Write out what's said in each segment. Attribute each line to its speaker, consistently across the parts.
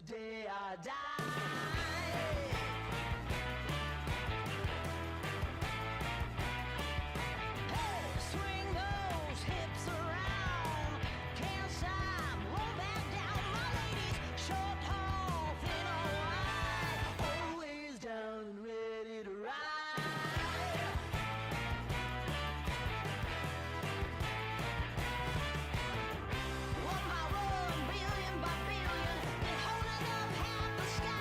Speaker 1: the day I die. Billion by billion, and holding up half the sky.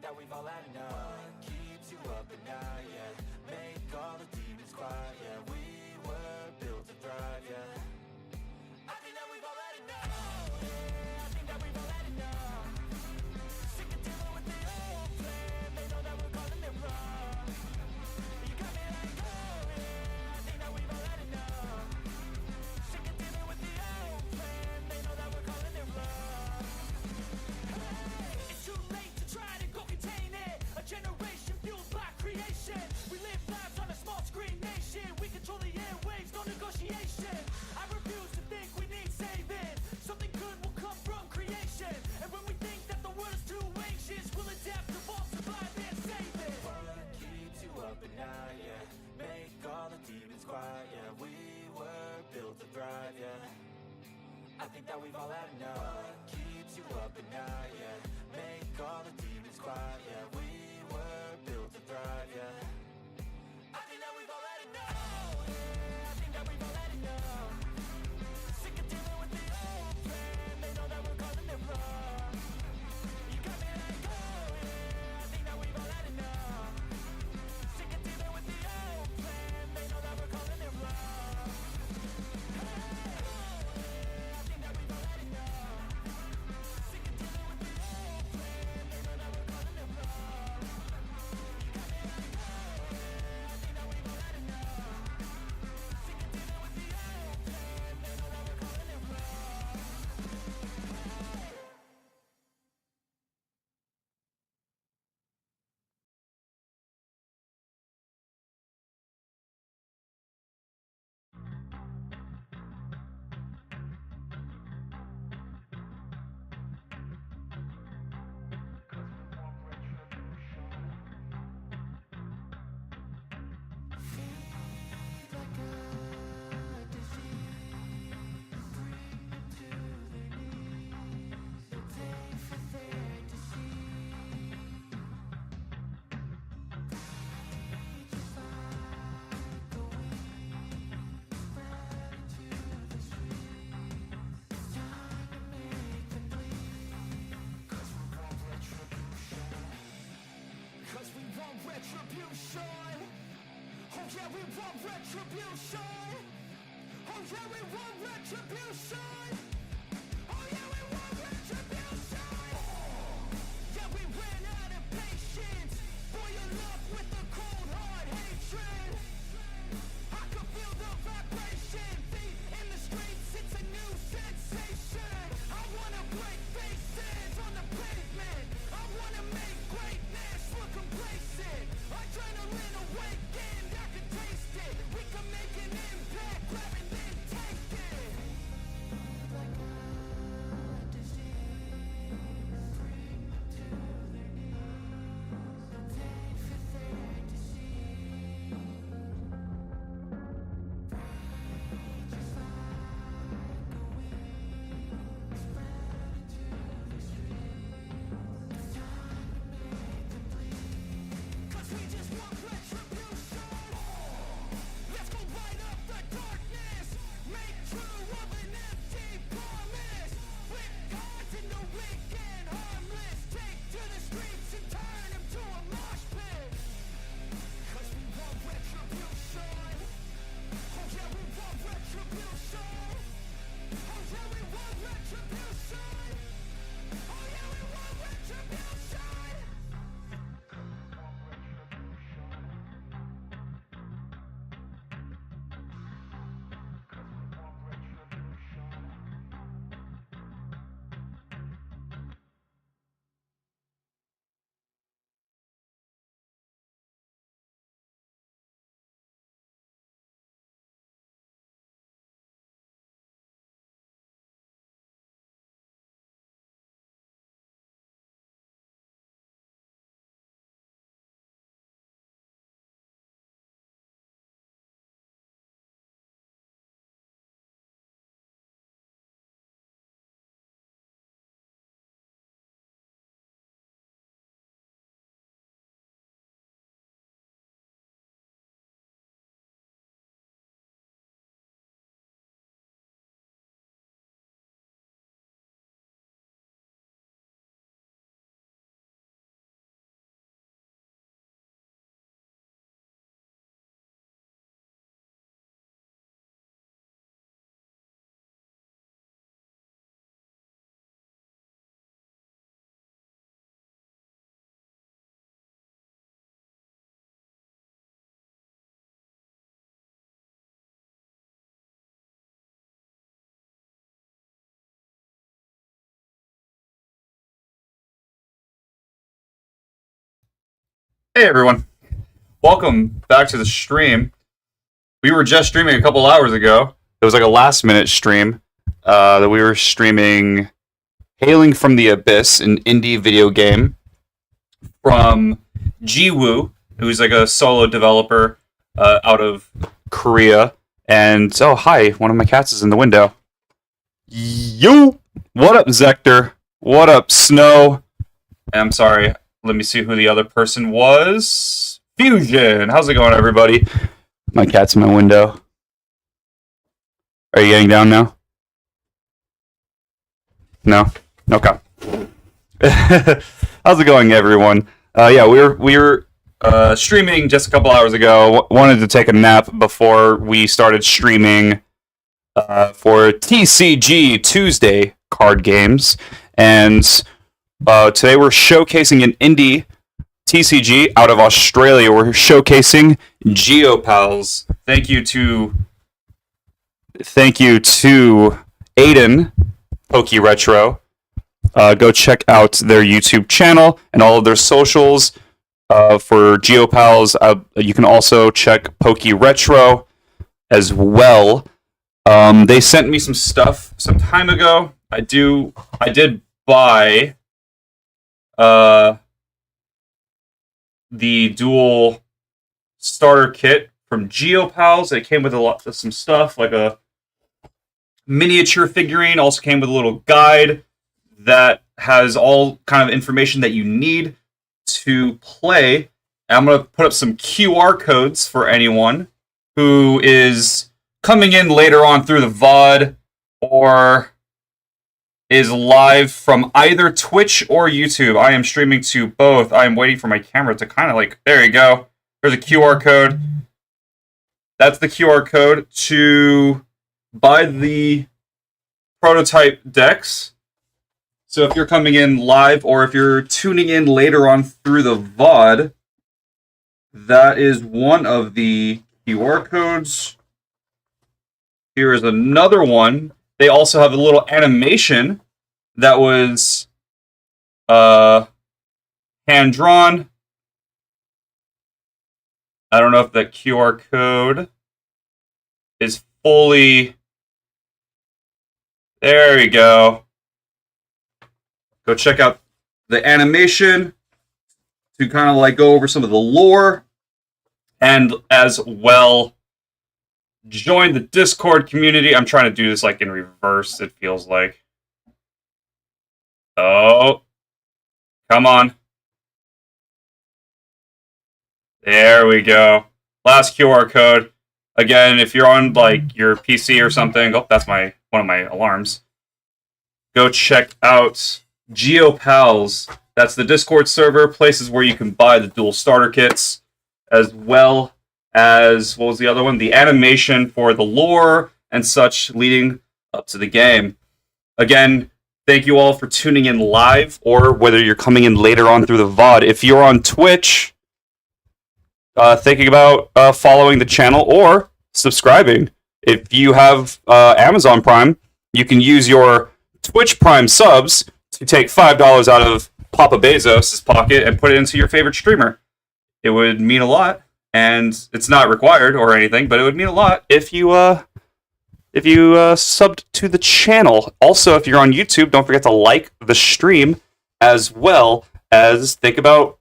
Speaker 1: that we've all had enough. What keeps you up at night, yeah? Make all the demons quiet, yeah. We were built to thrive, yeah. I think that we've all had enough. Oh, yeah, I think that we've all had enough. Sick of dealing with the old plan. They know that we're calling it wrong. You got me like, oh, yeah, I think that we've all had enough. Sick of dealing with the old plan. They know that we're calling it wrong. Hey, it's too late to try to go contain it. A generation fueled by creation. We live lives on a small screen nation. We control the airwaves, no negotiation. I refuse to think we need saving. Something good will come from creation. And when we think that the world is too anxious, we'll adapt, evolve, survive, and save it. What keeps you up at night, yeah? Make all the demons quiet, yeah. We were built to thrive, yeah. I think that we've all had enough. What keeps you up at night, yeah? Make all the demons quiet, yeah. We were built to thrive, yeah. I think that we've all had enough. Oh, yeah, I think that we've all had enough. Sick of dealing with the old plan. They know that we're calling it wrong. You got me like, oh, yeah, I think that we've all had enough. Sick of dealing with the old plan. They know that we're calling it wrong. Hey, oh, yeah, I think that we've all had enough. Sick of dealing with the old plan. They know that we're calling it wrong. You got me like, oh, yeah, I think that we've all had enough. Sick of dealing with the old plan. They know that we're calling it wrong. Hey. Cause we want retribution. Oh yeah, we want retribution. Oh yeah, we want retribution. Oh yeah, we want retribution. Yeah, we ran out of patience. Boil up with a cold hard hatred. I can feel the vibration. Feet in the streets, it's a new sensation. I wanna break faces on the pavement. I wanna make greatness look complacent. Adrenaline awakened, I can taste it. We can make an impact, grab and then take it. Like a
Speaker 2: Hey everyone, welcome back to the stream. We were just streaming a couple hours ago. It was like a last minute stream that we were streaming Hailing from the Abyss, an indie video game from Jiwoo, who's like a solo developer out of Korea. And oh, hi, one of my cats is in the window. Yo! What up, Zector? What up, Snow? I'm sorry, let me see who the other person was. Fusion! How's it going, everybody? My cat's in my window. Are you getting down now? No? Okay. How's it going, everyone? Yeah, we were streaming just a couple hours ago. Wanted to take a nap before we started streaming for TCG Tuesday card games. And today we're showcasing an indie TCG out of Australia. We're showcasing GeoPals. Thank you to Aiden, Pokey Retro. Go check out their YouTube channel and all of their socials for GeoPals. You can also check Pokey Retro as well. They sent me some stuff some time ago. I did buy the dual starter kit from GeoPals. It came with some stuff, like a miniature figurine. Also came with a little guide that has all kind of information that you need to play. And I'm going to put up some QR codes for anyone who is coming in later on through the VOD or is live from either Twitch or YouTube. I am streaming to both. I am waiting for my camera to kind of like, there you go. There's a QR code. That's the QR code to buy the prototype decks. So if you're coming in live or if you're tuning in later on through the VOD, that is one of the QR codes. Here is another one. They also have a little animation that was hand-drawn. I don't know if the QR code is fully... There you go. Go check out the animation to kind of like go over some of the lore and as well join the Discord community. I'm trying to do this like in reverse, it feels like. Oh, come on. There we go. Last QR code. Again, if you're on like your PC or something, oh, that's one of my alarms. Go check out GeoPals. That's the Discord server, places where you can buy the dual starter kits, as well as, what was the other one? The animation for the lore and such leading up to the game. Again, thank you all for tuning in live, or whether you're coming in later on through the VOD. If you're on Twitch, thinking about following the channel or subscribing. If you have Amazon Prime, you can use your Twitch Prime subs to take $5 out of Papa Bezos' pocket and put it into your favorite streamer. It would mean a lot, and it's not required or anything, but it would mean a lot if you subbed to the channel. Also, if you're on YouTube, don't forget to like the stream, as well as think about,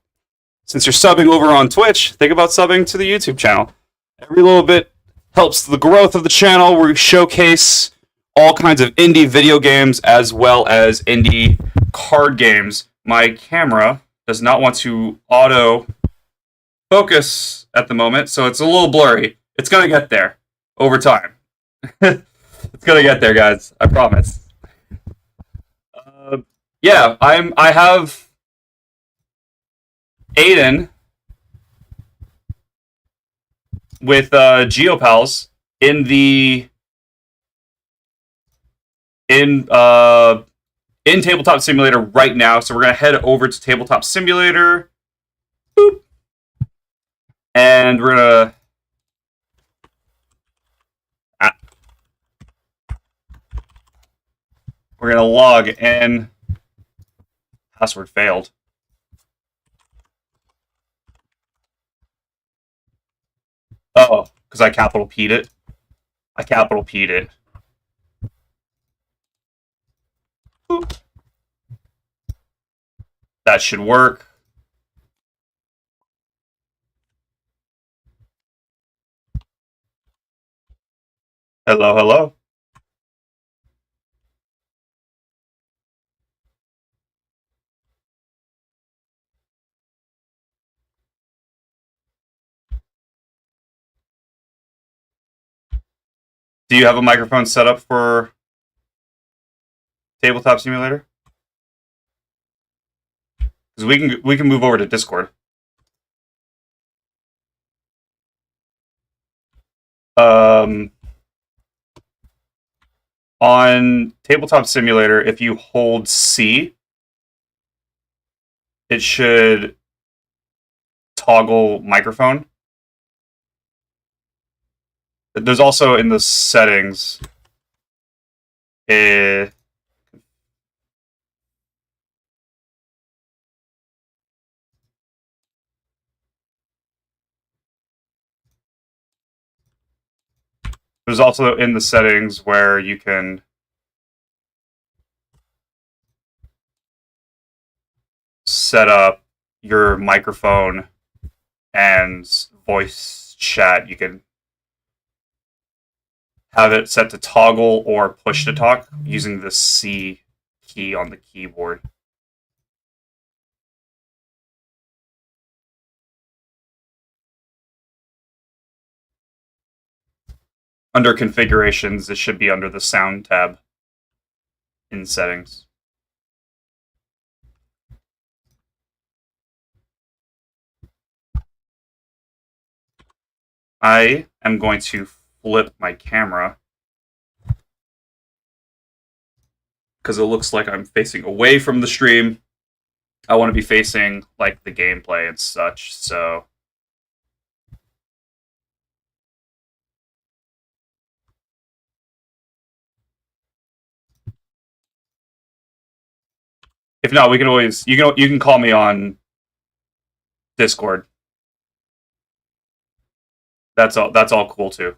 Speaker 2: since you're subbing over on Twitch, think about subbing to the YouTube channel. Every little bit helps the growth of the channel. We showcase all kinds of indie video games as well as indie card games. My camera does not want to auto focus at the moment, so it's a little blurry. It's gonna get there over time. It's gonna get there, guys. I promise. Yeah, I have Aiden with GeoPals in Tabletop Simulator right now. So we're gonna head over to Tabletop Simulator. Boop. And we're gonna log in. Password failed. Oh, because I capital P'd it. I capital P'd it. Boop. That should work. Hello, hello. Do you have a microphone set up for Tabletop Simulator? Because we can move over to Discord. Um, on Tabletop Simulator, if you hold C, it should toggle microphone. There's also in the settings a there's also in the settings where you can set up your microphone and voice chat. You can have it set to toggle or push to talk using the C key on the keyboard. Under configurations, it should be under the sound tab in settings. I am going to flip my camera because it looks like I'm facing away from the stream. I want to be facing like the gameplay and such, so if not, we can always you can call me on Discord. That's all cool too.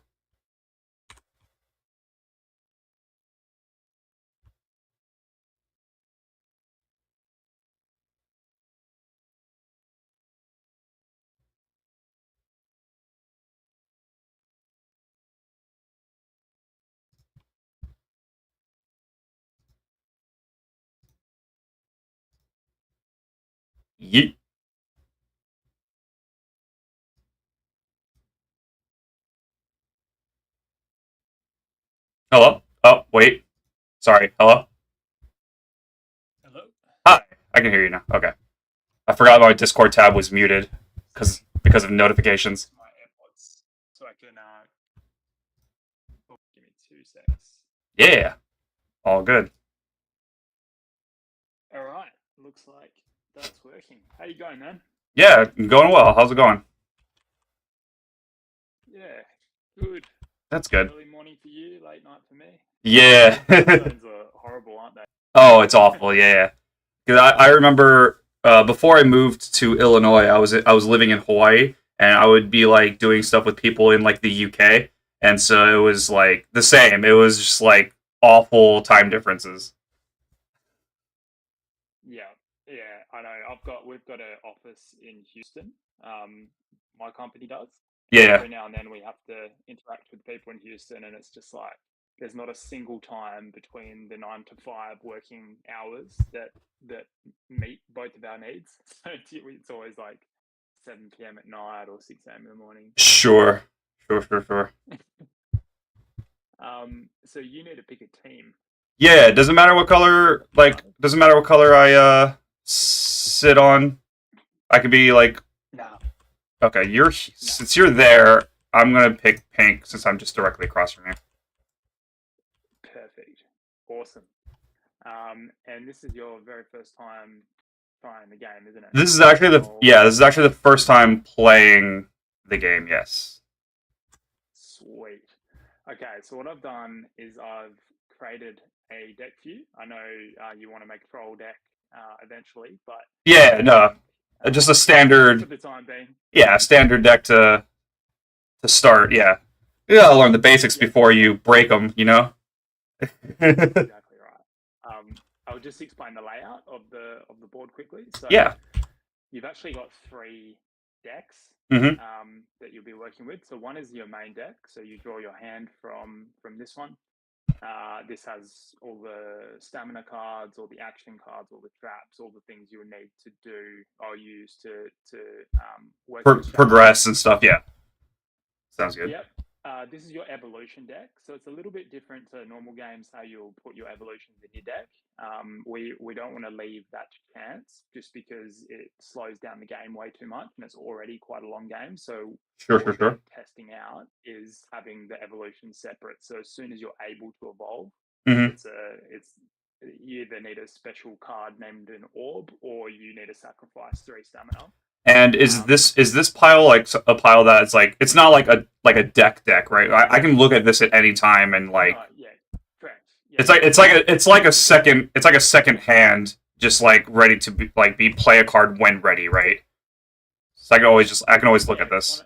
Speaker 2: Yeet. Hello? Oh, wait. Sorry. Hello?
Speaker 3: Hello?
Speaker 2: Hi. I can hear you now. Okay. I forgot my Discord tab was muted because of notifications.
Speaker 3: My AirPods, so I can. Oh, give me 2 secs.
Speaker 2: Yeah. All good.
Speaker 3: All right, looks like that's working. How you going, man?
Speaker 2: Yeah, going well. How's it going?
Speaker 3: Yeah, good.
Speaker 2: That's good.
Speaker 3: Early morning for you, late night for me.
Speaker 2: Yeah.
Speaker 3: Phones are horrible, aren't they?
Speaker 2: Oh, it's awful. Yeah. Because I remember before I moved to Illinois, I was living in Hawaii, and I would be like doing stuff with people in like the UK, and so it was like the same. It was just like awful time differences.
Speaker 3: Yeah, yeah, I know. We've got an office in Houston. Um, my company does, and
Speaker 2: Yeah.
Speaker 3: every now and then we have to interact with people in Houston, and it's just like there's not a single time between the 9 to 5 working hours that meet both of our needs. So it's always like 7 p.m. at night or 6 a.m. in the morning.
Speaker 2: Sure. Sure.
Speaker 3: So you need to pick a team.
Speaker 2: Yeah, doesn't matter what color. Like, doesn't matter what color I sit on. I could be like,
Speaker 3: No.
Speaker 2: okay, since you're there, I'm gonna pick pink since I'm just directly across from you.
Speaker 3: Perfect. Awesome. And this is your very first time trying the game, isn't it?
Speaker 2: This is actually the first time playing the game. Yes.
Speaker 3: Sweet. Okay, so what I've done is I've created a deck for you. I know you want to make a troll deck eventually, but
Speaker 2: Yeah. No. Just a
Speaker 3: for
Speaker 2: standard.
Speaker 3: the time being,
Speaker 2: Yeah, standard deck to to start. Yeah, you gotta learn the basics
Speaker 3: Yep.
Speaker 2: before you break them. You know.
Speaker 3: Exactly right. I'll just explain the layout of the board quickly. So
Speaker 2: Yeah.
Speaker 3: you've actually got three decks
Speaker 2: Hmm.
Speaker 3: that you'll be working with. So one is your main deck. So you draw your hand from this one. This has all the stamina cards, all the action cards, all the traps, all the things you would need to do or use to work your strategy.
Speaker 2: Progress and stuff. Yeah, sounds good.
Speaker 3: Yep. This is your evolution deck. So it's a little bit different to normal games, how you'll put your evolutions in your deck. We don't want to leave that to chance just because it slows down the game way too much and it's already quite a long game. So
Speaker 2: Sure,
Speaker 3: what
Speaker 2: sure,
Speaker 3: we've been
Speaker 2: sure.
Speaker 3: testing out is having the evolution separate. So as soon as you're able to evolve,
Speaker 2: Hmm.
Speaker 3: it's you either need a special card named an orb or you need to sacrifice 3 stamina.
Speaker 2: And
Speaker 3: Um,
Speaker 2: is this pile like a pile that it's like it's not like a deck, right? I can look at this at any time and like
Speaker 3: yeah, correct. Yeah, yeah.
Speaker 2: it's like a second hand, just like ready to be play a card when ready, right? So I can always look
Speaker 3: Yeah,
Speaker 2: at this.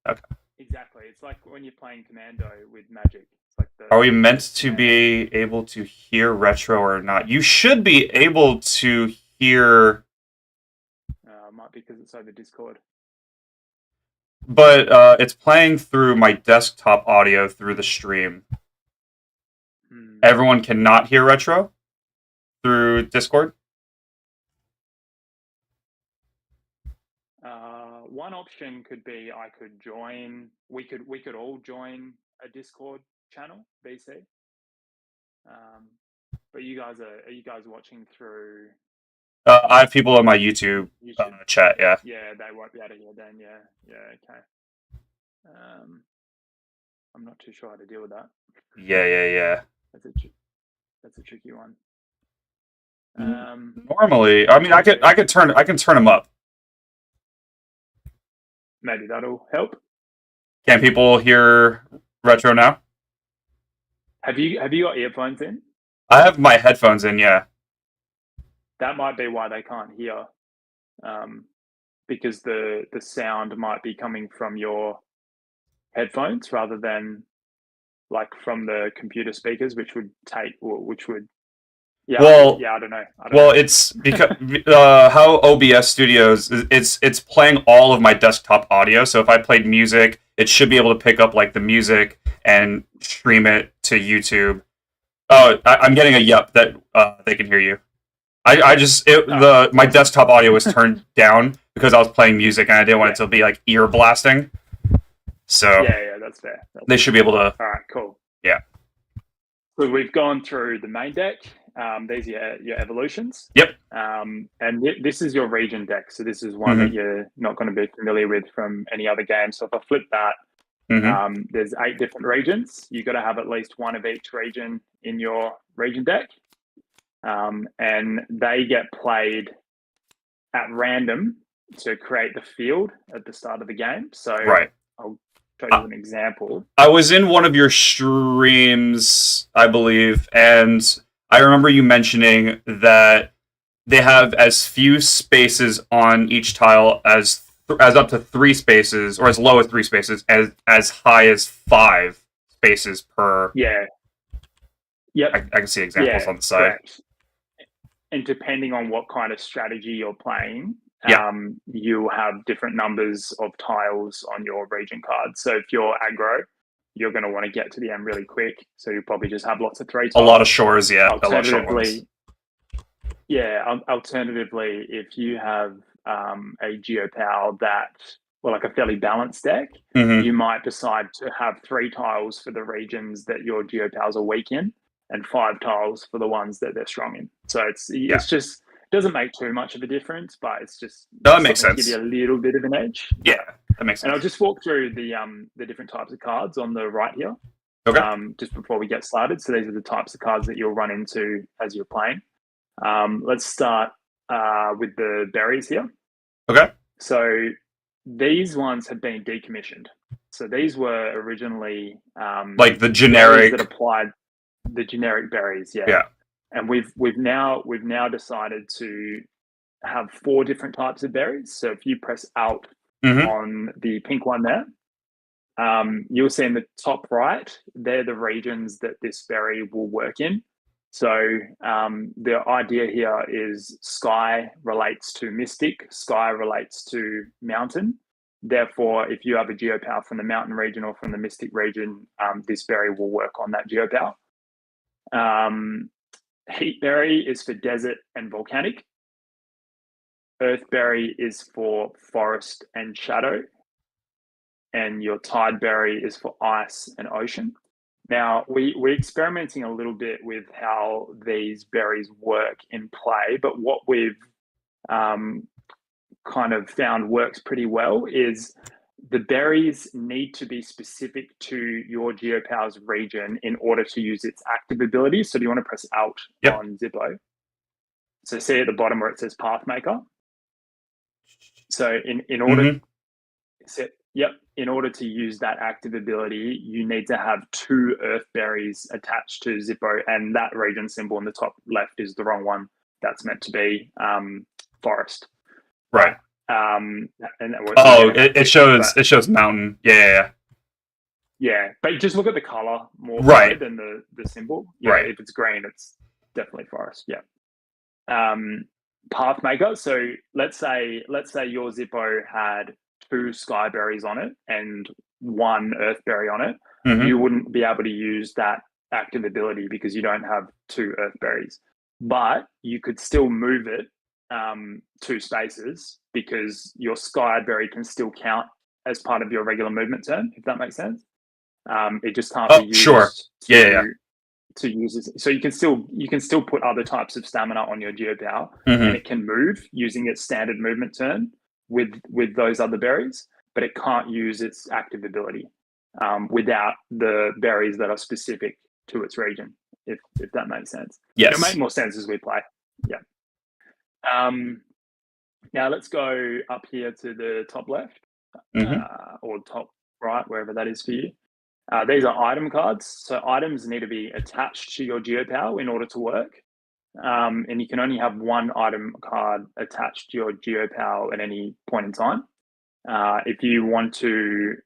Speaker 2: Okay.
Speaker 3: exactly. It's like when you're playing Commando with Magic. It's like
Speaker 2: Are we meant
Speaker 3: the
Speaker 2: to
Speaker 3: Commando.
Speaker 2: be able to hear retro or not? You should be able to hear,
Speaker 3: Might be because it's over Discord.
Speaker 2: but it's playing through my desktop audio through the stream.
Speaker 3: Hmm.
Speaker 2: Everyone cannot hear retro through Discord.
Speaker 3: One option could be I could join. We could all join a Discord channel, BC. Um, but are you guys watching through
Speaker 2: I have people in my YouTube
Speaker 3: YouTube?
Speaker 2: chat. Yeah,
Speaker 3: Yeah, they won't be able to hear then. Yeah, yeah, okay. Um, I'm not too sure how to deal with that.
Speaker 2: yeah.
Speaker 3: That's a that's a tricky one.
Speaker 2: Normally, I mean, I can turn them up.
Speaker 3: Maybe that'll help.
Speaker 2: Can people hear retro now?
Speaker 3: Have you got earphones in?
Speaker 2: I have my headphones in. Yeah.
Speaker 3: That might be why they can't hear, um, because the sound might be coming from your headphones rather than like from the computer speakers, which would
Speaker 2: Well,
Speaker 3: yeah, I don't know. I don't
Speaker 2: Well,
Speaker 3: know.
Speaker 2: it's because how OBS Studios it's playing all of my desktop audio. So if I played music, it should be able to pick up like the music and stream it to YouTube. Oh, I'm getting a yep that they can hear you. I just
Speaker 3: Oh,
Speaker 2: my
Speaker 3: awesome.
Speaker 2: desktop audio was turned down because I was playing music and I didn't want it
Speaker 3: Yeah,
Speaker 2: to be like ear blasting. So
Speaker 3: yeah, yeah. That's fair. That's
Speaker 2: they
Speaker 3: fair.
Speaker 2: should be able to.
Speaker 3: All right, cool.
Speaker 2: Yeah.
Speaker 3: So we've gone through the main deck. These are your evolutions.
Speaker 2: Yep.
Speaker 3: And this is your region deck. So this is one
Speaker 2: Hmm.
Speaker 3: that you're not going to be familiar with from any other game. So if I flip that,
Speaker 2: Hmm.
Speaker 3: there's 8 different regions. You've got to have at least one of each region in your region deck. And they get played at random to create the field at the start of the game. So
Speaker 2: Right.
Speaker 3: I'll show you an example.
Speaker 2: I was in one of your streams, I believe, and I remember you mentioning that they have as few spaces on each tile as up to 3 spaces, or as low as 3 spaces, as high as 5 spaces per.
Speaker 3: Yeah. Yep.
Speaker 2: I can see examples
Speaker 3: Yeah.
Speaker 2: on the side.
Speaker 3: Correct. And depending on what kind of strategy you're playing,
Speaker 2: Yeah,
Speaker 3: you have different numbers of tiles on your region card. So if you're aggro, you're going to want to get to the end really quick. So you'll probably just have lots of 3
Speaker 2: a lot of
Speaker 3: tiles.
Speaker 2: shores. Yeah, a lot of short ones.
Speaker 3: Alternatively, alternatively, if you have a GeoPal like a fairly balanced deck,
Speaker 2: Hmm.
Speaker 3: you might decide to have 3 tiles for the regions that your GeoPals are weak in, and 5 tiles for the ones that they're strong in. So
Speaker 2: Yeah,
Speaker 3: it's just doesn't make too much of a difference, but it's just
Speaker 2: no, that makes
Speaker 3: something to give you
Speaker 2: sense.
Speaker 3: a little bit of an edge.
Speaker 2: Yeah,
Speaker 3: Yeah.
Speaker 2: that makes
Speaker 3: And I'll
Speaker 2: sense.
Speaker 3: just walk through the different types of cards on the right here,
Speaker 2: Okay.
Speaker 3: just before we get started. So these are the types of cards that you'll run into as you're playing. Let's start with the berries here.
Speaker 2: Okay.
Speaker 3: So these ones have been decommissioned. So these were originally
Speaker 2: Like the
Speaker 3: berries that
Speaker 2: generic.
Speaker 3: applied the generic berries, yeah.
Speaker 2: Yeah.
Speaker 3: And we've now decided to have 4 different types of berries. So if you press Alt
Speaker 2: Hmm.
Speaker 3: on the pink one there, you'll see in the top right, they're the regions that this berry will work in. So the idea here is sky relates to mystic, sky relates to mountain. Therefore, if you have a GeoPal from the mountain region or from the mystic region, this berry will work on that GeoPal. Heatberry is for desert and volcanic. Earthberry is for forest and shadow. And your tideberry is for ice and ocean. Now, we're experimenting a little bit with how these berries work in play, but what we've kind of found works pretty well is the berries need to be specific to your GeoPals region in order to use its active ability. So do you want to press Alt on Zippo? So see at the bottom where it says Pathmaker. So in order, in order to use that active ability, you need to have 2 earth berries attached to Zippo, and that region symbol in the top left is the wrong one. That's meant to be forest.
Speaker 2: Right.
Speaker 3: And
Speaker 2: it shows mountain. Yeah.
Speaker 3: But just look at the color more than the symbol.
Speaker 2: Right.
Speaker 3: If it's green, it's definitely forest. Yeah. Pathmaker. So let's say your Zippo had 2 skyberries on it and 1 earthberry on it. You wouldn't be able to use that active ability because you don't have 2 earthberries. But you could still move it 2 spaces because your skyberry can still count as part of your regular movement turn, if that makes sense. It just can't be used to use this. So you can still put other types of stamina on your GeoPal, and it can move using its standard movement turn with those other berries, but it can't use its active ability without the berries that are specific to its region, if that makes sense.
Speaker 2: Yes.
Speaker 3: It'll make more sense as we play. Yeah. Now let's go up here to the top left or top right, wherever that is for you. These are item cards. So items need to be attached to your GeoPal in order to work. And you can only have 1 item card attached to your GeoPal at any point in time. If you want to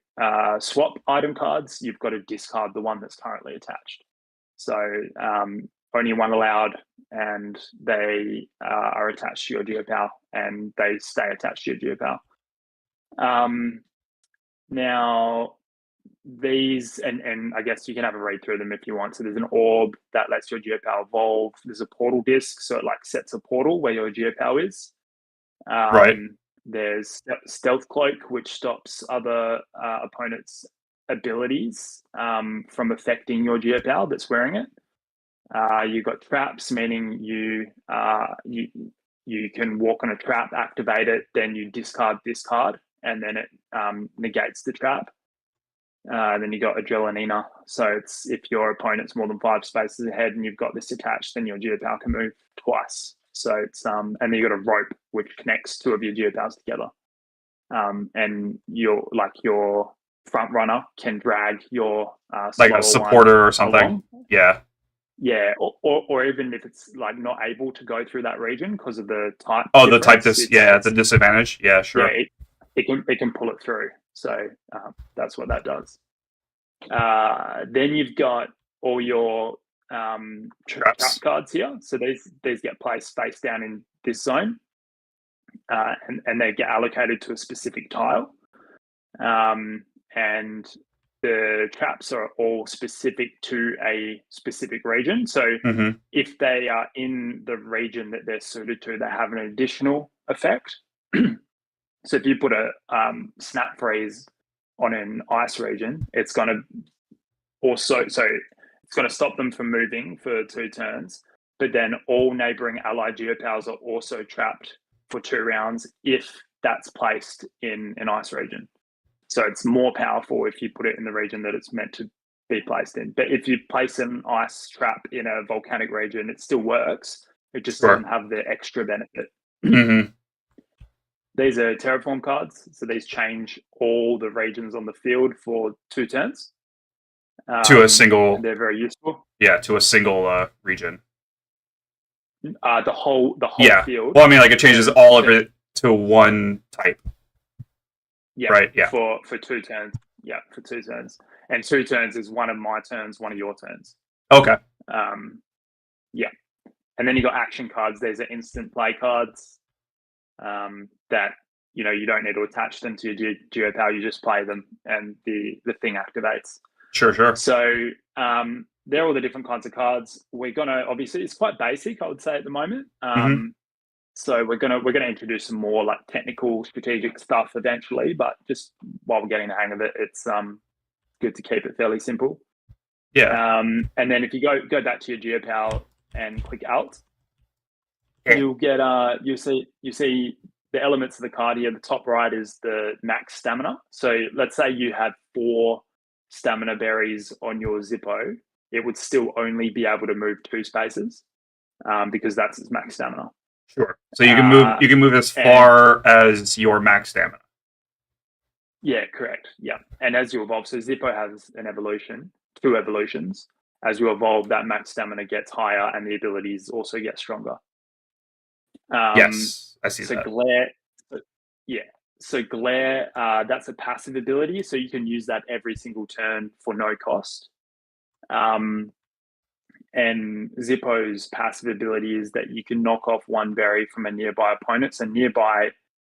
Speaker 3: swap item cards, you've got to discard the one that's currently attached. So only 1 allowed, and they are attached to your GeoPal, and they stay attached to your GeoPal. Now, these, and I guess you can have a read through them if you want. So there's an orb that lets your GeoPal evolve. There's a portal disc, so it like sets a portal where your GeoPal is.
Speaker 2: Right.
Speaker 3: There's stealth cloak, which stops other opponents' abilities from affecting your GeoPal that's wearing it. You've got traps, meaning you can walk on a trap, activate it, then you discard this card, and then it negates the trap. Then you got Adrenaline. So it's if your opponent's more than 5 spaces ahead and you've got this attached, then your GeoPal can move twice. So it's and then you got a rope which connects 2 of your GeoPals together. And your front runner can drag your
Speaker 2: like a supporter or something.
Speaker 3: Along. Yeah, or even if it's like not able to go through that region because of the type.
Speaker 2: Oh, the type the disadvantage. Yeah, sure.
Speaker 3: Yeah, it can pull it through. So that's what that does. Then you've got all your trap cards here. So these get placed face down in this zone, and they get allocated to a specific tile. And the traps are all specific to a specific region. So if they are in the region that they're suited to, they have an additional effect. So if you put a snap freeze on an ice region, it's going to stop them from moving for 2 turns. But then all neighboring allied GeoPals are also trapped for 2 rounds if that's placed in an ice region. So it's more powerful if you put it in the region that it's meant to be placed in. But if you place an ice trap in a volcanic region, it still works. It just doesn't have the extra benefit. These are terraform cards. So these change all the regions on the field for 2 turns.
Speaker 2: To a single...
Speaker 3: They're very useful.
Speaker 2: Yeah, to a single region.
Speaker 3: The whole field.
Speaker 2: Well, I mean, like it changes all of it to 1 type.
Speaker 3: Yeah.
Speaker 2: Right. Yeah.
Speaker 3: For 2 turns. Yeah, for 2 turns. And 2 turns is one of my turns, one of your turns.
Speaker 2: Okay.
Speaker 3: Yeah. And then you got action cards. These are instant play cards that you don't need to attach them to your GeoPal. You just play them, and the thing activates.
Speaker 2: Sure.
Speaker 3: So they're all the different kinds of cards. We're gonna obviously it's quite basic, I would say, at the moment. So we're gonna introduce some more like technical, strategic stuff eventually. But just while we're getting the hang of it, it's good to keep it fairly simple.
Speaker 2: Yeah.
Speaker 3: And then if you go back to your GeoPal and click Alt,
Speaker 2: Yeah.
Speaker 3: you'll get you see the elements of the card here. The top right is the max stamina. So let's say you had 4 stamina berries on your Zippo, it would still only be able to move 2 spaces because that's its max stamina.
Speaker 2: Sure. So you can move as far as your max stamina.
Speaker 3: Yeah, correct. Yeah. And as you evolve, so Zippo has an evolution, 2 evolutions. As you evolve, that max stamina gets higher and the abilities also get stronger.
Speaker 2: Yes, I see
Speaker 3: so
Speaker 2: that.
Speaker 3: Glare, So Glare, that's a passive ability, so you can use that every single turn for no cost. And Zippo's passive ability is that you can knock off 1 berry from a nearby opponent. So nearby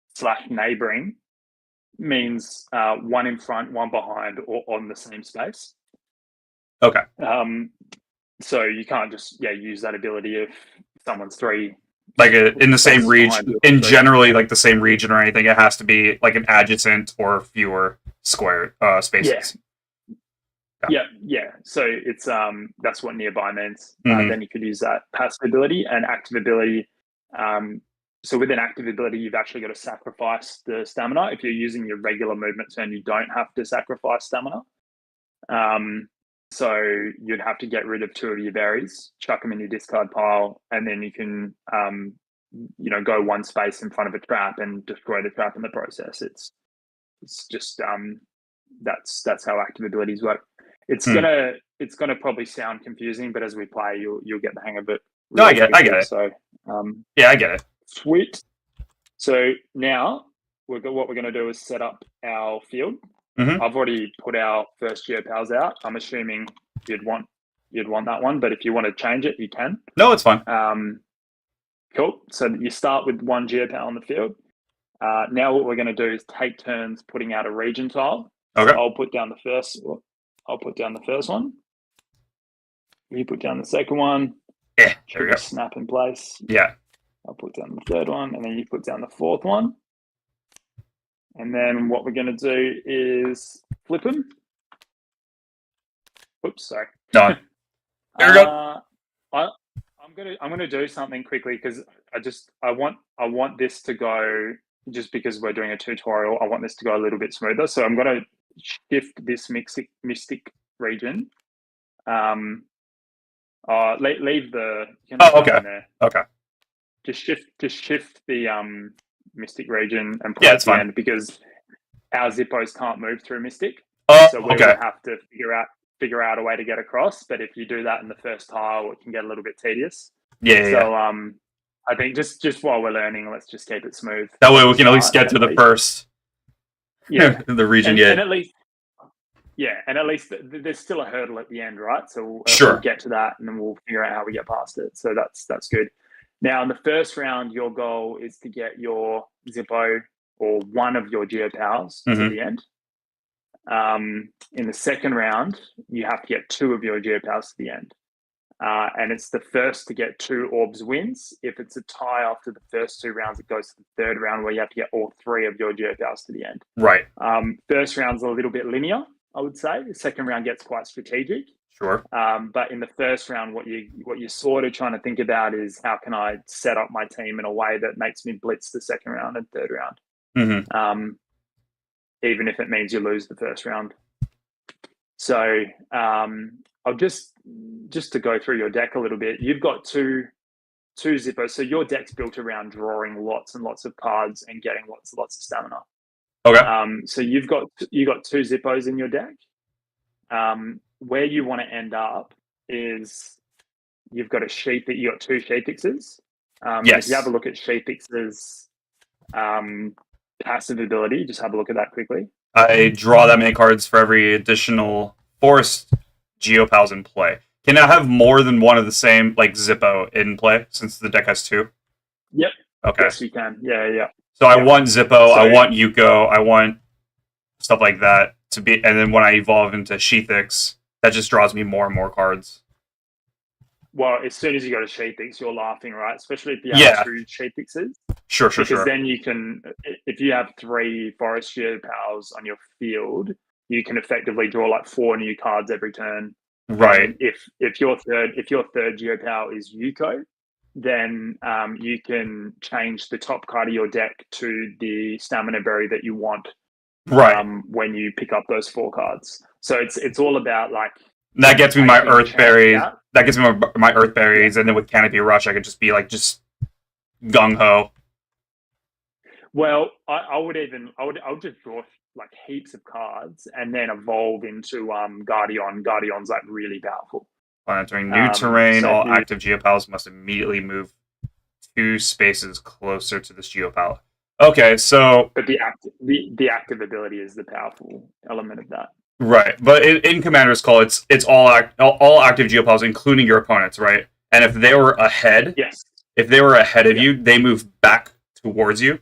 Speaker 3: / neighboring means 1 in front, 1 behind, or on the same space.
Speaker 2: Okay.
Speaker 3: So you can't just use that ability if someone's 3
Speaker 2: like in the same region, in generally like the same region or anything. It has to be like an adjacent or fewer square spaces.
Speaker 3: Yeah. So it's that's what nearby means. Then you could use that passive ability and active ability. So with an active ability, you've actually got to sacrifice the stamina. If you're using your regular movement turn, you don't have to sacrifice stamina. So you'd have to get rid of 2 of your berries, chuck them in your discard pile, and then you can go 1 space in front of a trap and destroy the trap in the process. It's just that's how active abilities work. It's gonna probably sound confusing, but as we play, you'll get the hang of it.
Speaker 2: No, I get it.
Speaker 3: So
Speaker 2: yeah, I get it.
Speaker 3: Sweet. So now what we're going to do is set up our field. I've already put our first GeoPals out. I'm assuming you'd want that one, but if you want to change it, you can.
Speaker 2: No, it's fine.
Speaker 3: Cool. So you start with 1 GeoPal on the field. Now what we're going to do is take turns putting out a region tile.
Speaker 2: Okay.
Speaker 3: So I'll put down the first one. You put down the second one.
Speaker 2: Yeah, there we go.
Speaker 3: Snap in place.
Speaker 2: Yeah.
Speaker 3: I'll put down the third one, and then you put down the 4th one. And then what we're going to do is flip them. Oops, sorry.
Speaker 2: Done. There we go.
Speaker 3: I'm gonna do something quickly because I want this to go, just because we're doing a tutorial. I want this to go a little bit smoother. So I'm going to shift this mystic region. Leave the.
Speaker 2: Okay.
Speaker 3: There.
Speaker 2: Okay.
Speaker 3: Just shift the mystic region and put it at the end, because our Zippos can't move through mystic. So we will have to figure out a way to get across. But if you do that in the first tile, it can get a little bit tedious. So I think just while we're learning, let's just keep it smooth.
Speaker 2: That way we can at least get to the first the region.
Speaker 3: And at least there's still a hurdle at the end, right? So we'll get to that, and then we'll figure out how we get past it. So that's good. Now, in the first round, your goal is to get your Zippo or one of your GeoPals to the end. In the second round, you have to get 2 of your GeoPals to the end. And it's the first to get 2 orbs wins. If it's a tie after the first 2 rounds, it goes to the third round where you have to get all 3 of your GeoPals to the end.
Speaker 2: Right.
Speaker 3: First round's a little bit linear, I would say. The second round gets quite strategic.
Speaker 2: Sure.
Speaker 3: But in the first round, what you're sort of trying to think about is, how can I set up my team in a way that makes me blitz the second round and third round, even if it means you lose the first round. So I'll just to go through your deck a little bit. You've got two Zippos, so your deck's built around drawing lots and lots of cards and getting lots and lots of stamina.
Speaker 2: Okay.
Speaker 3: So you've got 2 Zippos in your deck. Where you want to end up is you've got 2 Sheepixes. If you have a look at Sheepix's passive ability, just have a look at that quickly.
Speaker 2: I draw that many cards for every additional forest GeoPals in play. Can I have more than one of the same, like Zippo, in play since the deck has two?
Speaker 3: Yep.
Speaker 2: Okay.
Speaker 3: Yes, you can. Yeah.
Speaker 2: So I
Speaker 3: Yep.
Speaker 2: want Zippo, I
Speaker 3: So-
Speaker 2: want Yuko, I want stuff like that to be, and then when I evolve into Sheathix, that just draws me more and more cards.
Speaker 3: Well, as soon as you go to Sheathix, you're laughing, right? Especially if you
Speaker 2: Yeah.
Speaker 3: have two Sheathixes.
Speaker 2: Sure.
Speaker 3: Because then you can, if you have 3 Forest GeoPals on your field, you can effectively draw like 4 new cards every turn.
Speaker 2: Right.
Speaker 3: And if your third GeoPal is Yuko, then you can change the top card of your deck to the Stamina Berry that you want.
Speaker 2: Right.
Speaker 3: When you pick up those 4 cards, so it's all about like
Speaker 2: that gets me my
Speaker 3: taking
Speaker 2: Earth
Speaker 3: chance
Speaker 2: Berries.
Speaker 3: out.
Speaker 2: That gets me my Earth Berries, and then with Canopy Rush, I could just be like just gung ho.
Speaker 3: Well, I would just draw like heaps of cards and then evolve into Guardian. Guardian's like really powerful.
Speaker 2: When entering new terrain,
Speaker 3: so
Speaker 2: all
Speaker 3: if you-
Speaker 2: active Geopals must immediately move 2 spaces closer to this Geopal. Okay, so
Speaker 3: But the active ability is the powerful element of that.
Speaker 2: right, but in Commander's Call, it's all active Geopals, including your opponents, right? And if they were ahead,
Speaker 3: Yes.
Speaker 2: if they were ahead of
Speaker 3: Yep.
Speaker 2: you, they move back towards you.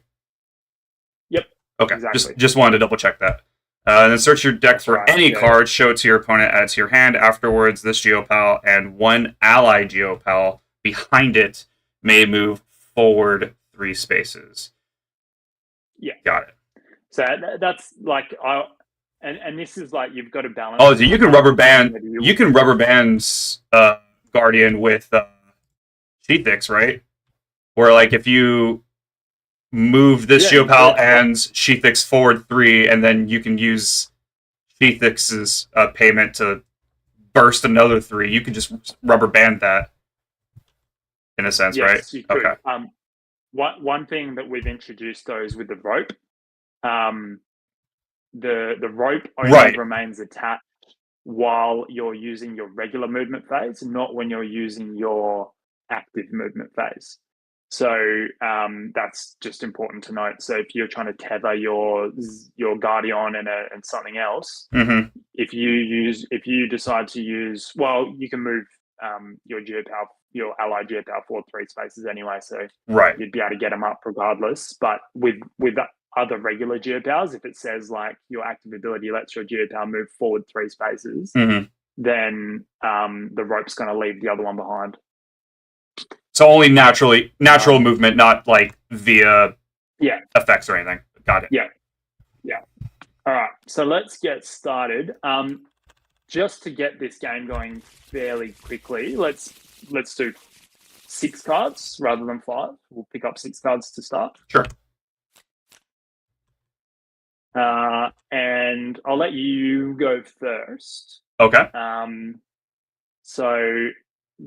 Speaker 3: Yep.
Speaker 2: Okay,
Speaker 3: Exactly.
Speaker 2: just wanted to double check that. And then search your deck for
Speaker 3: right,
Speaker 2: any
Speaker 3: yeah.
Speaker 2: card, show it to your opponent, add it to your hand. Afterwards, this Geopal and one ally Geopal behind it may move forward 3 spaces.
Speaker 3: Yeah.
Speaker 2: Got it.
Speaker 3: So that's like and this is like you've got to balance.
Speaker 2: Oh, so you can rubber band.
Speaker 3: whether
Speaker 2: You can rubber band Guardian with Sheathix, right? Where like if you move this
Speaker 3: Yeah,
Speaker 2: Geopal
Speaker 3: yeah.
Speaker 2: and Sheathix forward 3, and then you can use Sheathix's payment to burst another 3. You can just rubber band that in a sense,
Speaker 3: yes,
Speaker 2: right?
Speaker 3: You could.
Speaker 2: Okay.
Speaker 3: One thing that we've introduced though is with the rope. The rope only
Speaker 2: Right.
Speaker 3: remains attached while you're using your regular movement phase, not when you're using your active movement phase. So that's just important to note. So if you're trying to tether your Guardian and something else,
Speaker 2: Mm-hmm.
Speaker 3: if you decide to use, well, you can move your GeoPal, your ally GeoPal forward 3 spaces anyway, so
Speaker 2: Right.
Speaker 3: you'd be able to get them up regardless. But with other regular GeoPals, if it says like your active ability lets your GeoPal move forward 3 spaces,
Speaker 2: Mm-hmm.
Speaker 3: then the rope's going to leave the other one behind.
Speaker 2: So only natural movement, not like via effects or anything. Got it.
Speaker 3: Yeah. All right, so let's get started. Just to get this game going fairly quickly, let's do 6 cards rather than 5. We'll pick up 6 cards to start.
Speaker 2: Sure.
Speaker 3: And I'll let you go first.
Speaker 2: Okay.
Speaker 3: So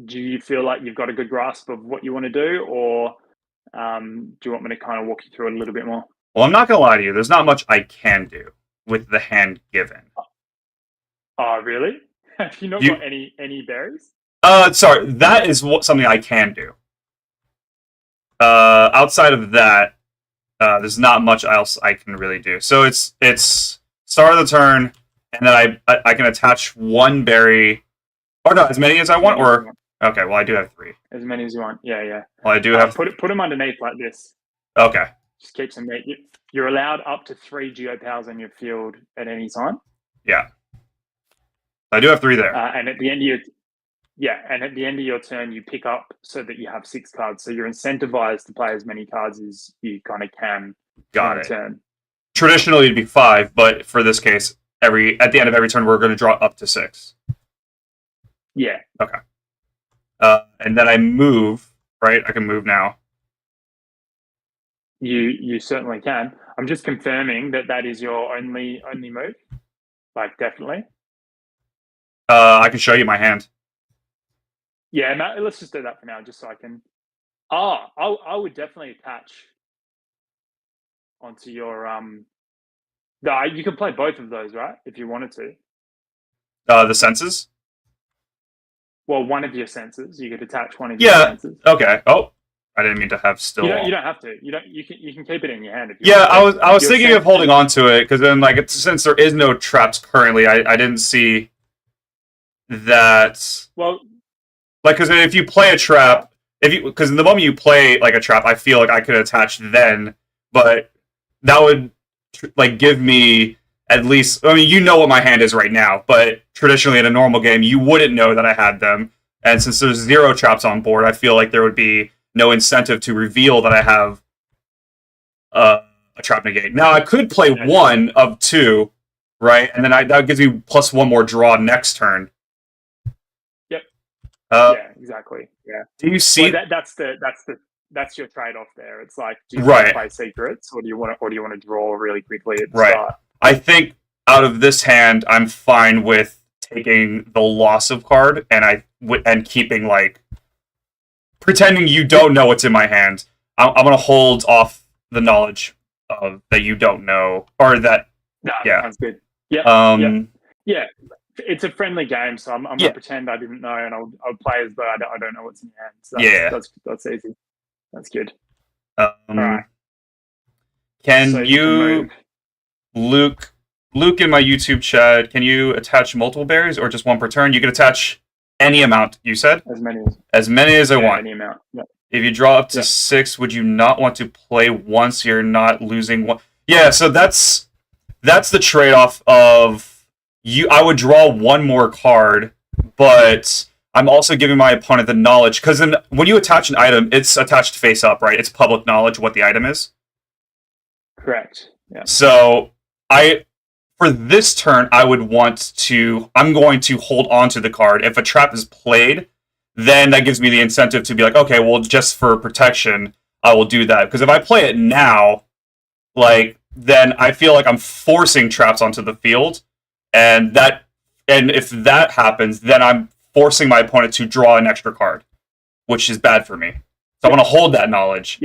Speaker 3: do you feel like you've got a good grasp of what you want to do, or do you want me to kind of walk you through it a little bit more?
Speaker 2: Well, I'm not gonna lie to you. There's not much I can do with the hand given.
Speaker 3: Oh, really? Have you not got any berries?
Speaker 2: Sorry. That is something I can do. Outside of that, there's not much else I can really do. So it's start of the turn, and then I can attach 1 berry, or no, as many as I want. Or okay, well I do have 3.
Speaker 3: As many as you want. Yeah.
Speaker 2: Well, I do have.
Speaker 3: Put them underneath like this.
Speaker 2: Okay.
Speaker 3: Just keeps them there. You're allowed up to 3 GeoPals in your field at any time.
Speaker 2: Yeah. I do have 3 there.
Speaker 3: And at the end of your turn, you pick up so that you have 6 cards. So you're incentivized to play as many cards as you kind of can.
Speaker 2: Got it.
Speaker 3: Turn.
Speaker 2: Traditionally, it'd be 5, but for this case, at the end of every turn, we're going to draw up to 6.
Speaker 3: Yeah.
Speaker 2: Okay. And then I move. Right, I can move now.
Speaker 3: You certainly can. I'm just confirming that is your only move. Like definitely.
Speaker 2: I can show you my hand.
Speaker 3: Yeah, let's just do that for now, just so I can. I would definitely attach onto your No, you could play both of those, right? If you wanted to.
Speaker 2: The senses.
Speaker 3: Well, one of your senses. You could attach one of your senses.
Speaker 2: Okay. Oh, I didn't mean to have still.
Speaker 3: You don't have to. You can keep it in your hand if you
Speaker 2: Yeah,
Speaker 3: want to.
Speaker 2: I was thinking of holding on to it because then since there is no traps currently, I didn't see that.
Speaker 3: Well,
Speaker 2: because if you play a trap, because the moment you play like a trap, I feel like I could attach then, but that would give me at least. I mean, you know what my hand is right now, but traditionally in a normal game, you wouldn't know that I had them. And since there's 0 traps on board, I feel like there would be no incentive to reveal that I have a trap negate. Now I could play 1 of 2, right, and then that gives me +1 more draw next turn.
Speaker 3: Yep.
Speaker 2: Yeah,
Speaker 3: exactly. Yeah.
Speaker 2: Do you see?
Speaker 3: Well, that's your trade-off there. It's like, do you
Speaker 2: right.
Speaker 3: want to play secrets, or do you want to draw really quickly at the start?
Speaker 2: I think out of this hand, I'm fine with taking the loss of card and keeping pretending you don't know what's in my hand. I'm gonna hold off the knowledge of that you don't know, or that.
Speaker 3: No,
Speaker 2: yeah,
Speaker 3: sounds good. Yeah. Yeah. It's a friendly game, so I'm gonna pretend I didn't know, and I'll play as though I don't know what's in your hand. So that's easy. That's good. All right.
Speaker 2: Can you, Luke in my YouTube chat? Can you attach multiple berries or just 1 per turn? You can attach any amount. You said as many as I want.
Speaker 3: Any amount. Yep.
Speaker 2: If you draw up to 6, would you not want to play once? You're not losing one. Yeah, so that's the trade-off of you. I would draw 1 more card, but I'm also giving my opponent the knowledge, because when you attach an item, it's attached face up, right? It's public knowledge what the item is.
Speaker 3: Correct. Yeah.
Speaker 2: So for this turn, I'm going to hold on to the card. If a trap is played, then that gives me the incentive to be like, okay, well, just for protection, I will do that. Because if I play it now, then I feel like I'm forcing traps onto the field, and if that happens, then I'm forcing my opponent to draw an extra card, which is bad for me. So I want to hold that knowledge.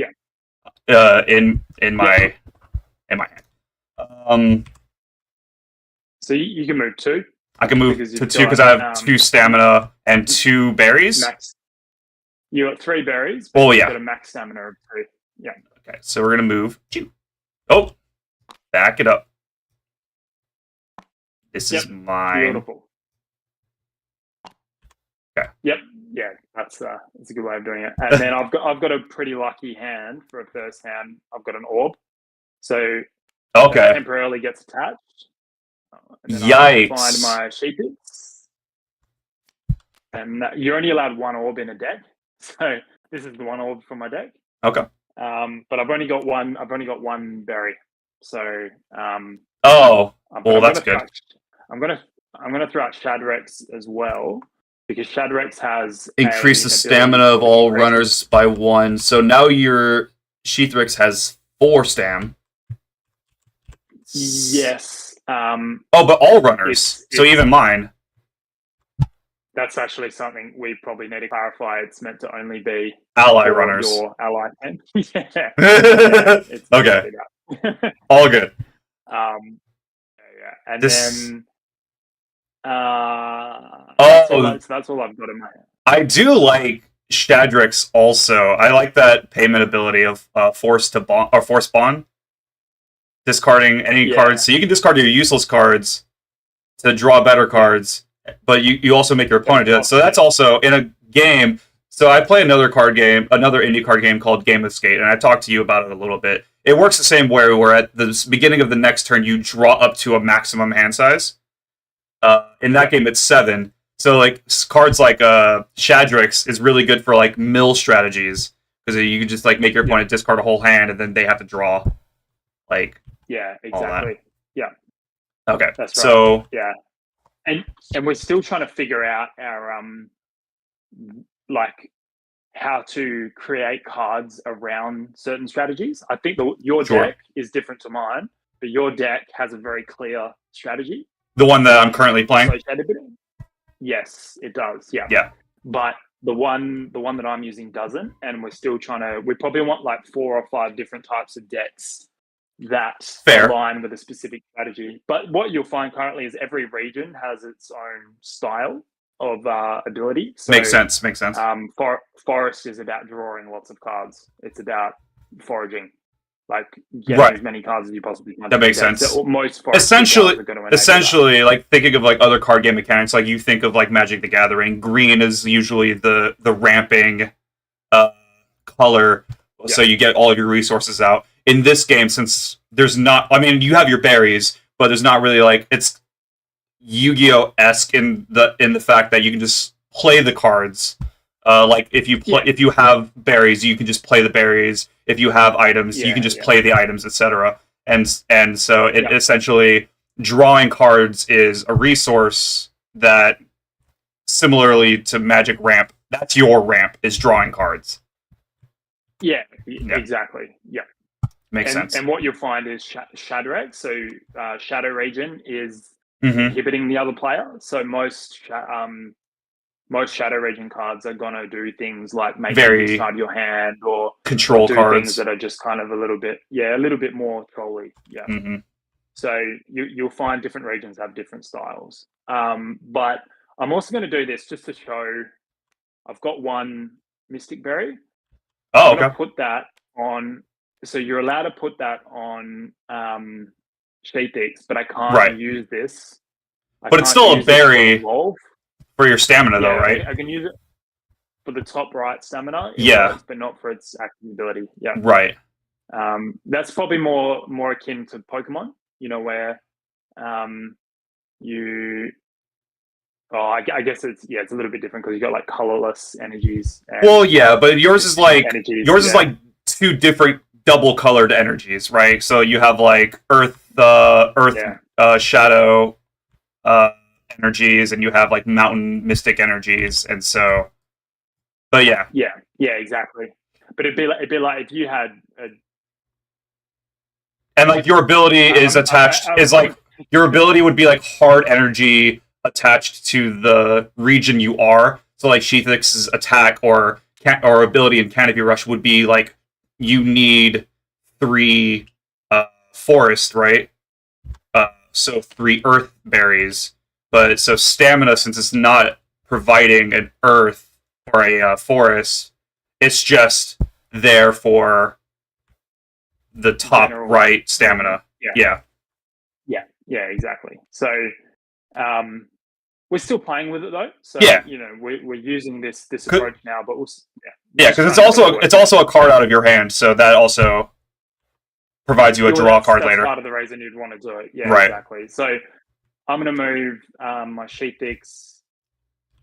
Speaker 2: In my hand.
Speaker 3: So you can move 2.
Speaker 2: I can move to 2 because I have 2 stamina and 2 berries.
Speaker 3: Max. You got 3 berries.
Speaker 2: Oh yeah.
Speaker 3: You got a max stamina of 2. Yeah.
Speaker 2: Okay, so we're gonna move. Oh, back it up. This is mine.
Speaker 3: Beautiful.
Speaker 2: Okay.
Speaker 3: Yep. Yeah, that's a good way of doing it. And then I've got a pretty lucky hand for a first hand. I've got an orb, so
Speaker 2: okay,
Speaker 3: temporarily gets attached. And then
Speaker 2: yikes!
Speaker 3: I find my sheepies, and you're only allowed 1 orb in a deck. So this is the 1 orb from my deck.
Speaker 2: Okay.
Speaker 3: But I've only got 1. I've only got 1 berry. So
Speaker 2: well, that's good.
Speaker 3: I'm gonna throw out Shadrex as well, because Shadrex has
Speaker 2: increase the stamina of all runners by 1. So now your Sheathrix has 4 stam.
Speaker 3: Yes.
Speaker 2: But all runners. So even mine.
Speaker 3: That's actually something we probably need to clarify. It's meant to only be
Speaker 2: ally runners.
Speaker 3: Your ally hand. Yeah.
Speaker 2: It's okay. All good.
Speaker 3: And then. That's all I've got in my hand.
Speaker 2: I do like Shadrix also. I like that payment ability of force bond. Discarding any cards. So you can discard your useless cards to draw better cards, but you also make your opponent do that. So that's also in a game. So I play another indie card game called Game of Skate, and I talked to you about it a little bit. It works the same way, where at the beginning of the next turn, you draw up to a maximum hand size. In that game, it's 7. So cards like Shadrix is really good for mill strategies, because you can just make your opponent discard a whole hand, and then they have to draw.
Speaker 3: Yeah, exactly. Yeah.
Speaker 2: Okay.
Speaker 3: That's right.
Speaker 2: So
Speaker 3: yeah, and we're still trying to figure out our how to create cards around certain strategies. I think your deck is different to mine, but your deck has a very clear strategy.
Speaker 2: The one that I'm currently playing?
Speaker 3: Yes, it does. Yeah.
Speaker 2: Yeah.
Speaker 3: But the one that I'm using doesn't, and we're still we probably want 4 or 5 different types of decks that align with a specific strategy. But what you'll find currently is every region has its own style. ability. So
Speaker 2: Makes sense. Makes sense.
Speaker 3: Forest is about drawing lots of cards. It's about foraging, like getting
Speaker 2: Right.
Speaker 3: as many cards as you possibly can.
Speaker 2: That makes sense.
Speaker 3: So most forestry cards are going to enable
Speaker 2: Essentially, like thinking of like other card game mechanics, like you think of like Magic the Gathering. Green is usually the ramping color, so you get all of your resources out. In this game, since there's not, I mean, you have your berries, but there's not really like it's Yu-Gi-Oh esque in the fact that you can just play the cards. Like if you if you have berries, you can just play the berries. If you have items, you can just play the items, etc. And so it essentially drawing cards is a resource that, similarly to Magic Ramp, that's your ramp is drawing cards.
Speaker 3: Yeah, exactly. Yeah.
Speaker 2: Makes sense.
Speaker 3: And what you'll find is Shadow Egg. So Shadow Region is
Speaker 2: Mm-hmm.
Speaker 3: inhibiting the other player. So most Shadow Region cards are gonna do things like make you discard your hand or
Speaker 2: control
Speaker 3: do
Speaker 2: cards
Speaker 3: things that are just kind of a little bit more trolly. Yeah.
Speaker 2: Mm-hmm.
Speaker 3: So you'll find different regions have different styles. But I'm also going to do this just to show. I've got one Mystic Berry.
Speaker 2: Oh,
Speaker 3: I'm going
Speaker 2: okay.
Speaker 3: to put that on. So you're allowed to put that on Sheathix, but I can't use this.
Speaker 2: But it's still a berry for your stamina, though, right?
Speaker 3: I can use it for the top right stamina. It works, but not for its active ability. Yeah.
Speaker 2: Right.
Speaker 3: That's probably more akin to Pokemon, where I guess it's a little bit different because you got like colorless energies.
Speaker 2: But yours is like two different double colored energies, right? So you have like earth shadow energies, and you have like mountain mystic energies, and so. But yeah,
Speaker 3: exactly. But it'd be like if you had
Speaker 2: and like your ability is attached your ability would be like hard energy attached to the region you are. So like Sheathix's attack or ability in Canopy Rush would be like you need 3 forest, right? So 3 earth berries. But so stamina, since it's not providing an earth or a forest, it's just there for the top right stamina.
Speaker 3: Yeah, exactly. So we're still playing with it though. So we're using this approach now, but
Speaker 2: because it's also a card out of your hand, so that also provides you a draw card later.
Speaker 3: That's part of the reason you'd want to do it. Yeah, exactly. So I'm going to move my Sheathix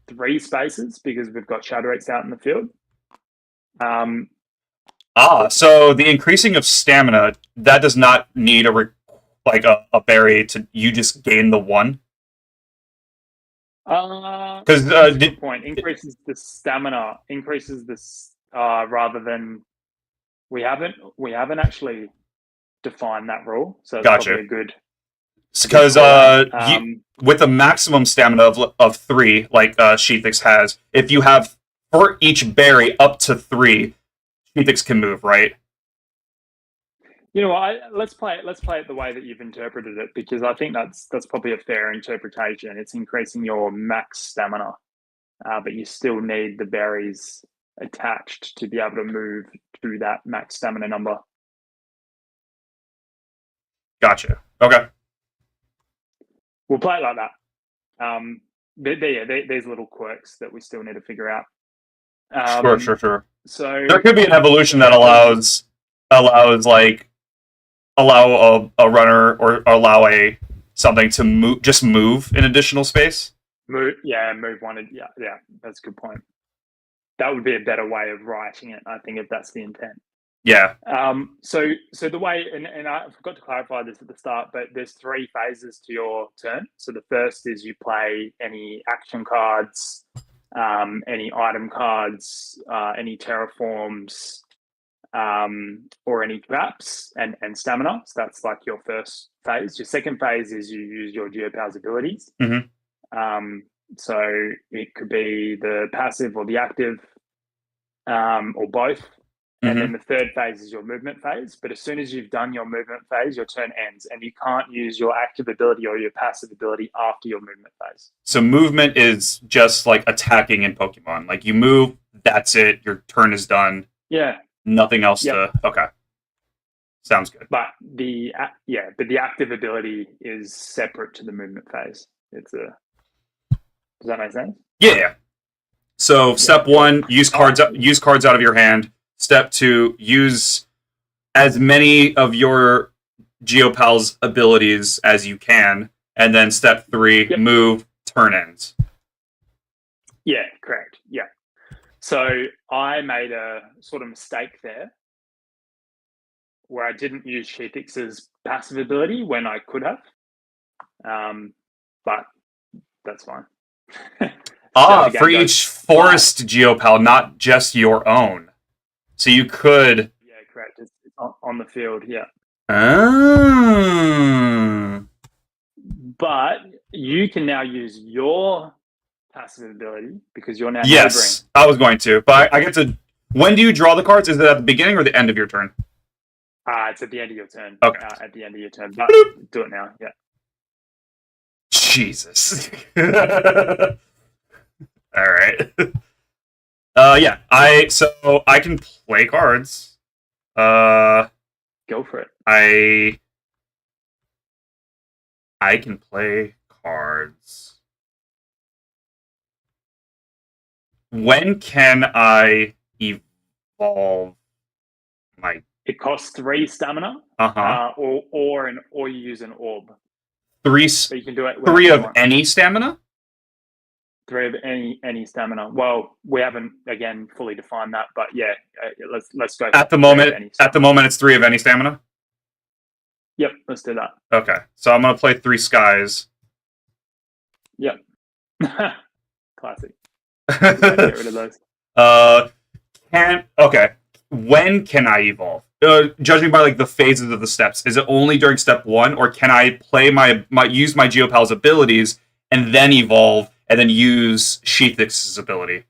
Speaker 3: 3 spaces because we've got Shadow X out in the field.
Speaker 2: So the increasing of stamina, that does not need a berry to, you just gain the 1?
Speaker 3: Because good point. Increases the stamina, increases this rather than we haven't actually defined that rule, so it's probably a good.
Speaker 2: Because with a maximum stamina of 3, like Sheathix has, if you have for each berry up to 3, Sheathix can move, right?
Speaker 3: You know what? Let's play it the way that you've interpreted it, because I think that's probably a fair interpretation. It's increasing your max stamina, but you still need the berries attached to be able to move to that max stamina number.
Speaker 2: Gotcha. Okay.
Speaker 3: We'll play it like that. There's little quirks that we still need to figure out.
Speaker 2: Sure.
Speaker 3: So
Speaker 2: there could be an evolution that allows like allow a runner or allow something to move in additional space.
Speaker 3: Move one. Yeah, that's a good point. That would be a better way of writing it, I think, if that's the intent.
Speaker 2: Yeah.
Speaker 3: So the way, and I forgot to clarify this at the start, but there's 3 phases to your turn. So the first is you play any action cards, any item cards, any terraforms, or any traps and stamina. So that's like your first phase. Your second phase is you use your GeoPals abilities.
Speaker 2: Mm-hmm.
Speaker 3: So it could be the passive or the active, or both. And then the third phase is your movement phase. But as soon as you've done your movement phase, your turn ends, and you can't use your active ability or your passive ability after your movement phase.
Speaker 2: So movement is just like attacking in Pokemon. Like you move, that's it. Your turn is done.
Speaker 3: Yeah.
Speaker 2: Nothing else to. Okay. Sounds good.
Speaker 3: But the active ability is separate to the movement phase. Does that make sense?
Speaker 2: Yeah. So step 1, use cards out of your hand. Step 2, use as many of your GeoPals abilities as you can. And then step 3, move, turn ends.
Speaker 3: Yeah, correct. Yeah. So I made a sort of mistake there where I didn't use Sheathix's passive ability when I could have. But that's fine.
Speaker 2: For each forest GeoPal, not just your own. So you could...
Speaker 3: Yeah, correct. It's on the field, yeah. But you can now use your passive ability because you're now
Speaker 2: Yes,
Speaker 3: neighboring.
Speaker 2: I was going to. But I get to... When do you draw the cards? Is it at the beginning or the end of your turn?
Speaker 3: It's at the end of your turn.
Speaker 2: Okay.
Speaker 3: At the end of your turn. But do it now, yeah.
Speaker 2: Jesus. All right. Yeah. I can play cards.
Speaker 3: Go for it.
Speaker 2: I can play cards. When can I evolve my?
Speaker 3: It costs 3 stamina. Or you use an orb.
Speaker 2: 3.
Speaker 3: So you can do it.
Speaker 2: 3 of any stamina.
Speaker 3: 3 of any stamina. Well, we haven't again fully defined that, but yeah, let's go.
Speaker 2: At the moment, it's 3 of any stamina.
Speaker 3: Yep, let's do that.
Speaker 2: Okay, so I'm gonna play 3 skies.
Speaker 3: Yep. Classic. Get rid of those.
Speaker 2: When can I evolve? Judging by like the phases of the steps, is it only during step 1, or can I play use my GeoPals abilities and then evolve and then use Sheathix's ability?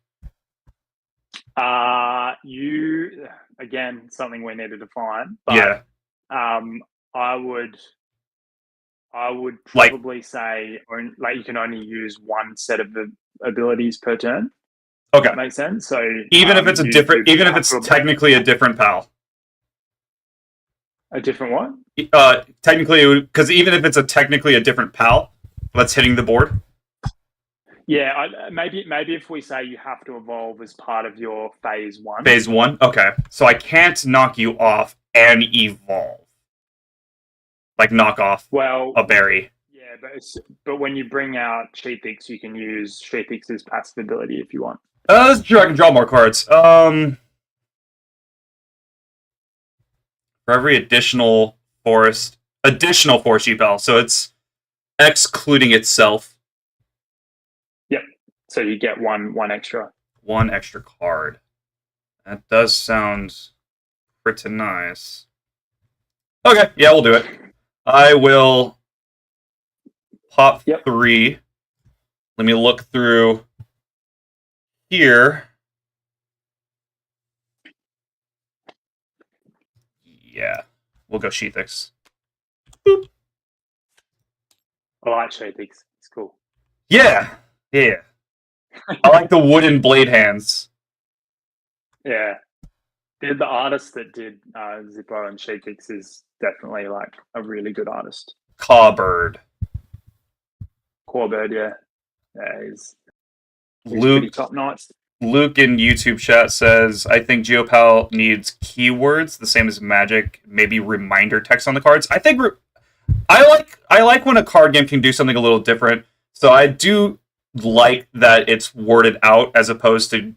Speaker 3: Again, something we need to define. But, I would probably say you can only use one set of the abilities per turn.
Speaker 2: Okay,
Speaker 3: that makes sense. So
Speaker 2: even if it's technically a different pal.
Speaker 3: A different what?
Speaker 2: Technically, because even if it's technically a different pal that's hitting the board.
Speaker 3: Yeah, maybe if we say you have to evolve as part of your phase 1.
Speaker 2: Phase 1, okay. So I can't knock you off and evolve. Like knock off a berry.
Speaker 3: Yeah, but when you bring out Sheathix, you can use Sheathix's passive ability if you want.
Speaker 2: That's true. I can draw more cards. For every additional forest GeoPal, so it's excluding itself.
Speaker 3: Yep. So you get one extra.
Speaker 2: One extra card. That does sound pretty nice. Okay, yeah, we'll do it. I will pop 3. Let me look through here. Yeah, we'll go Sheathix. Boop.
Speaker 3: I like Sheathix. It's cool.
Speaker 2: Yeah. I like the wooden blade hands.
Speaker 3: Yeah. The artist that did Zippo and Sheathix is definitely like a really good artist.
Speaker 2: Cawbird,
Speaker 3: yeah. He's
Speaker 2: Luke,
Speaker 3: top notch.
Speaker 2: Luke in YouTube chat says, I think GeoPal needs keywords, the same as Magic, maybe reminder text on the cards. I think I like when a card game can do something a little different. So I do like that it's worded out as opposed to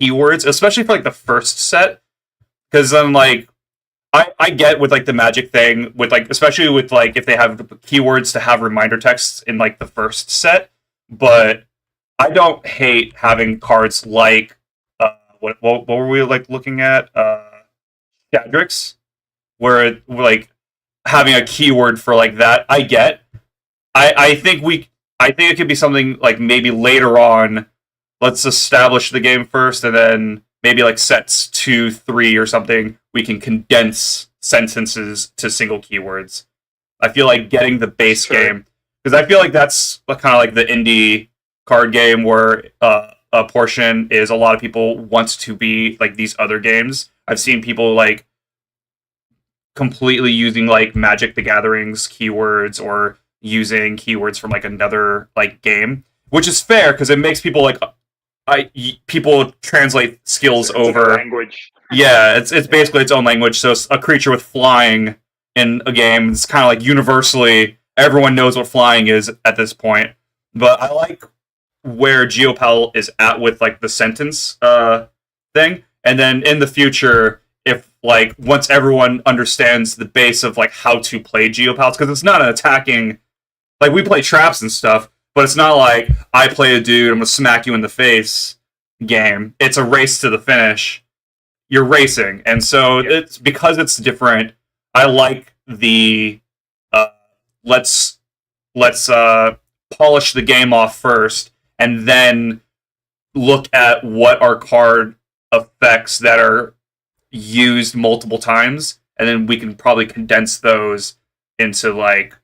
Speaker 2: keywords, especially for like the first set. Because then like I get with like the Magic thing, with like especially with like if they have the keywords to have reminder texts in like the first set, but I don't hate having cards like what were we like looking at Shadrix, where like having a keyword for like that. I think it could be something like maybe later on. Let's establish the game first, and then maybe like sets 2, 3, or something, we can condense sentences to single keywords. I feel like getting the base game, because I feel like that's kind of like the indie card game where a portion is a lot of people want to be like these other games. I've seen people like completely using like Magic the Gathering's keywords or using keywords from like another like game, which is fair because it makes people like people translate skills
Speaker 3: it's
Speaker 2: over
Speaker 3: language.
Speaker 2: Yeah, it's basically its own language. So a creature with flying in a game, it's kind of like universally everyone knows what flying is at this point. But I like where GeoPal is at with like the sentence thing, and then in the future, if like once everyone understands the base of like how to play GeoPals, because it's not an attacking, like we play traps and stuff, but it's not like I play a dude, I'm gonna smack you in the face game. It's a race to the finish. You're racing, and so it's because it's different. I like the let's polish the game off first, and then look at what are card effects that are used multiple times, and then we can probably condense those into like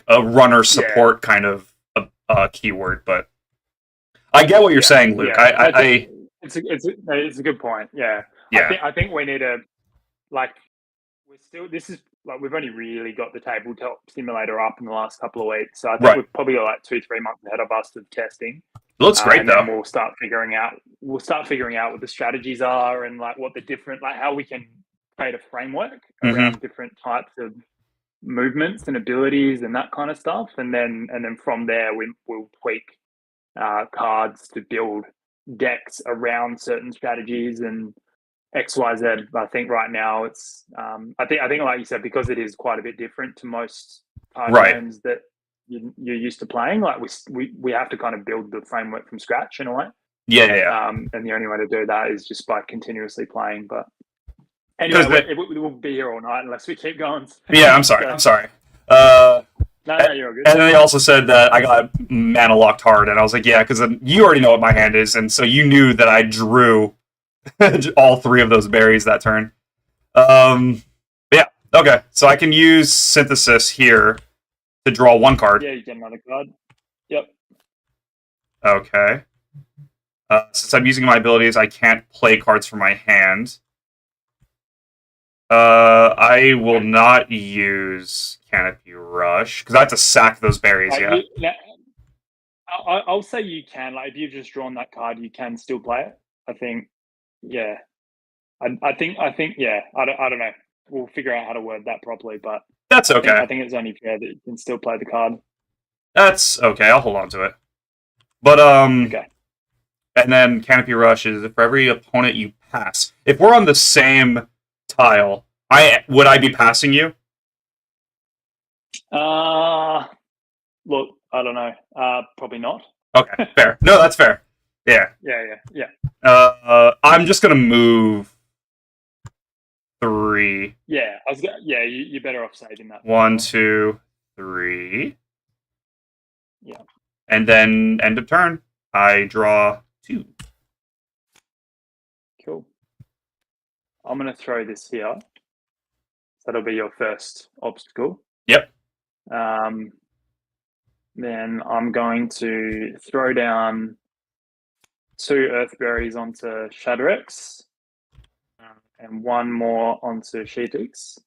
Speaker 2: a runner support kind of keyword. But I get what you're saying, Luke.
Speaker 3: It's a good point. Yeah. I think we need to this is like we've only really got the tabletop simulator up in the last couple of weeks, so I think we've probably got like 2-3 months ahead of us of testing.
Speaker 2: It looks great though.
Speaker 3: And we'll start figuring out what the strategies are and like what the different how we can create a framework around different types of movements and abilities and that kind of stuff, and then from there we'll tweak cards to build decks around certain strategies and XYZ. I think right now it's I think like you said, because it is quite a bit different to most card games that you're used to playing. Like we have to kind of build the framework from scratch in a way. And the only way to do that is just by continuously playing. But anyway, we'll be here all night unless we keep going.
Speaker 2: Yeah, I'm sorry.
Speaker 3: No, you're all good.
Speaker 2: And then they also said that I got mana locked hard, and I was like, yeah, because you already know what my hand is, and so you knew that I drew all 3 of those berries that turn. Yeah, okay. So I can use synthesis here to draw 1 card.
Speaker 3: Yeah, you get another card. Yep.
Speaker 2: Okay. Since I'm using my abilities, I can't play cards from my hand. I will not use Canopy Rush because I have to sack those berries.
Speaker 3: I'll say you can. Like if you've just drawn that card, you can still play it. I think. Yeah. I think. Yeah. I don't know. We'll figure out how to word that properly, but
Speaker 2: that's okay.
Speaker 3: I think it's only fair that you can still play the card.
Speaker 2: That's okay. I'll hold on to it. But
Speaker 3: Okay.
Speaker 2: And then Canopy Rush is for every opponent you pass. If we're on the same tile, would I be passing you?
Speaker 3: Look, I don't know. Probably not.
Speaker 2: Okay, fair. No, that's fair. Yeah.
Speaker 3: Yeah.
Speaker 2: I'm just gonna move 3.
Speaker 3: Yeah, you're better off saving that.
Speaker 2: 1, 2, 3.
Speaker 3: Yeah.
Speaker 2: And then end of turn, I draw 2.
Speaker 3: Cool. I'm gonna throw this here. That'll be your first obstacle.
Speaker 2: Yep.
Speaker 3: Then I'm going to throw down 2 Earth Berries onto Shadowrex, and 1 more onto Sheetix.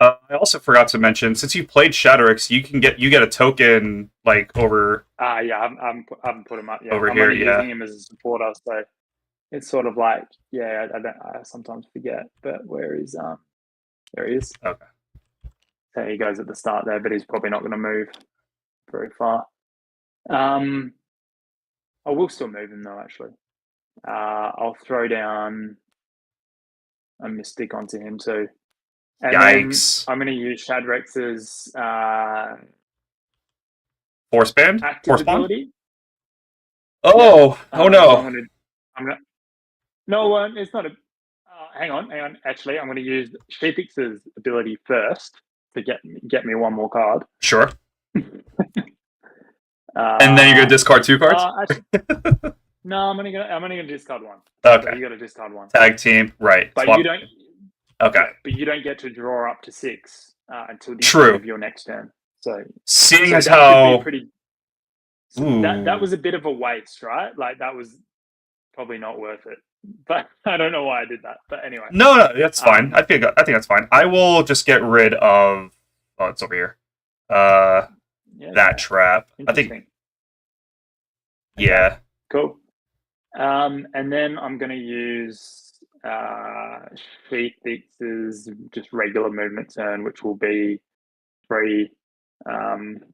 Speaker 2: I also forgot to mention, since you played Shadowrex, you get a token like over.
Speaker 3: Yeah, I haven't put him up yet.
Speaker 2: Over
Speaker 3: I'm
Speaker 2: here,
Speaker 3: using him as a supporter, so it's sort of like I sometimes forget, but where is there he is.
Speaker 2: Okay.
Speaker 3: So he goes at the start there, but he's probably not going to move very far. I will still move him though. Actually, I'll throw down a Mystic onto him too. And
Speaker 2: Yikes!
Speaker 3: I'm going to use Shadrex's
Speaker 2: Force Band?
Speaker 3: Active ability.
Speaker 2: Oh, oh no!
Speaker 3: I'm gonna. No, it's not a. Hang on. Actually, I'm going to use Sheetix's ability first to get me 1 more card.
Speaker 2: Sure. And then you're going to discard 2 cards?
Speaker 3: No, I'm only gonna discard one.
Speaker 2: Okay.
Speaker 3: So you got to discard one.
Speaker 2: Tag team, right?
Speaker 3: But
Speaker 2: Swap.
Speaker 3: you don't.
Speaker 2: Okay.
Speaker 3: Yeah, but you don't get to draw up to 6 until the
Speaker 2: True.
Speaker 3: end of your next turn. So
Speaker 2: Seeing as
Speaker 3: that
Speaker 2: how
Speaker 3: could be pretty. That
Speaker 2: ooh.
Speaker 3: was a bit of a waste, right? Like that was probably not worth it. But I don't know why I did that. But anyway.
Speaker 2: No, that's fine. I think that's fine. I will just get rid of. Oh, it's over here. That trap. I think.
Speaker 3: Interesting.
Speaker 2: Yeah.
Speaker 3: Cool. And then I'm going to use Sheath Fix's just regular movement turn, which will be 3.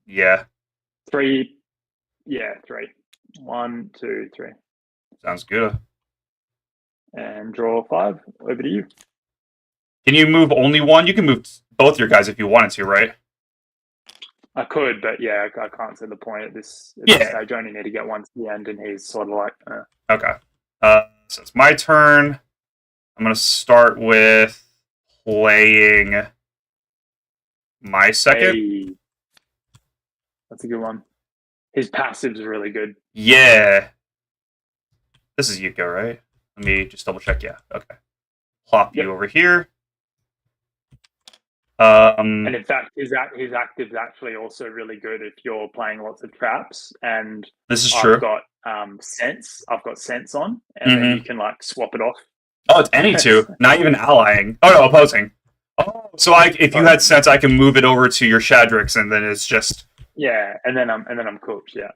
Speaker 2: Yeah.
Speaker 3: 3. Yeah, 3. 1, 2, 3.
Speaker 2: Sounds good.
Speaker 3: And draw 5. Over to you.
Speaker 2: Can you move only one? You can move both your guys if you wanted to, right?
Speaker 3: I could, but yeah, I can't see the point at this stage. I only need to get one to the end, and he's sort of like.
Speaker 2: Okay. So it's my turn. I'm going to start with playing my second.
Speaker 3: Hey. That's a good one. His passive's really good.
Speaker 2: Yeah. This is Yuko, right? Let me just double check. Yeah. Okay. Plop you over here.
Speaker 3: And in fact, his active is actually also really good if you're playing lots of traps. And
Speaker 2: this is true.
Speaker 3: I've got sense. I've got sense on, and then you can like swap it off.
Speaker 2: Oh, it's any two, not even allying. Oh no, opposing. Oh, so if you had sense, I can move it over to your Shadrix, and then it's just
Speaker 3: and then I'm cooked. Yeah.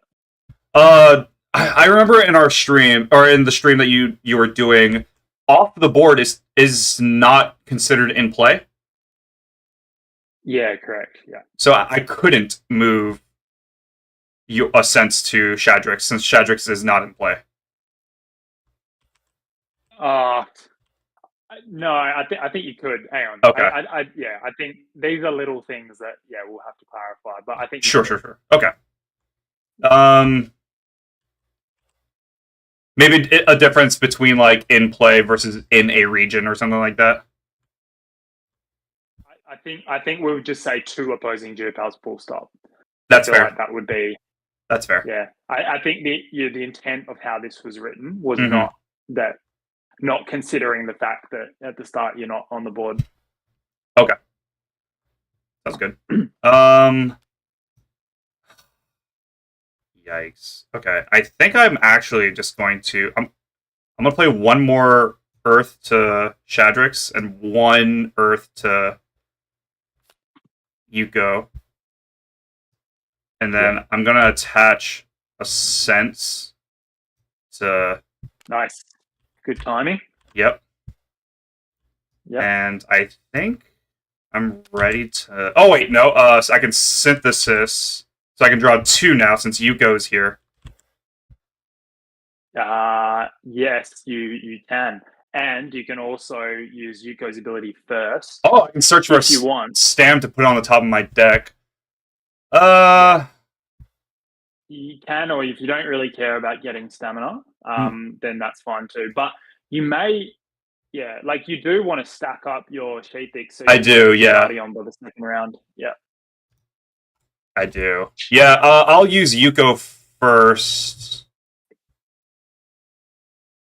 Speaker 2: I remember in our stream or in the stream that you were doing, off the board is not considered in play.
Speaker 3: Yeah, correct. Yeah.
Speaker 2: So I couldn't move a sense to Shadrix since Shadrix is not in play.
Speaker 3: No, I think you could. Hang on.
Speaker 2: Okay.
Speaker 3: I think these are little things that we'll have to clarify. But I think
Speaker 2: sure. Okay. Maybe a difference between like in play versus in a region or something like that.
Speaker 3: I think we would just say 2 opposing GeoPals full stop.
Speaker 2: That's fair.
Speaker 3: Like that would be.
Speaker 2: That's fair.
Speaker 3: Yeah, I think the intent of how this was written was not considering the fact that at the start you're not on the board.
Speaker 2: Okay. Sounds good. Yikes. Okay. I think I'm actually just going to I'm gonna play one more Earth to Shadrix and one Earth to Yuko. And then I'm gonna attach a sense to
Speaker 3: Nice. Good timing.
Speaker 2: Yep. And I think I'm ready to oh wait, no, so I can synthesis. So I can draw 2 now since Yuko's here.
Speaker 3: Yes, you can. And you can also use Yuko's ability first.
Speaker 2: Oh, I can search for
Speaker 3: if you want.
Speaker 2: Stam to put on the top of my deck.
Speaker 3: You can, or if you don't really care about getting stamina, then that's fine too. But you may, like you do want to stack up your Sheathix. So
Speaker 2: I do, yeah.
Speaker 3: On by the second round, yeah.
Speaker 2: I do. Yeah, I'll use Yuko first.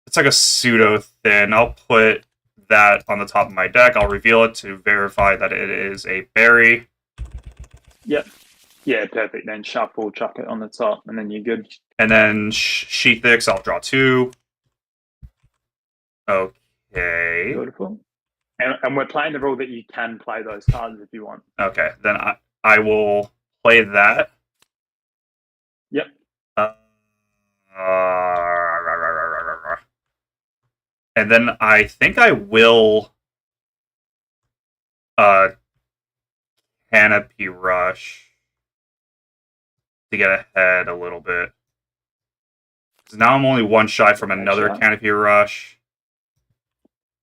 Speaker 2: It's like a pseudo thin. I'll put that on the top of my deck. I'll reveal it to verify that it is a berry.
Speaker 3: Yep. Yeah, perfect. Then shuffle, chuck it on the top, and then you're good.
Speaker 2: And then Sheathix, I'll draw 2. Okay.
Speaker 3: Beautiful. And we're playing the rule that you can play those cards if you want.
Speaker 2: Okay, then I will play that.
Speaker 3: Yep.
Speaker 2: And then I think I will Canopy Rush to get ahead a little bit. Because now I'm only 1 shy from another Canopy Rush.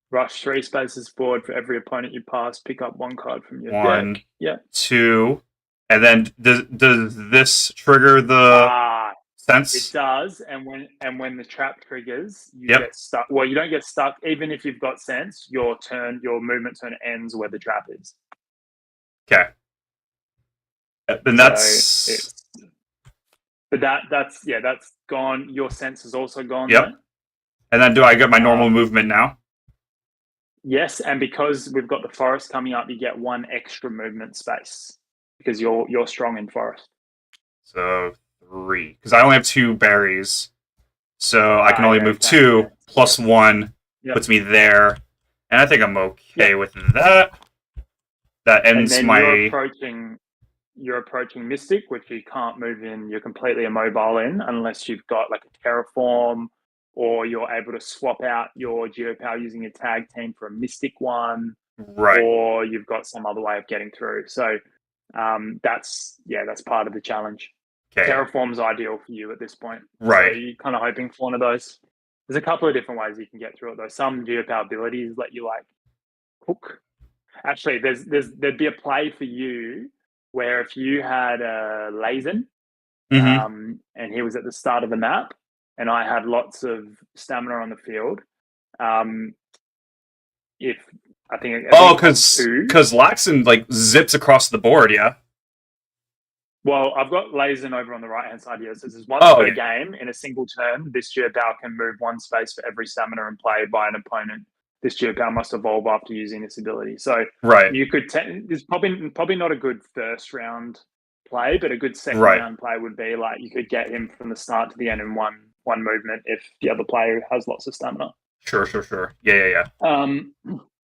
Speaker 3: Rush 3 spaces forward for every opponent you pass. Pick up 1 card from your
Speaker 2: 1,
Speaker 3: deck. Yeah.
Speaker 2: 2. And then does this trigger the sense?
Speaker 3: It does, and when the trap triggers, you get stuck. Well, you don't get stuck, even if you've got sense. Your movement turn ends where the trap is.
Speaker 2: Okay. And that's
Speaker 3: But that's gone. Your sense is also gone
Speaker 2: Yep.
Speaker 3: there.
Speaker 2: And then do I get my normal movement now?
Speaker 3: Yes, and because we've got the forest coming up, you get 1 extra movement space because you're strong in forest.
Speaker 2: So 3. Because I only have 2 berries. So I can only move 2 plus 1 puts me there. And I think I'm okay with that. That ends
Speaker 3: and then
Speaker 2: my...
Speaker 3: you're approaching Mystic, which you can't move in. You're completely immobile in unless you've got like a terraform, or you're able to swap out your GeoPal using your tag team for a Mystic one,
Speaker 2: Right.
Speaker 3: or you've got some other way of getting through. So that's part of the challenge.
Speaker 2: Okay.
Speaker 3: Terraform's ideal for you at this point.
Speaker 2: Right.
Speaker 3: So you're kind of hoping for one of those. There's a couple of different ways you can get through it though. Some GeoPal abilities let you like hook. Actually, there'd be a play for you where if you had a Lazen, and he was at the start of the map, and I had lots of stamina on the field. If I think
Speaker 2: because Laxon like zips across the board, yeah.
Speaker 3: Well, I've got Lazen over on the right hand side here. So there's once per game in a single turn. This GeoPal can move 1 space for every stamina in play by an opponent. This GeoPal must evolve after using this ability. So you could. It's probably not a good first round play, but a good second round play would be like you could get him from the start to the end in one movement if the other player has lots of stamina.
Speaker 2: Sure. Yeah.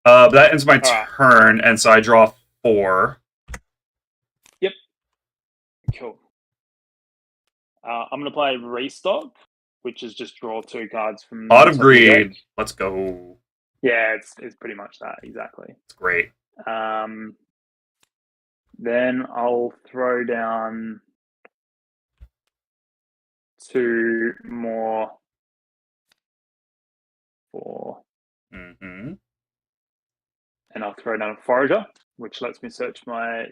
Speaker 2: That ends my turn, and so I draw 4.
Speaker 3: Yep. Cool. I'm going to play Restock, which is just draw 2 cards from
Speaker 2: Pot of Greed. Let's go.
Speaker 3: Yeah, it's pretty much that, exactly.
Speaker 2: It's great.
Speaker 3: Then I'll throw down 2 more for... And I'll throw down a Forager, which lets me search my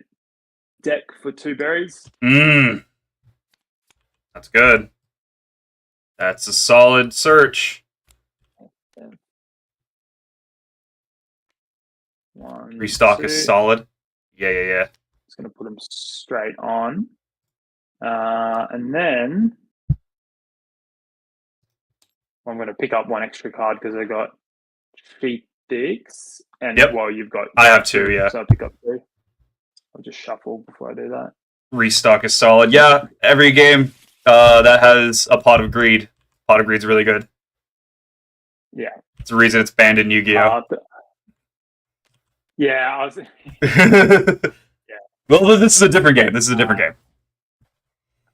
Speaker 3: deck for 2 berries.
Speaker 2: That's good. That's a solid search. Restock is solid. Yeah.
Speaker 3: Just going to put them straight on. And then I'm going to pick up 1 extra card because I got Sheep Dicks. And well, you've got...
Speaker 2: I have 2, yeah.
Speaker 3: So I'll pick up 2. I'll just shuffle before I do that.
Speaker 2: Restock is solid. Yeah, every game that has a Pot of Greed. Pot of Greed's really good.
Speaker 3: Yeah.
Speaker 2: It's the reason it's banned in Yu-Gi-Oh!
Speaker 3: Yeah, I was...
Speaker 2: Well, this is a different game.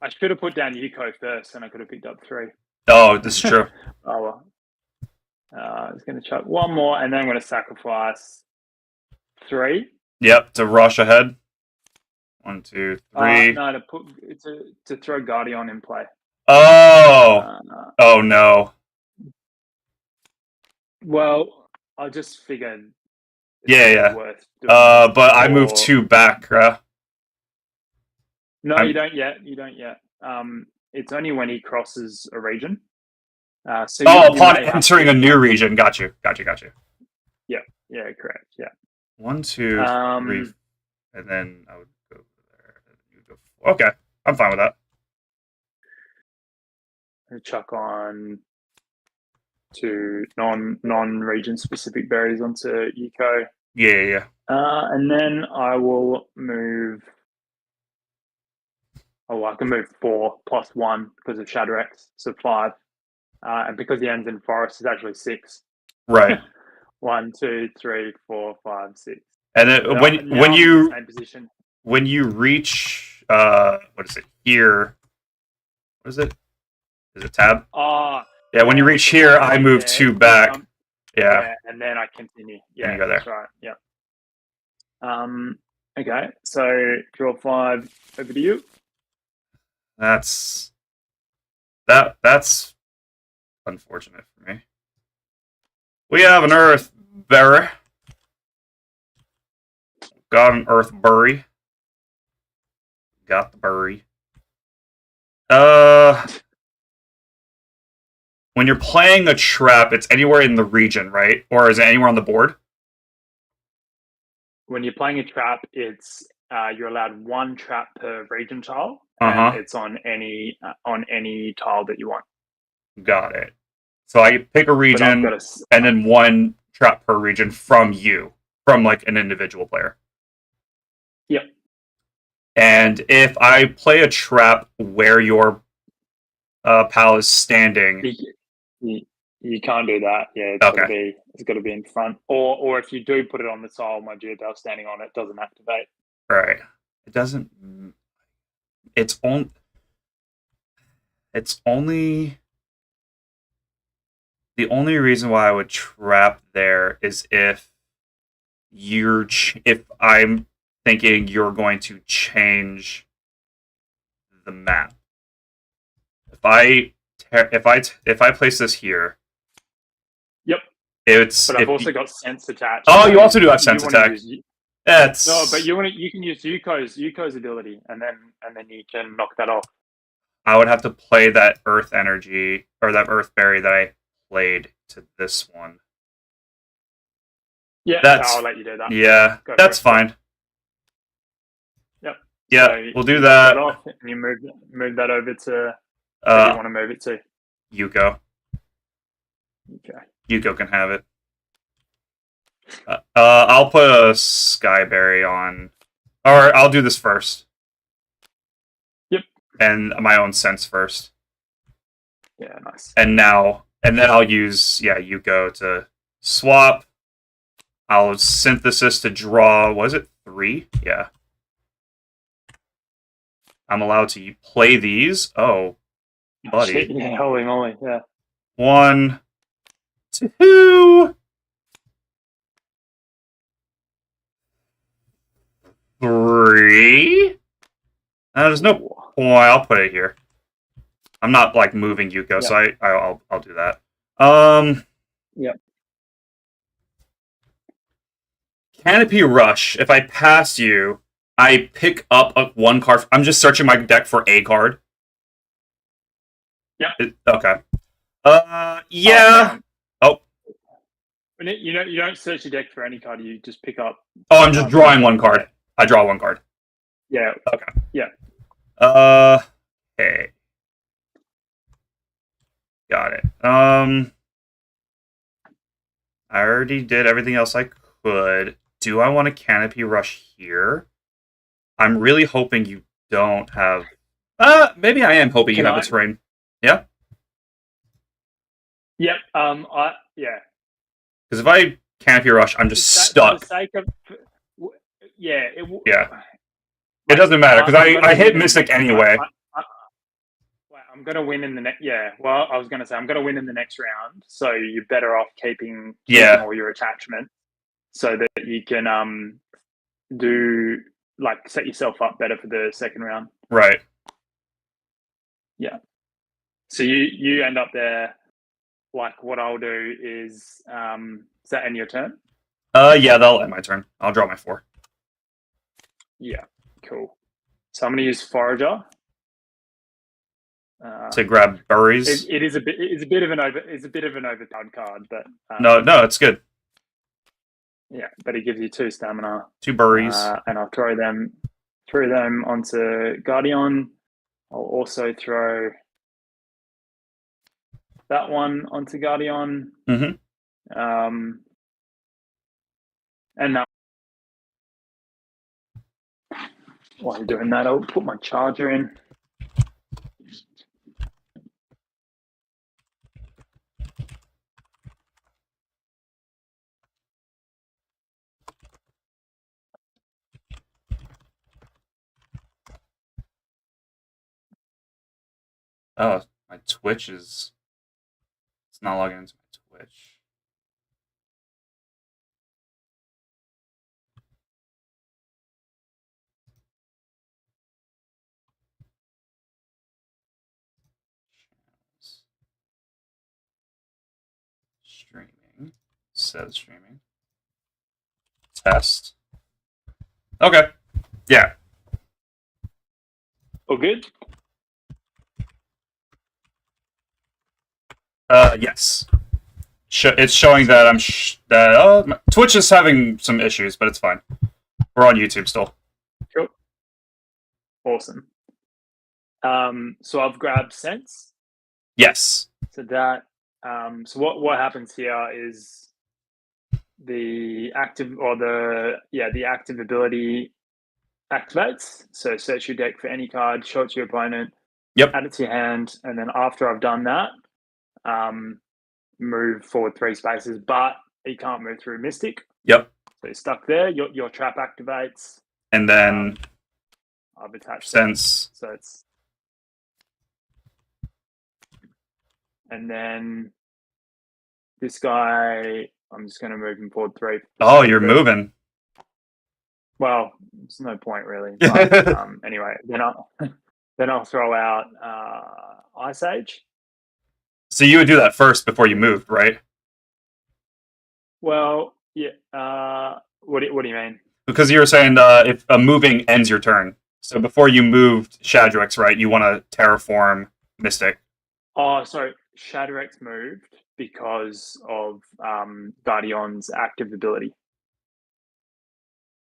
Speaker 3: I should have put down Yuko first, and I could have picked up 3.
Speaker 2: Oh, this is true.
Speaker 3: Oh, well. I was going to chuck 1 more, and then I'm going to sacrifice 3.
Speaker 2: Yep, to rush ahead. 1, 2, 3.
Speaker 3: No, to throw Guardian in play.
Speaker 2: Oh! Oh, no.
Speaker 3: Well, I just figured...
Speaker 2: Yeah. But I moved 2 back.
Speaker 3: No, you don't yet. It's only when he crosses a region. So
Speaker 2: upon entering a new region. Got you.
Speaker 3: Yeah, correct. Yeah.
Speaker 2: 1, 2, 3, and then I would go there. You would go. Okay, I'm fine with that.
Speaker 3: I'm gonna chuck on 2 non-region specific berries onto Yuko.
Speaker 2: Yeah.
Speaker 3: And then I will move. Oh, I can move 4 plus 1 because of Shadrex, so 5. And because the end's in forest, it's actually 6.
Speaker 2: Right.
Speaker 3: 1, 2, 3, 4, 5, 6.
Speaker 2: And then when you reach what is it here? What is it? Is it tab? Yeah. When you reach here, I move 2 back. Yeah.
Speaker 3: And then I continue. Yeah.
Speaker 2: You go there.
Speaker 3: That's right. Yeah. Okay. So draw 5. Over to you.
Speaker 2: That's unfortunate for me. We have an Earth Bearer. Got an Earth Bury. Got the Bury. When you're playing a trap, it's anywhere in the region, right? Or is it anywhere on the board?
Speaker 3: When you're playing a trap, it's you're allowed 1 trap per region tile,
Speaker 2: Uh-huh.
Speaker 3: and it's on any tile that you want.
Speaker 2: Got it. So I pick a
Speaker 3: But I've
Speaker 2: region,
Speaker 3: got
Speaker 2: and then 1 trap per region from you, from like an individual player.
Speaker 3: Yep.
Speaker 2: And if I play a trap where your pal is standing,
Speaker 3: you can't do that. Yeah, it's got to be in front. Or if you do put it on the tile, my GeoPal standing on it doesn't activate.
Speaker 2: right? It doesn't. It's only. The only reason why I would trap there is if I'm thinking you're going to change the map. If I place this here,
Speaker 3: Yep.
Speaker 2: But
Speaker 3: I've also got sense attached.
Speaker 2: Oh, you also do have sense attack. That's
Speaker 3: no, but you can use Yuko's ability, and then you can knock that off.
Speaker 2: I would have to play that Earth Energy or that Earth Berry that I played to this one.
Speaker 3: Yeah, I'll let you do that.
Speaker 2: Yeah, that's fine.
Speaker 3: Yep.
Speaker 2: Yeah,
Speaker 3: so
Speaker 2: we'll do that.
Speaker 3: Off and you move that over to where you want to move it to.
Speaker 2: Yuko.
Speaker 3: Okay.
Speaker 2: Yuko can have it. I'll put a Skyberry on, or I'll do this first.
Speaker 3: Yep.
Speaker 2: And my own sense first.
Speaker 3: Yeah, nice.
Speaker 2: And then I'll use Yuko to swap. I'll synthesis to draw. Was it 3? Yeah. I'm allowed to play these. Oh, buddy.
Speaker 3: Shit, yeah, holy moly, yeah.
Speaker 2: 1, 2, 3. There's no point. I'll put it here. I'm not like moving Yuko, so I'll do that.
Speaker 3: Yep.
Speaker 2: Canopy Rush. If I pass you, I pick up 1 card. I'm just searching my deck for a card.
Speaker 3: Yeah.
Speaker 2: Okay. Yeah.
Speaker 3: You don't search your deck for any card. You just pick up.
Speaker 2: Oh, I'm just drawing 1 card. I draw 1 card.
Speaker 3: Yeah.
Speaker 2: Okay.
Speaker 3: Yeah.
Speaker 2: Okay. Got it. I already did everything else I could. Do I want a Canopy Rush here? I'm really hoping you don't have... maybe I am hoping you have a terrain. Yeah?
Speaker 3: Yep.
Speaker 2: Because if I Canopy Rush, I'm just stuck.
Speaker 3: For the sake of... Yeah.
Speaker 2: It doesn't matter, because I hit Mystic anyway.
Speaker 3: I'm going to win in the next... Yeah, well, I was going to say, I'm going to win in the next round, so you're better off keeping all your attachment so that you can set yourself up better for the second round.
Speaker 2: Right.
Speaker 3: Yeah. So you end up there, like what I'll do is that end your turn?
Speaker 2: Yeah, that'll end my turn. I'll draw my 4.
Speaker 3: Yeah, cool. So I'm going to use Forager.
Speaker 2: To grab berries.
Speaker 3: It's a bit of an overpowered card, but
Speaker 2: no, it's good.
Speaker 3: Yeah, but it gives you 2 stamina,
Speaker 2: 2 berries,
Speaker 3: and I'll throw them onto Guardian. I'll also throw that one onto Guardian.
Speaker 2: Mm-hmm.
Speaker 3: And now, while you're doing that, I'll put my charger in.
Speaker 2: Oh, my Twitch is... It's not logging into my Twitch. Streaming. Says streaming. Test. Okay. Yeah.
Speaker 3: All good?
Speaker 2: Yes. It's showing that Twitch is having some issues, but it's fine. We're on YouTube still.
Speaker 3: Cool. Awesome. So I've grabbed Sense.
Speaker 2: Yes.
Speaker 3: So that so what happens here is the active ability activates. So search your deck for any card, show it to your opponent,
Speaker 2: Yep.
Speaker 3: add it to your hand, and then after I've done that, move forward 3 spaces, but you can't move through Mystic.
Speaker 2: Yep.
Speaker 3: So you're stuck there. Your trap activates.
Speaker 2: And then
Speaker 3: I've attached
Speaker 2: Sense.
Speaker 3: that. So it's and then this guy, I'm just going to move him forward 3.
Speaker 2: Oh, you're moving.
Speaker 3: Well, there's no point really. But, anyway, then I'll throw out Ice Age.
Speaker 2: So you would do that first before you moved, right?
Speaker 3: Well, yeah. What do you mean?
Speaker 2: Because you were saying if a moving ends your turn. So before you moved Shadrix, right, you want to terraform Mystic.
Speaker 3: Oh, sorry. Shadowrex moved because of Guardian's active ability.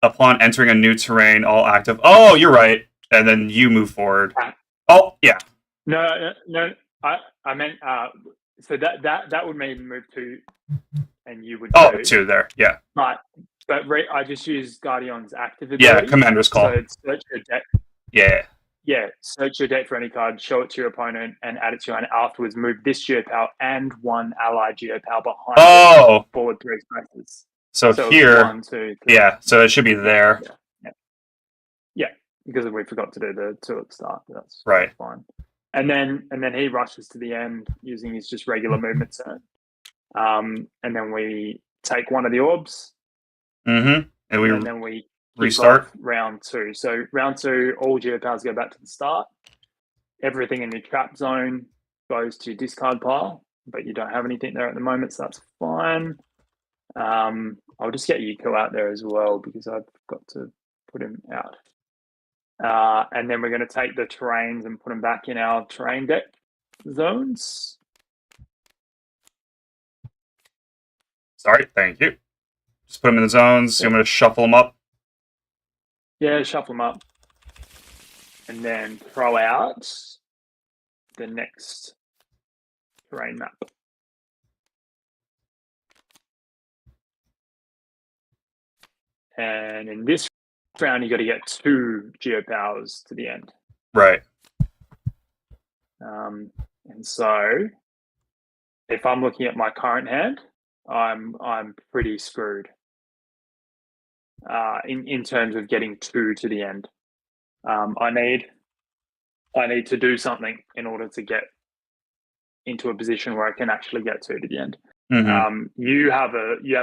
Speaker 2: Upon entering a new terrain, all active. Oh, you're right. And then you move forward. Oh, yeah.
Speaker 3: No. I meant so that would mean move 2, and you would.
Speaker 2: Oh, 2 there. Yeah.
Speaker 3: But I just used Guardian's active ability.
Speaker 2: Yeah, Commander's Call.
Speaker 3: So it's search your deck.
Speaker 2: Yeah.
Speaker 3: Yeah, search your deck for any card, show it to your opponent, and add it to your hand. Afterwards, move this GeoPal and 1 allied GeoPal behind it forward 3 spaces.
Speaker 2: So here,
Speaker 3: 1, 2, 3.
Speaker 2: Yeah, so it should be there.
Speaker 3: Yeah, because we forgot to do the 2 at the start. That's
Speaker 2: right.
Speaker 3: Fine. And then he rushes to the end using his just regular movement turn. And then we take 1 of the orbs.
Speaker 2: Mm-hmm.
Speaker 3: And then we
Speaker 2: restart
Speaker 3: round 2. So round 2, all GeoPals go back to the start. Everything in your trap zone goes to discard pile, but you don't have anything there at the moment, so that's fine. I'll just get Yuko out there as well because I've got to put him out. And then we're going to take the terrains and put them back in our terrain deck zones.
Speaker 2: Sorry, thank you. Just put them in the zones. I'm going to shuffle them up.
Speaker 3: Yeah, shuffle them up. And then throw out the next terrain map. And in this round, you got to get 2 GeoPals to the end.
Speaker 2: Right.
Speaker 3: And so, if I'm looking at my current hand, I'm pretty screwed. In terms of getting 2 to the end, I need to do something in order to get into a position where I can actually get 2 to the end.
Speaker 2: Mm-hmm.
Speaker 3: You have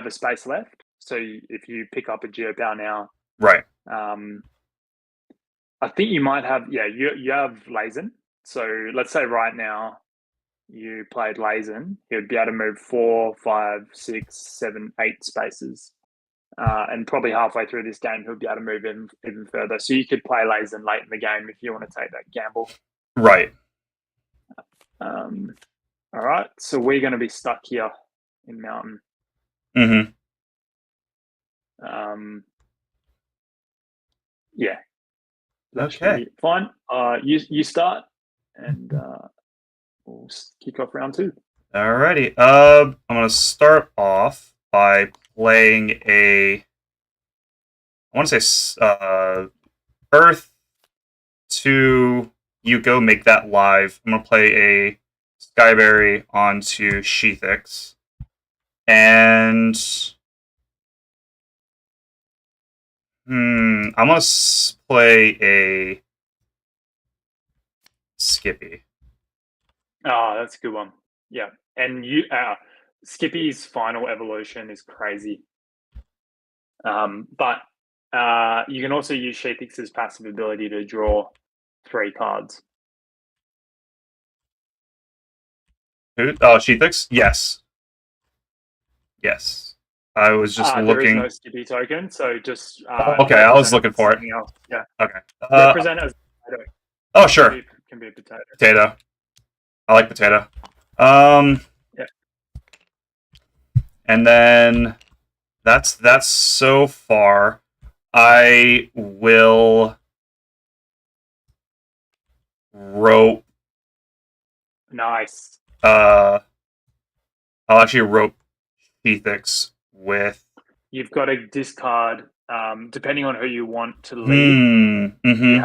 Speaker 3: a space left, so if you pick up a GeoPal now,
Speaker 2: right?
Speaker 3: I think you might have you have Lazen. So let's say right now you played Lazen, he would be able to move 4, 5, 6, 7, 8 spaces. And probably halfway through this game, he'll be able to move even further. So you could play Lazen late in the game if you want to take that gamble.
Speaker 2: Right.
Speaker 3: All right. So we're going to be stuck here in Mountain.
Speaker 2: Mm-hmm.
Speaker 3: Yeah. That
Speaker 2: okay.
Speaker 3: Fine. You start, and we'll kick off round 2.
Speaker 2: Alrighty. I'm going to start off by playing I want to say Earth to Yuko, make that live. I'm going to play a Skyberry onto Sheathix. And I'm going to play a Skippy.
Speaker 3: Oh, that's a good one. Yeah. And Skippy's final evolution is crazy. But you can also use Sheathix's passive ability to draw 3 cards.
Speaker 2: Who? Oh, Sheathix? Yes. Yes. I was just looking.
Speaker 3: There is no Skippy token, so just.
Speaker 2: Okay, I was looking for it.
Speaker 3: Else. Yeah.
Speaker 2: Okay.
Speaker 3: Represent as a potato.
Speaker 2: Oh, sure.
Speaker 3: Can be a potato.
Speaker 2: Potato. I like potato.
Speaker 3: Yeah.
Speaker 2: And then that's so far. I will rope.
Speaker 3: Nice.
Speaker 2: I'll actually rope Sheathix with.
Speaker 3: You've got to discard. Depending on who you want to lead,
Speaker 2: Mm-hmm.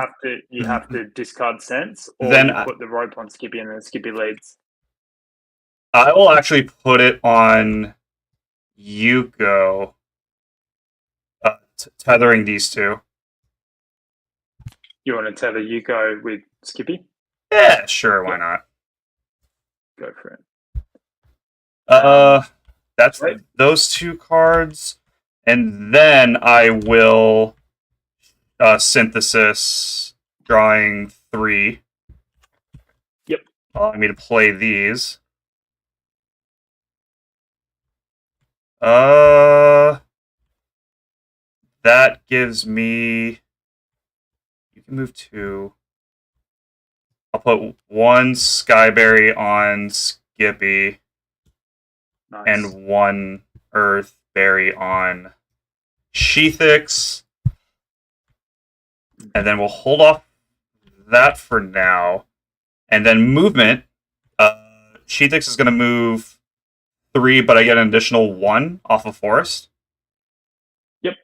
Speaker 3: you have to discard Sense, or
Speaker 2: Then
Speaker 3: you put the rope on Skippy and then Skippy leads.
Speaker 2: I will actually put it on Yuko, tethering these two.
Speaker 3: You want to tether Yuko with Skippy?
Speaker 2: Yeah, sure, why not?
Speaker 3: Go for it.
Speaker 2: That's
Speaker 3: right.
Speaker 2: those two cards, and then I will synthesis, drawing 3.
Speaker 3: Yep.
Speaker 2: Allowing me to play these. That gives me. You can move 2. I'll put 1 Skyberry on Skippy.
Speaker 3: Nice.
Speaker 2: And 1 Earthberry on Sheathix. And then we'll hold off that for now. And then movement. Sheathix is going to move 3, but I get an additional 1 off of Forest.
Speaker 3: Yep.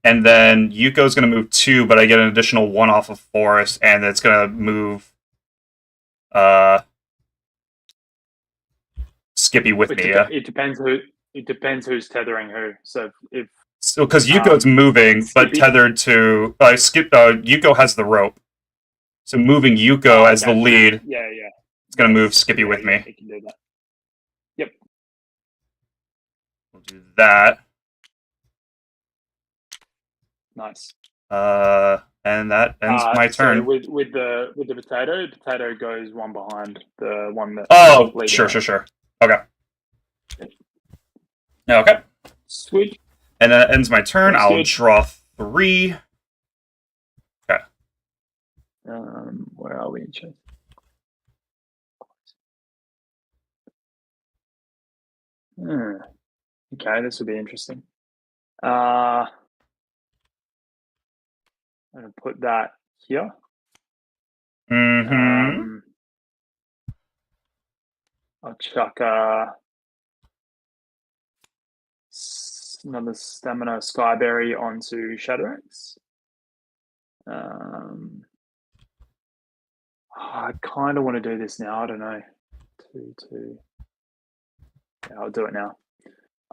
Speaker 2: And then Yuko's going to move 2, but I get an additional 1 off of Forest, and it's going to move Skippy with me. Yeah.
Speaker 3: It depends who's tethering who. So
Speaker 2: because Yuko's moving,
Speaker 3: Skippy,
Speaker 2: but tethered to Yuko has the rope. So moving Yuko as the lead.
Speaker 3: Yeah.
Speaker 2: It's gonna move Skippy with me.
Speaker 3: He can do that. Yep.
Speaker 2: We'll do that.
Speaker 3: Nice.
Speaker 2: And that ends my turn.
Speaker 3: So with the potato goes one behind the one that.
Speaker 2: Oh, sure. Okay. Okay.
Speaker 3: Sweet.
Speaker 2: And that ends my turn.
Speaker 3: That's
Speaker 2: I'll
Speaker 3: good.
Speaker 2: draw 3. Okay.
Speaker 3: Where are we? Okay, this will be interesting. I'm gonna put that here.
Speaker 2: Mm-hmm.
Speaker 3: I'll chuck another Stamina Skyberry onto Shadowranks. I kind of want to do this now. I don't know. 2. Yeah, I'll do it now.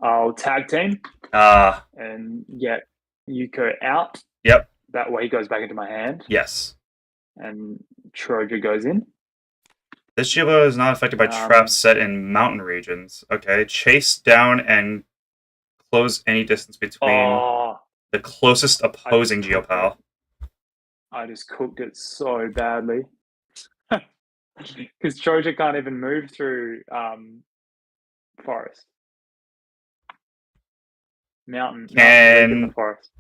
Speaker 3: I'll tag team and get Yuko out.
Speaker 2: Yep.
Speaker 3: That way he goes back into my hand.
Speaker 2: Yes.
Speaker 3: And Troja goes in.
Speaker 2: This Geobo is not affected by traps set in mountain regions. Okay. Chase down and close any distance between the closest opposing Geopal.
Speaker 3: I just cooked it so badly. Because Troja can't even move through forest. Mountain in the forest.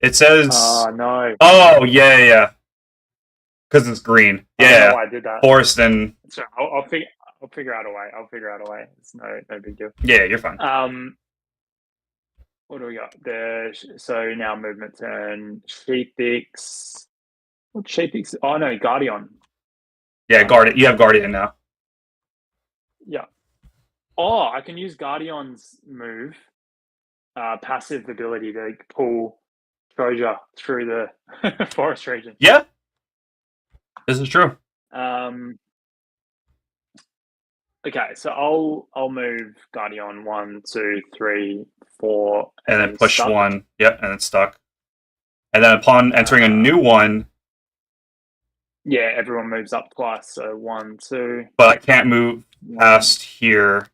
Speaker 2: It says.
Speaker 3: Oh no.
Speaker 2: Oh yeah. Because it's green. Yeah.
Speaker 3: I don't know why I did that.
Speaker 2: Forest and.
Speaker 3: So I'll figure out a way. It's no big deal.
Speaker 2: Yeah, you're fine.
Speaker 3: What do we got there? So now movement turn. Sheathix. What Sheathix? Oh no, Guardian.
Speaker 2: Yeah, Guardian. You have Guardian now.
Speaker 3: Yeah. Oh, I can use Guardian's move, passive ability to pull Troja through the forest region.
Speaker 2: Yeah. This is true.
Speaker 3: Okay, so I'll move Guardian 1, 2, 3, 4,
Speaker 2: and then push stuck. 1. Yep, and it's stuck. And then upon entering a new one.
Speaker 3: Yeah, everyone moves up twice. So 1, 2.
Speaker 2: But I can't move past here.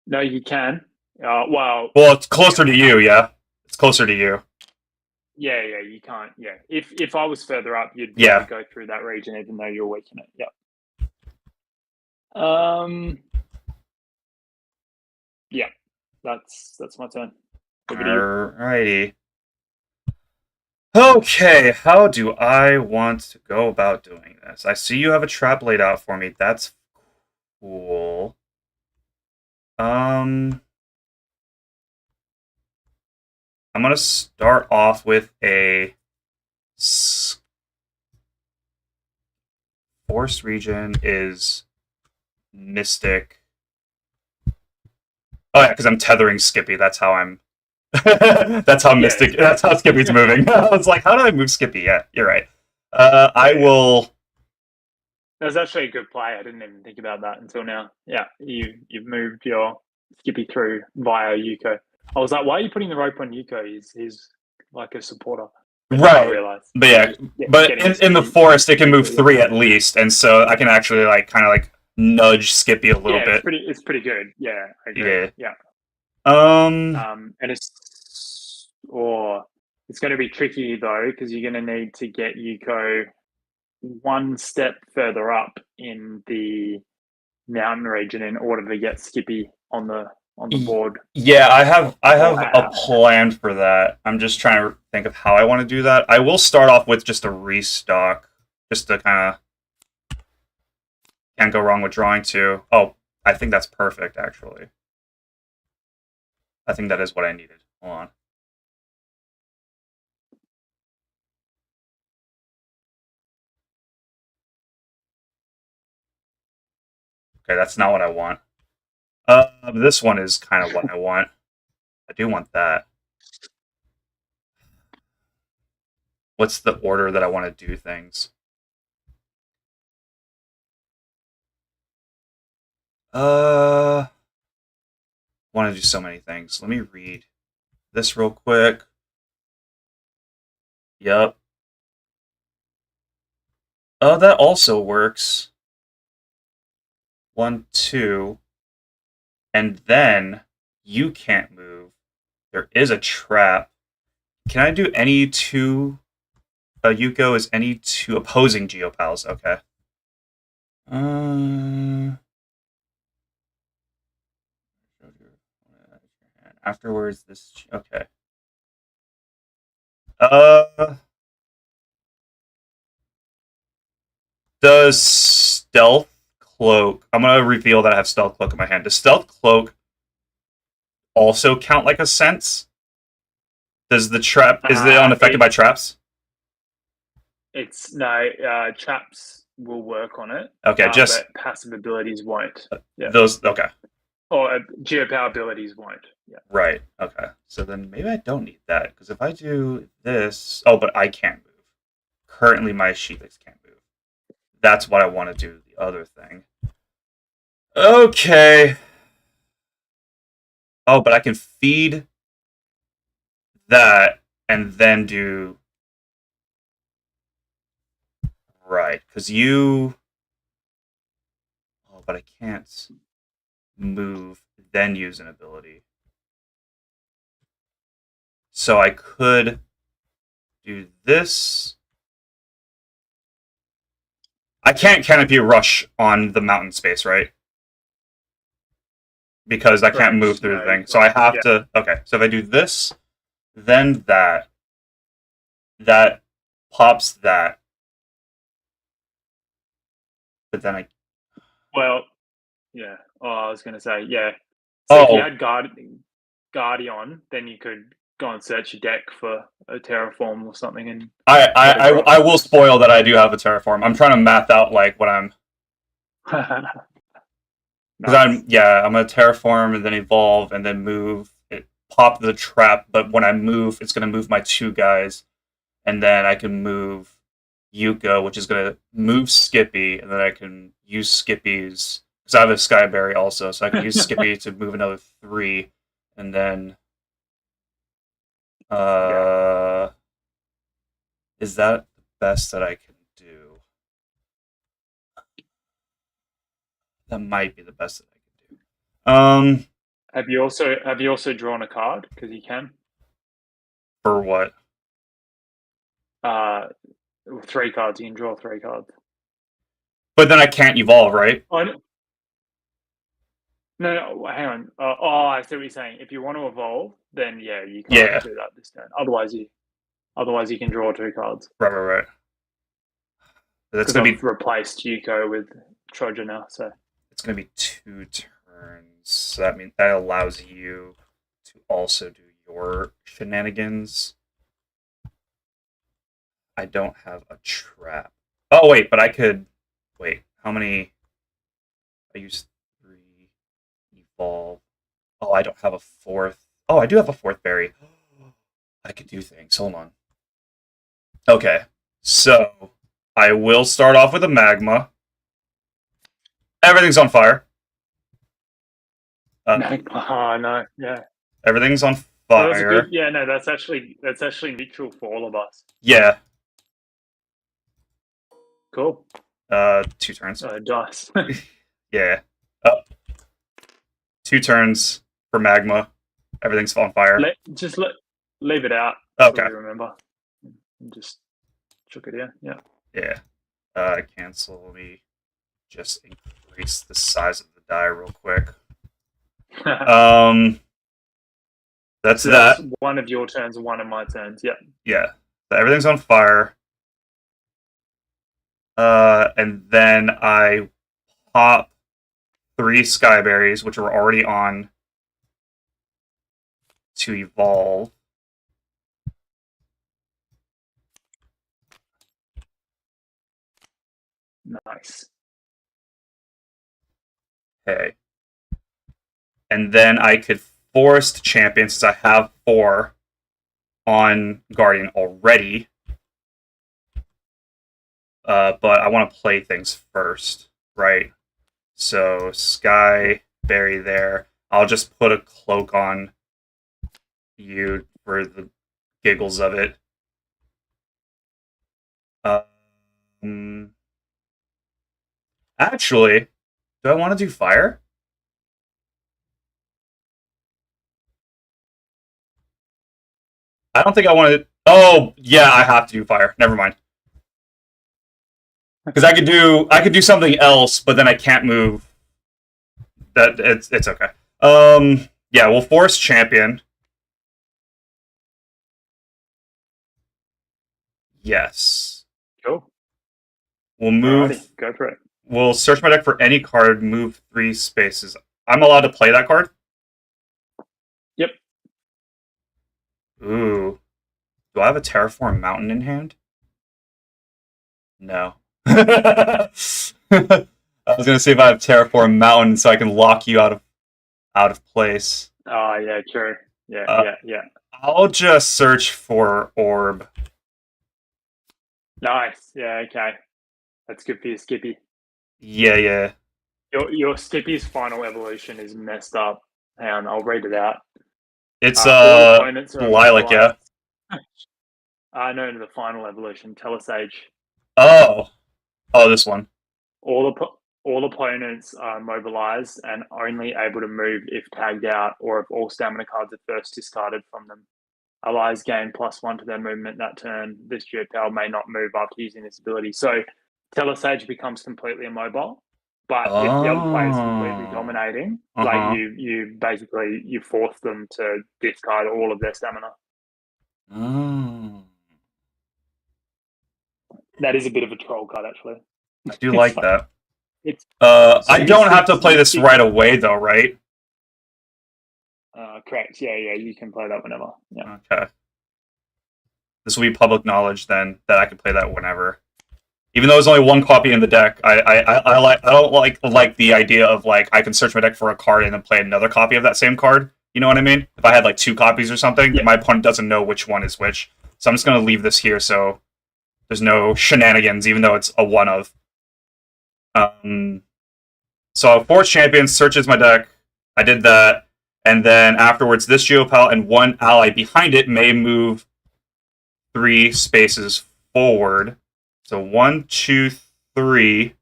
Speaker 3: No, you can. Well,
Speaker 2: it's closer to you. Yeah, it's closer to you.
Speaker 3: Yeah, you can't. Yeah, if I was further up, you'd be able to go through that region, even though you're weak in it. Yep. Yeah, that's my turn.
Speaker 2: Alrighty. Okay, how do I want to go about doing this? I see you have a trap laid out for me. That's cool. I'm gonna start off with a forest region is Mystic. Oh yeah, because I'm tethering Skippy. That's how I'm. That's how Mystic. That's how Skippy's moving. I was like, how do I move Skippy? Yeah, you're right. I will.
Speaker 3: That's actually a good play. I didn't even think about that until now. Yeah, you've moved your Skippy through via Yuko. I was like, why are you putting the rope on Yuko? He's like a supporter.
Speaker 2: Right.
Speaker 3: I realized.
Speaker 2: But yeah, but in the forest it can move 3 at least, and so I can actually like kind of like nudge Skippy a little bit.
Speaker 3: It's pretty good. Yeah, I agree. Yeah.
Speaker 2: And
Speaker 3: and it's going to be tricky though because you're going to need to get Yuko one step further up in the mountain region in order to get Skippy on the board.
Speaker 2: Yeah, I have a plan for that. I'm just trying to think of how I want to do that. I will start off with just a restock, just to kind of can't go wrong with drawing 2. Oh, I think that's perfect actually. I think that is what I needed. Hold on. Okay, that's not what I want. This one is kind of what I want. I do want that. What's the order that I want to do things? Want to do so many things. Let me read this real quick. Yep. Oh, that also works. 1, 2. And then you can't move. There is a trap. Can I do any 2? Yuko is any 2 opposing GeoPals. Okay. Afterwards, this. Okay. Does Stealth Cloak... I'm going to reveal that I have Stealth Cloak in my hand. Does Stealth Cloak also count like a sense? Does the trap... Is it unaffected by traps?
Speaker 3: It's... No, traps will work on it.
Speaker 2: Okay, just...
Speaker 3: But passive abilities won't. Yeah.
Speaker 2: Those... Okay.
Speaker 3: Or GeoPal abilities won't. Yeah.
Speaker 2: Right. Okay. So then maybe I don't need that, because if I do this... Oh, but I can't move. Currently, my Sheelix can't move. That's what I want to do, the other thing. Okay. Oh, but I can feed that and then do... Right, because you... Oh, but I can't move, then use an ability. So I could do this. I can't Canopy Rush on the mountain space, right? Because I can't move through the thing. So I have to... Okay, so if I do this, then that pops that. But then I...
Speaker 3: Well, yeah. Oh, I was going to say, yeah. So if you had Guardian, then you could go and search your deck for a Terraform or something. And
Speaker 2: I will spoil that I do have a Terraform. I'm trying to math out like what I'm... Because I'm gonna Terraform and then evolve and then move. It pop the trap, but when I move, it's gonna move my 2 guys, and then I can move Yuko, which is gonna move Skippy, and then I can use Skippy's because I have a Skyberry also, so I can use Skippy to move another 3, and then is that the best that I can do? That might be the best that I can do.
Speaker 3: Have you also drawn a card? Because you can.
Speaker 2: For what?
Speaker 3: 3 cards. You can draw 3 cards.
Speaker 2: But then I can't evolve, right?
Speaker 3: Oh, no, hang on. I see what you're saying. If you want to evolve, then yeah, you can't do that this turn. Otherwise, you can draw 2 cards.
Speaker 2: Right. That's
Speaker 3: gonna be replaced Yuko with Trojan now, so
Speaker 2: it's gonna be 2 turns. So that means that allows you to also do your shenanigans. I don't have a trap. Oh wait, but I could. Wait, how many? I used 3. Evolve. Oh, I don't have a 4th. Oh, I do have a 4th berry. I could do things. Hold on. Okay, so I will start off with a magma. Everything's on fire.
Speaker 3: Oh no, yeah.
Speaker 2: Everything's on
Speaker 3: That was a good.
Speaker 2: fire.
Speaker 3: Yeah, no, that's actually neutral for all of us.
Speaker 2: Yeah.
Speaker 3: Cool.
Speaker 2: 2 turns.
Speaker 3: Dice.
Speaker 2: Yeah. 2 turns for magma. Everything's on fire.
Speaker 3: Leave it out.
Speaker 2: Okay.
Speaker 3: So we remember. Just chuck it in. Yeah.
Speaker 2: Yeah. Cancel. Let me just increase the size of the die real quick. That's
Speaker 3: So
Speaker 2: that.
Speaker 3: that's one of your turns, one of my turns. Yeah.
Speaker 2: Yeah. So everything's on fire. And then I pop 3 skyberries, which are already on to evolve.
Speaker 3: Nice.
Speaker 2: Okay. And then I could forest champion since I have 4 on Guardian already. But I want to play things first, right? So Sky Berry there. I'll just put a cloak on you for the giggles of it. Actually, do I want to do fire? I don't think I want to. Oh, yeah, I have to do fire. Never mind. Because I could do something else, but then I can't move. That it's okay. Yeah, we'll force champion. Yes.
Speaker 3: Cool.
Speaker 2: We'll move.
Speaker 3: Alrighty, go for it.
Speaker 2: We'll search my deck for any card, move 3 spaces. I'm allowed to play that card?
Speaker 3: Yep.
Speaker 2: Ooh. Do I have a Terraform Mountain in hand? No. I was gonna see if I have Terraform Mountain so I can lock you out of place.
Speaker 3: Oh yeah, true. Yeah, yeah.
Speaker 2: I'll just search for Orb.
Speaker 3: Nice. Yeah, okay. That's good for your Skippy.
Speaker 2: Yeah.
Speaker 3: Your Skippy's final evolution is messed up. Hang on, I'll read it out.
Speaker 2: It's
Speaker 3: All opponents are
Speaker 2: Lilac, yeah.
Speaker 3: No, the final evolution, Telesage.
Speaker 2: Oh, this one.
Speaker 3: All opponents are mobilized and only able to move if tagged out or if all stamina cards are first discarded from them. Allies gain +1 to their movement that turn. This GeoPal may not move after using this ability. So Telesage becomes completely immobile. But if the other player is completely dominating, like you basically you force them to discard all of their stamina.
Speaker 2: Oh.
Speaker 3: That is a bit of a troll card, actually.
Speaker 2: I do like that.
Speaker 3: It's
Speaker 2: I don't have to play this right away, though, right?
Speaker 3: correct. Yeah, you can play that whenever. Yeah.
Speaker 2: Okay. This will be public knowledge then that I can play that whenever. Even though there's only 1 copy in the deck, I don't like the idea of like I can search my deck for a card and then play another copy of that same card. You know what I mean? If I had like 2 copies or something, my opponent doesn't know which one is which. So I'm just gonna leave this here so there's no shenanigans, even though it's a one of. So Force Champion searches my deck. I did that, and then afterwards, this GeoPal and 1 ally behind it may move 3 spaces forward. So 1, 2, 3.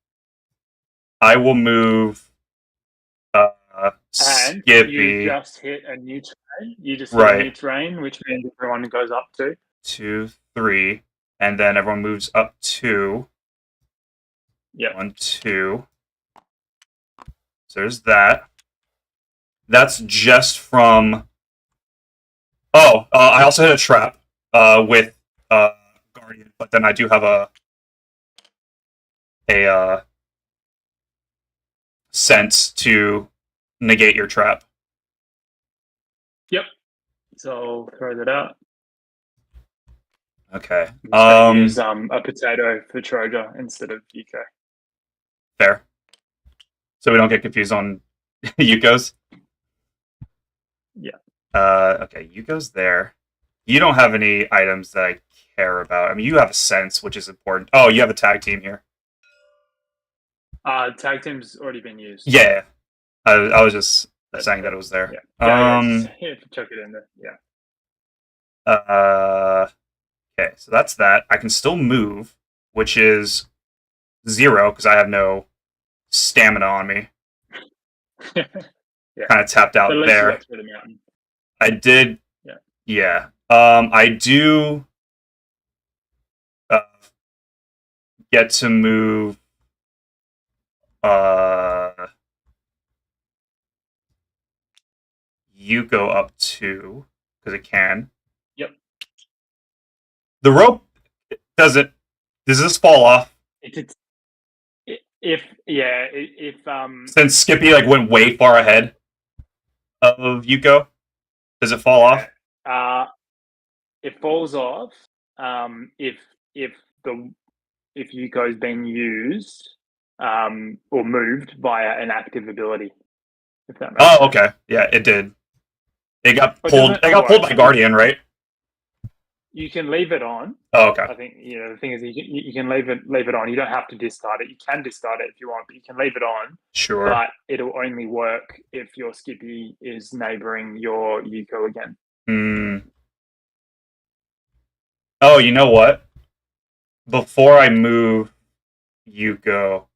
Speaker 2: I will move
Speaker 3: And
Speaker 2: Skippy.
Speaker 3: you just hit a new terrain. You just hit a new terrain, which means everyone goes up 2.
Speaker 2: 2, 3. And then everyone moves up 2.
Speaker 3: Yeah.
Speaker 2: 1, 2. So there's that. That's just from. Oh, I also hit a trap with Guardian, but then I do have a sense to negate your trap.
Speaker 3: Yep. So throw that out.
Speaker 2: Okay.
Speaker 3: Use a potato for Troja instead of UK.
Speaker 2: Fair. So we don't get confused on Yuko's.
Speaker 3: Yeah.
Speaker 2: Okay, Yuko's there. You don't have any items that I care about. I mean, you have a sense, which is important. Oh, you have a tag team here.
Speaker 3: Tag team's already been used.
Speaker 2: Yeah. I was just saying that it was there.
Speaker 3: Yeah, chuck it in there. Yeah.
Speaker 2: Okay, so that's that. I can still move, which is 0 because I have no stamina on me.
Speaker 3: Yeah.
Speaker 2: Kind of tapped out
Speaker 3: But at least you
Speaker 2: there.
Speaker 3: got through the mountain.
Speaker 2: I did.
Speaker 3: Yeah.
Speaker 2: Yeah. I do get to move. Yuko up 2 because it can.
Speaker 3: Yep.
Speaker 2: The rope doesn't. Does this fall off?
Speaker 3: If
Speaker 2: Since Skippy like went way far ahead of Yuko, does it fall off?
Speaker 3: It falls off if Yuko's been used or moved via an active ability. If that makes sense.
Speaker 2: Okay. Yeah, it did. It got
Speaker 3: But
Speaker 2: pulled. It got pulled by Guardian, right?
Speaker 3: You can leave it on.
Speaker 2: Oh, okay.
Speaker 3: I think the thing is you can leave it on. You don't have to discard it. You can discard it if you want, but you can leave it on.
Speaker 2: Sure.
Speaker 3: But it'll only work if your Skippy is neighboring your Yuko again.
Speaker 2: Oh, you know what? Before I move Yuko,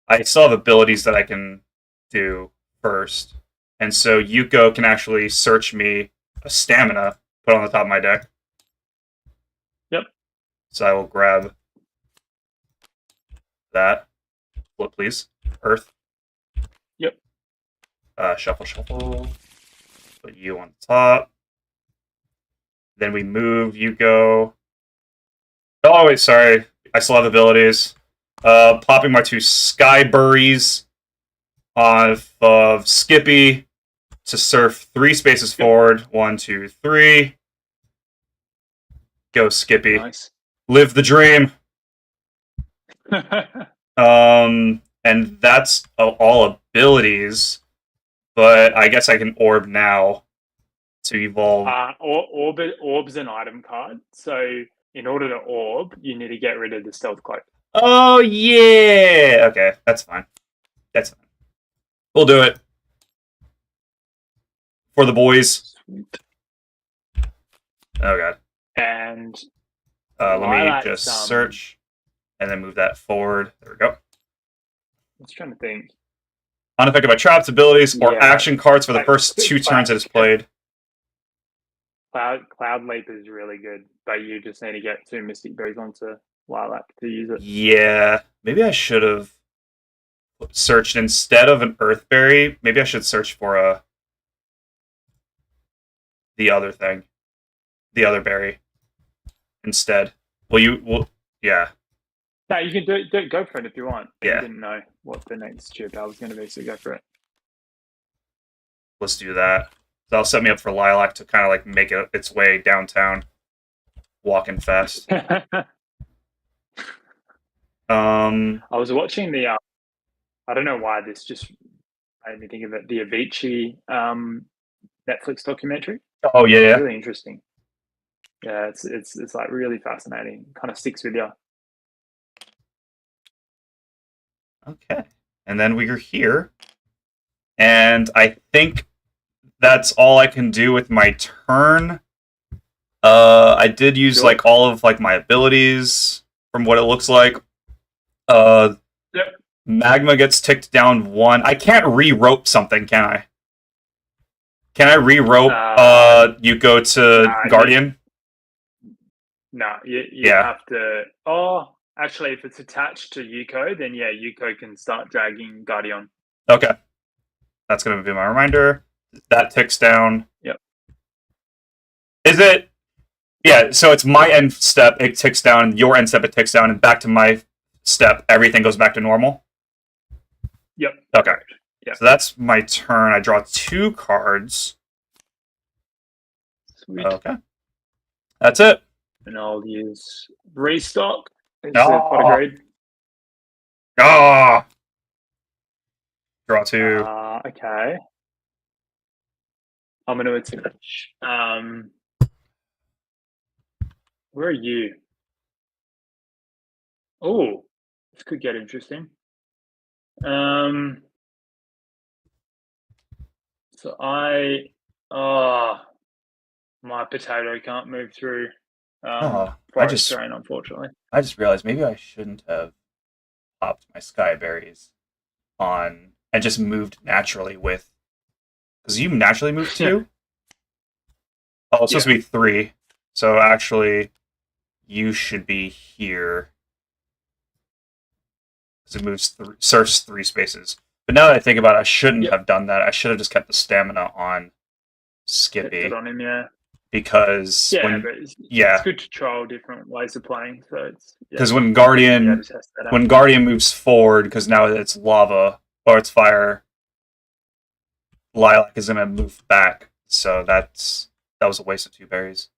Speaker 2: I still have abilities that I can do first. And so Yuko can actually search me a stamina, put on the top of my deck.
Speaker 3: Yep.
Speaker 2: So I will grab that. Flip, please. Earth.
Speaker 3: Yep.
Speaker 2: Shuffle. Put you on top. Then we move Yuko. Oh, wait, sorry. I still have abilities. Popping my 2 Sky Burries off of Skippy to surf 3 spaces forward. 1, 2, 3. Go, Skippy.
Speaker 3: Nice.
Speaker 2: Live the dream. And that's all abilities. But I guess I can orb now to evolve.
Speaker 3: Orb's an item card. So in order to orb, you need to get rid of the stealth cloak.
Speaker 2: Oh, yeah. Okay, that's fine. We'll do it. For the boys.
Speaker 3: Sweet.
Speaker 2: Oh, God.
Speaker 3: And
Speaker 2: let me just search and then move that forward. There we go.
Speaker 3: I was trying to think.
Speaker 2: Unaffected by traps, abilities, or action cards for the first 2 turns it is played.
Speaker 3: Cloud Leap is really good, but you just need to get 2 Mystic Berries onto Lilac to use it.
Speaker 2: Yeah, maybe I should have searched instead of an Earthberry. Maybe I should search for the other thing, the other berry instead. Yeah.
Speaker 3: No, you can do go for it if you want.
Speaker 2: Yeah.
Speaker 3: You didn't know what the next GeoPals was going to be, so go for it.
Speaker 2: Let's do that. That'll set me up for Lilac to kind of like make its way downtown, walking fast.
Speaker 3: I was watching the. I don't know why this just made me think of it. The Avicii Netflix documentary.
Speaker 2: Oh yeah.
Speaker 3: It's really interesting. Yeah, it's like really fascinating. Kind of sticks with you.
Speaker 2: Okay, and then we are here, and I think that's all I can do with my turn. I did use like all of like my abilities from what it looks like.
Speaker 3: Yep.
Speaker 2: Magma gets ticked down 1. I can't re-rope something, can I? Can I re-rope Yuko to Guardian?
Speaker 3: No, you have to. Oh, actually, if it's attached to Yuko, then yeah, Yuko can start dragging Guardian.
Speaker 2: Okay. That's going to be my reminder. That ticks down.
Speaker 3: Yep.
Speaker 2: Is it? Yeah, so it's my end step, it ticks down, your end step, it ticks down, and back to my step, everything goes back to normal?
Speaker 3: Yep.
Speaker 2: Okay.
Speaker 3: Yep.
Speaker 2: So that's my turn. I draw 2 cards.
Speaker 3: Sweet.
Speaker 2: Okay. That's it.
Speaker 3: And I'll use Restock.
Speaker 2: Oh. Draw 2.
Speaker 3: Okay. I'm going to attach. Where are you? Oh, this could get interesting. So my potato can't move through
Speaker 2: I
Speaker 3: forest
Speaker 2: just
Speaker 3: terrain, unfortunately.
Speaker 2: realized maybe I shouldn't have popped my skyberries on and just moved naturally with, because you naturally move
Speaker 3: Yeah.
Speaker 2: 2. Oh, it's supposed to be 3. So actually, you should be here because it moves surfs 3 spaces. But now that I think about it, I shouldn't have done that. I should have just kept the stamina on Skippy.
Speaker 3: Kept it on him, yeah.
Speaker 2: Because
Speaker 3: it's good to trial different ways of playing. So it's
Speaker 2: because when Guardian moves forward, because now it's lava or it's fire, Lilac is gonna move back. So that was a waste of 2 berries.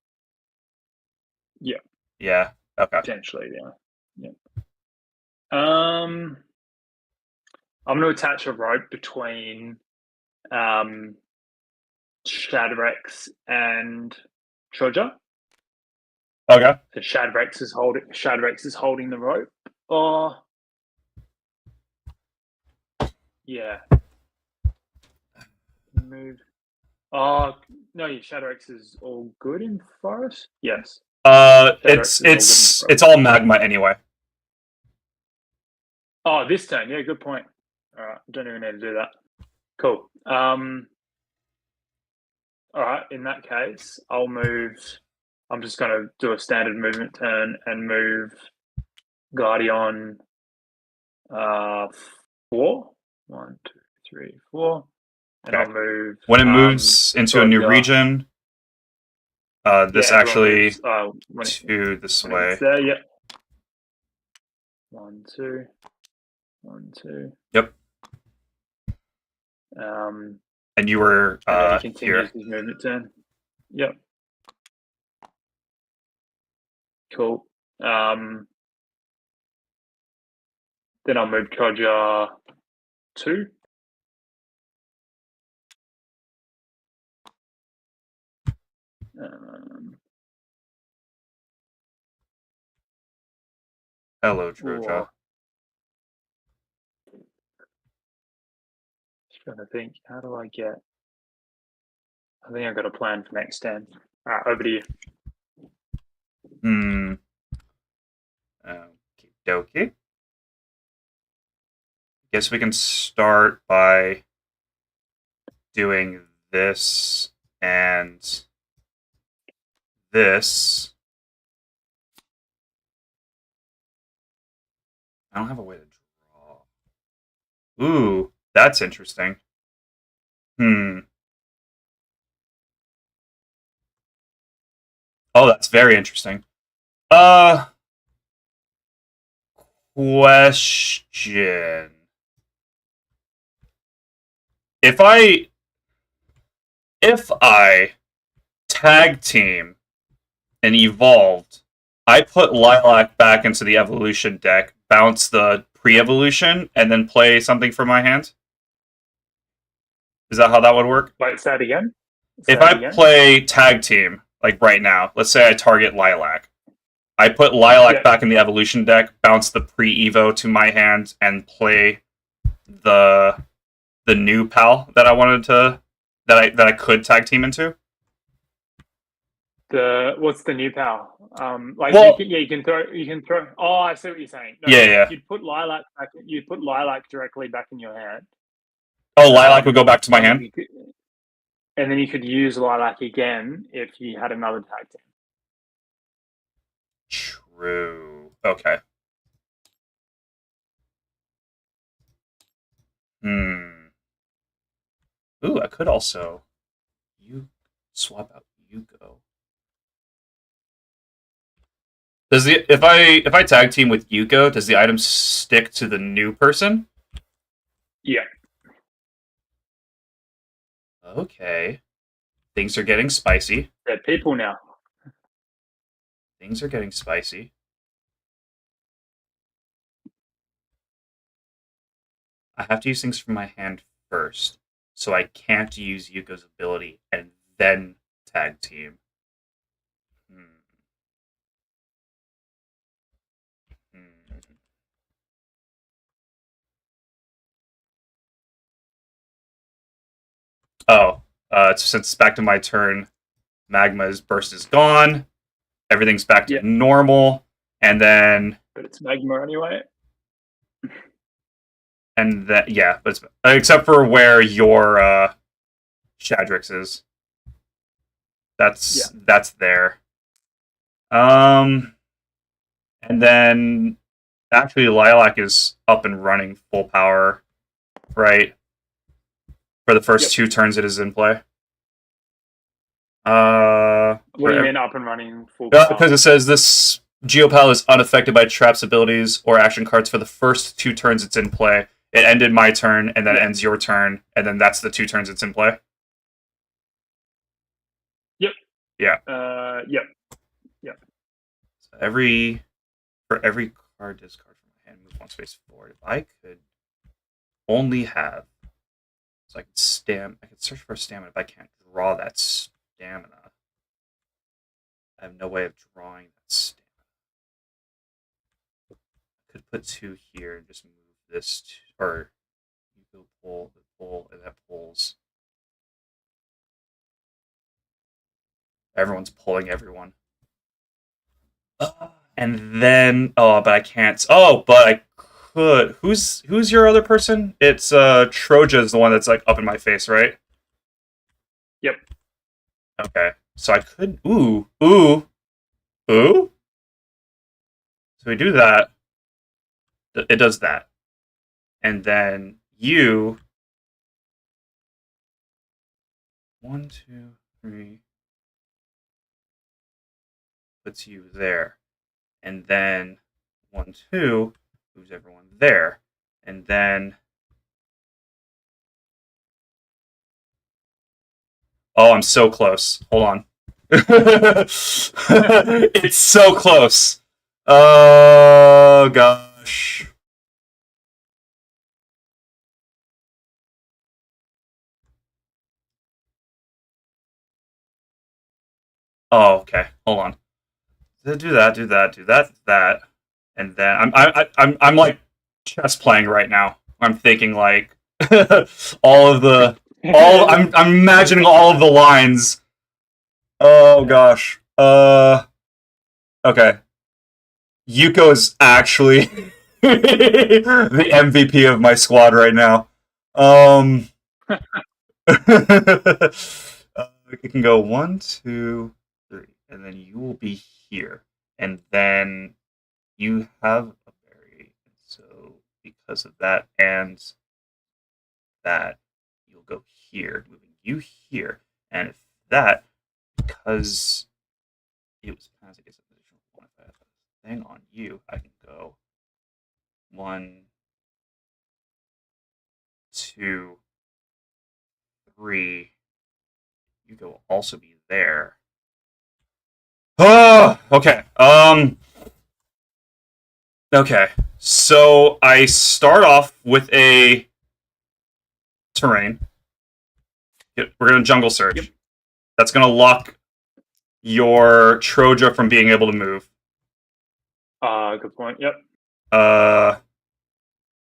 Speaker 3: Yeah.
Speaker 2: Yeah. Okay.
Speaker 3: Potentially, yeah. I'm going to attach a rope between Shadrex and Troja.
Speaker 2: Okay.
Speaker 3: So Shadrex is holding the rope. Oh, yeah. Move. Oh no, Shadrex is all good in forest. Yes.
Speaker 2: It's all magma anyway.
Speaker 3: Oh, this turn, yeah, good point. All right, don't even need to do that. Cool. All right, in that case, I'll move. I'm just going to do a standard movement turn and move Guardian 4. 1, 2, 3, 4. And
Speaker 2: Okay.
Speaker 3: I'll move.
Speaker 2: When it moves into a new region, this actually to this way.
Speaker 3: There, yeah. 1, 2. 1, 2.
Speaker 2: Yep. And you were
Speaker 3: and then he continues
Speaker 2: here.
Speaker 3: his movement turn. Yep. Cool. Then I'll move Koja 2.
Speaker 2: Hello, Troja.
Speaker 3: Just trying to think, how do I get? I think I've got a plan for next turn. All right, over to you.
Speaker 2: Okie dokie. Guess we can start by doing this and this. I don't have a way to draw. Ooh, that's interesting. Oh, that's very interesting. Question. If I tag team and evolved, I put Lilac back into the evolution deck, bounce the pre-evolution, and then play something from my hand? Is that how that would work?
Speaker 3: Wait, say it again?
Speaker 2: If I play tag team, like right now, let's say I target Lilac. I put Lilac back in the evolution deck, bounce the pre-evo to my hand, and play the new pal that I wanted to that I could tag team into.
Speaker 3: What's the new pal? You can throw. Oh, I see what you're saying. No,
Speaker 2: yeah.
Speaker 3: You'd put Lilac back. You'd put Lilac directly back in your hand.
Speaker 2: Oh, Lilac would go back to my hand.
Speaker 3: And then you could use Lilac again if you had another tag team.
Speaker 2: True. Okay. Ooh, I could also swap out Yugo. Does if I tag team with Yuko, does the item stick to the new person?
Speaker 3: Yeah.
Speaker 2: Okay. Things are getting spicy.
Speaker 3: They're people now.
Speaker 2: Things are getting spicy. I have to use things from my hand first, so I can't use Yuko's ability and then tag team. Hmm. Hmm. Oh, since it's back to my turn, Magma's burst is gone. Everything's back to
Speaker 3: Yeah.
Speaker 2: normal, and then
Speaker 3: But it's magma anyway.
Speaker 2: yeah, but except for where your Shadrix is. That's there. And then actually Lilac is up and running full power, right? For the first 2 turns it is in play.
Speaker 3: What do you mean up and running full
Speaker 2: Yeah,
Speaker 3: power?
Speaker 2: because it says this GeoPal is unaffected by traps, abilities, or action cards for the first 2 turns it's in play. It ended my turn, and then it ends your turn, and then that's the 2 turns it's in play.
Speaker 3: Yep.
Speaker 2: Yeah.
Speaker 3: Yep.
Speaker 2: So for every card discard from my hand, move 1 space forward. If I could only have, so I could search for stamina, but I can't draw that stamina. I have no way of drawing that stamina. I could put 2 here and just move this, or you go pull, and that pulls. Everyone's pulling everyone. And then, but I can't. Oh, but I could. Who's your other person? It's Troja's the one that's like up in my face, right?
Speaker 3: Yep.
Speaker 2: Okay, so I could. Ooh. So we do that. It does that, and then you. 1, 2, 3. Puts you there, and then 1, 2 moves everyone there, and then. Oh, I'm so close. Hold on. It's so close. Oh gosh. Oh, okay. Hold on. Do that, and then I'm like chess playing right now. I'm thinking like all of the all. I'm imagining all of the lines. Oh gosh. Okay. Yuko is actually the MVP of my squad right now. It can go 1, 2, 3, and then you will be here, and then you have a berry. So because of that and that, you'll go here, moving you here, and if that, because it was passed, I guess a position 1. If I have a thing on you, I can go 1, 2, 3. You go also be there. Oh, okay. Okay. So I start off with a terrain. We're gonna jungle search.
Speaker 3: Yep.
Speaker 2: That's gonna lock your Troja from being able to move.
Speaker 3: Good point. Yep.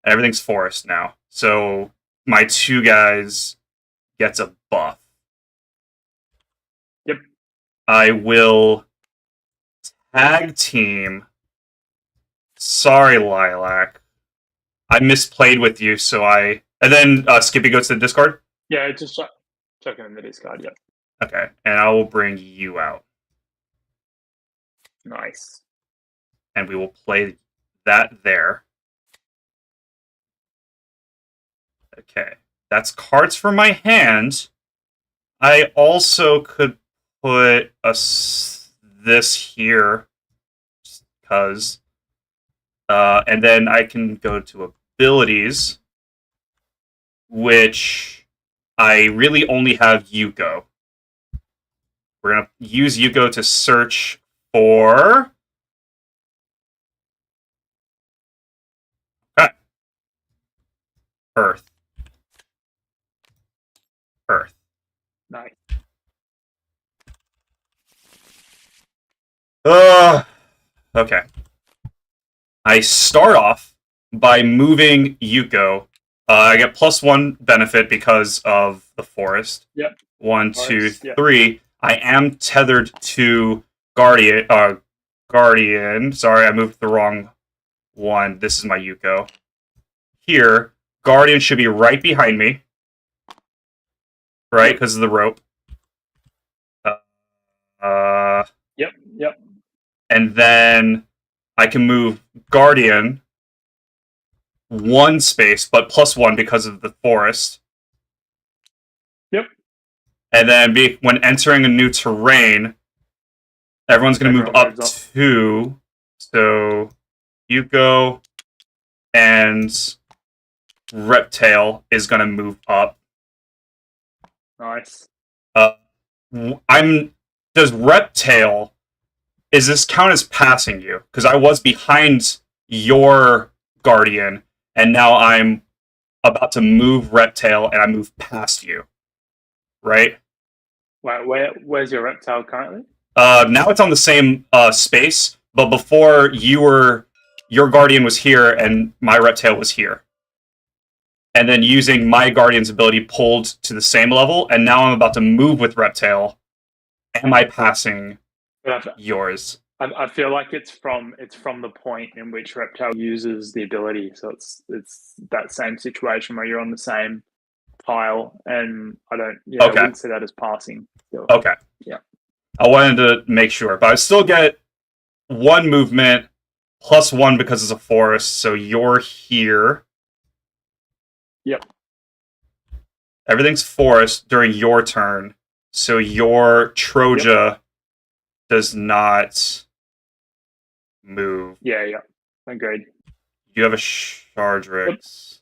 Speaker 2: Everything's forest now. So my 2 guys gets a buff.
Speaker 3: Yep.
Speaker 2: I will tag team. Sorry, Lilac. I misplayed with you, so I. And then Skippy goes to the discard?
Speaker 3: Yeah, just chucking in the discard. Yep.
Speaker 2: Okay, and I will bring you out.
Speaker 3: Nice.
Speaker 2: And we will play that there. Okay, that's cards for my hand. I also could put this here, because, and then I can go to abilities, which I really only have Yuko. We're gonna use Yuko to search for. Okay. Earth. Earth.
Speaker 3: Nice.
Speaker 2: Okay. I start off by moving Yuko. I get +1 benefit because of the forest.
Speaker 3: Yep.
Speaker 2: 1, 2,
Speaker 3: Forest, yep.
Speaker 2: 3. I am tethered to Guardian. Guardian. Sorry, I moved the wrong one. This is my Yuko. Here, Guardian should be right behind me. Right, because of the rope.
Speaker 3: Yep.
Speaker 2: And then I can move Guardian 1 space, but +1 because of the forest.
Speaker 3: Yep.
Speaker 2: And then when entering a new terrain, everyone's going to move up
Speaker 3: moves
Speaker 2: 2. So Yuko and Reptile is going to move up.
Speaker 3: Nice.
Speaker 2: Does Reptile, is this count as passing you? Because I was behind your Guardian, and now I'm about to move Reptile, and I move past you. Right?
Speaker 3: Where's your reptile currently?
Speaker 2: Now it's on the same space, but before your Guardian was here, and my Reptile was here. And then using my Guardian's ability pulled to the same level, and now I'm about to move with Reptile. Am I passing yours?
Speaker 3: I feel like it's from the point in which Reptile uses the ability, so it's that same situation where you're on the same tile, and I wouldn't say that as passing. So,
Speaker 2: okay.
Speaker 3: Yeah.
Speaker 2: I wanted to make sure, but I still get 1 movement +1 because it's a forest, so you're here.
Speaker 3: Yep.
Speaker 2: Everything's forest during your turn, so your Troja does not move.
Speaker 3: Yeah. Agreed.
Speaker 2: You have a Shardrix.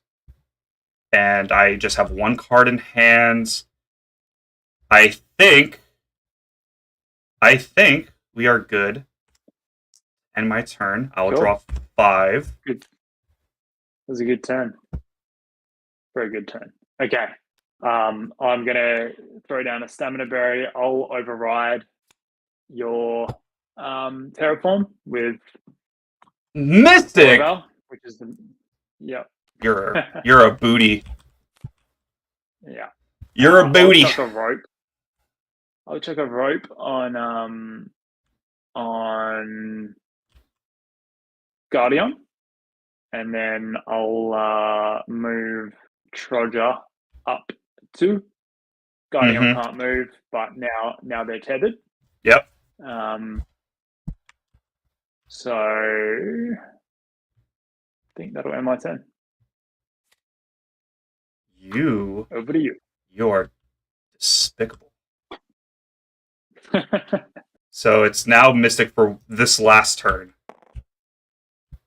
Speaker 2: And I just have 1 card in hand. I think we are good. And my turn. I will draw 5.
Speaker 3: Good. That was a good turn. Very good turn. Okay. I'm gonna throw down a stamina berry. I'll override your terraform with
Speaker 2: Mystic,
Speaker 3: which is
Speaker 2: You're a booty.
Speaker 3: Yeah.
Speaker 2: You're a booty.
Speaker 3: I'll chuck a rope on Guardian, and then I'll move Troja up 2. Guardian can't move, but now they're tethered.
Speaker 2: Yep.
Speaker 3: So I think that'll end my turn. Over to you.
Speaker 2: You're despicable. So it's now Mystic for this last turn.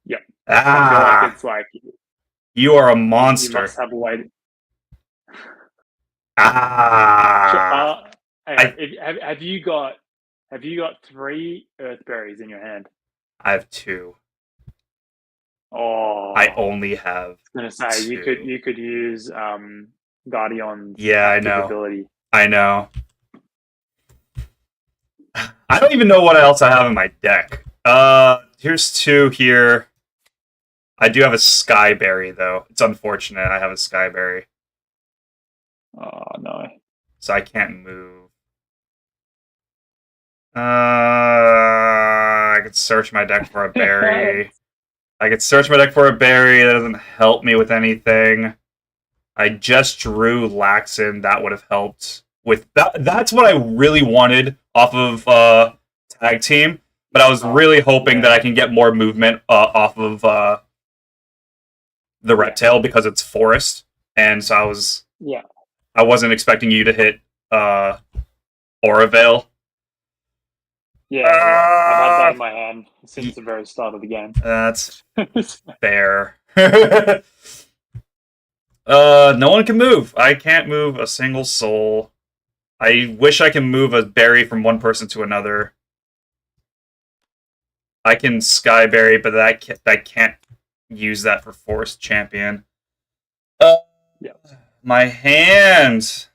Speaker 3: Yep.
Speaker 2: I
Speaker 3: feel like it's like
Speaker 2: you are a monster.
Speaker 3: You must have a way to... Have you got 3 earth berries in your hand?
Speaker 2: I have 2.
Speaker 3: Oh,
Speaker 2: I only have.
Speaker 3: I was gonna say 2. you could use Guardian's ability.
Speaker 2: I know. I don't even know what else I have in my deck. Here's 2 here. I do have a Skyberry though. It's unfortunate I have a Skyberry.
Speaker 3: Oh no.
Speaker 2: So I can't move. I could search my deck for a berry. That doesn't help me with anything. I just drew Laxin. That would have helped with that. That's what I really wanted off of Tag Team. But I was really hoping that I can get more movement off of the Reptile because it's forest. And so I wasn't expecting you to hit Auravale.
Speaker 3: Yeah, I've had that in my hand since the very start of the game.
Speaker 2: That's fair. No one can move. I can't move a single soul. I wish I can move a berry from one person to another. I can Skyberry, but I can't use that for Forest Champion.
Speaker 3: Yeah.
Speaker 2: My hand.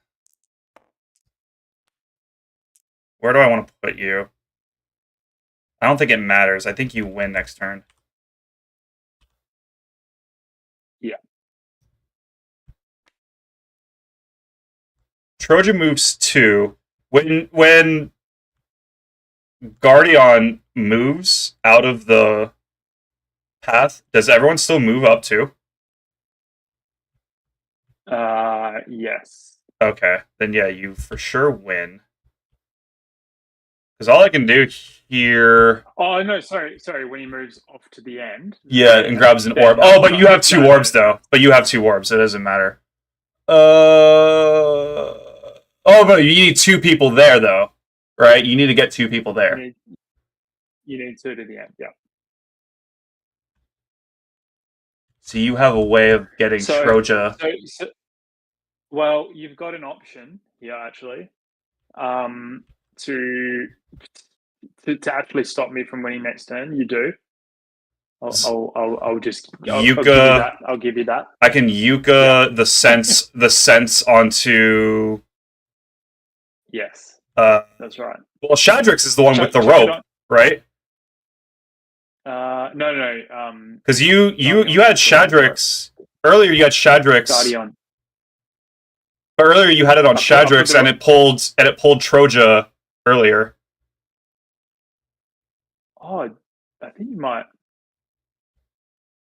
Speaker 2: Where do I want to put you? I don't think it matters. I think you win next turn.
Speaker 3: Yeah.
Speaker 2: Trojan moves 2. When Guardian moves out of the path, does everyone still move up too?
Speaker 3: Yes.
Speaker 2: Okay, then yeah, you for sure win. Because all I can do here,
Speaker 3: Oh no, sorry. When he moves off to the end,
Speaker 2: yeah, and grabs an
Speaker 3: then
Speaker 2: orb. Oh, but you have 2 orbs though. But you have 2 orbs. It doesn't matter. Oh, but you need 2 people there though, right? You need to get 2 people there.
Speaker 3: You need two to the end. Yeah.
Speaker 2: So you have a way of getting
Speaker 3: So,
Speaker 2: Troja.
Speaker 3: so well, you've got an option here actually, to actually stop me from winning next turn. You do. I'll just I'll give you
Speaker 2: Yuka.
Speaker 3: that. I'll give you that.
Speaker 2: I can Yuka the sense onto.
Speaker 3: Yes, that's right.
Speaker 2: Well, Shadrax is the one with the
Speaker 3: Chuck it
Speaker 2: rope, right?
Speaker 3: No.
Speaker 2: Because you
Speaker 3: Guardian
Speaker 2: had
Speaker 3: is the one with the rope.
Speaker 2: Shadrax earlier. You had Shadrax,
Speaker 3: Guardian.
Speaker 2: but earlier you had it on
Speaker 3: I put
Speaker 2: Shadrax,
Speaker 3: the
Speaker 2: and it pulled Troja earlier.
Speaker 3: Oh, I think you might.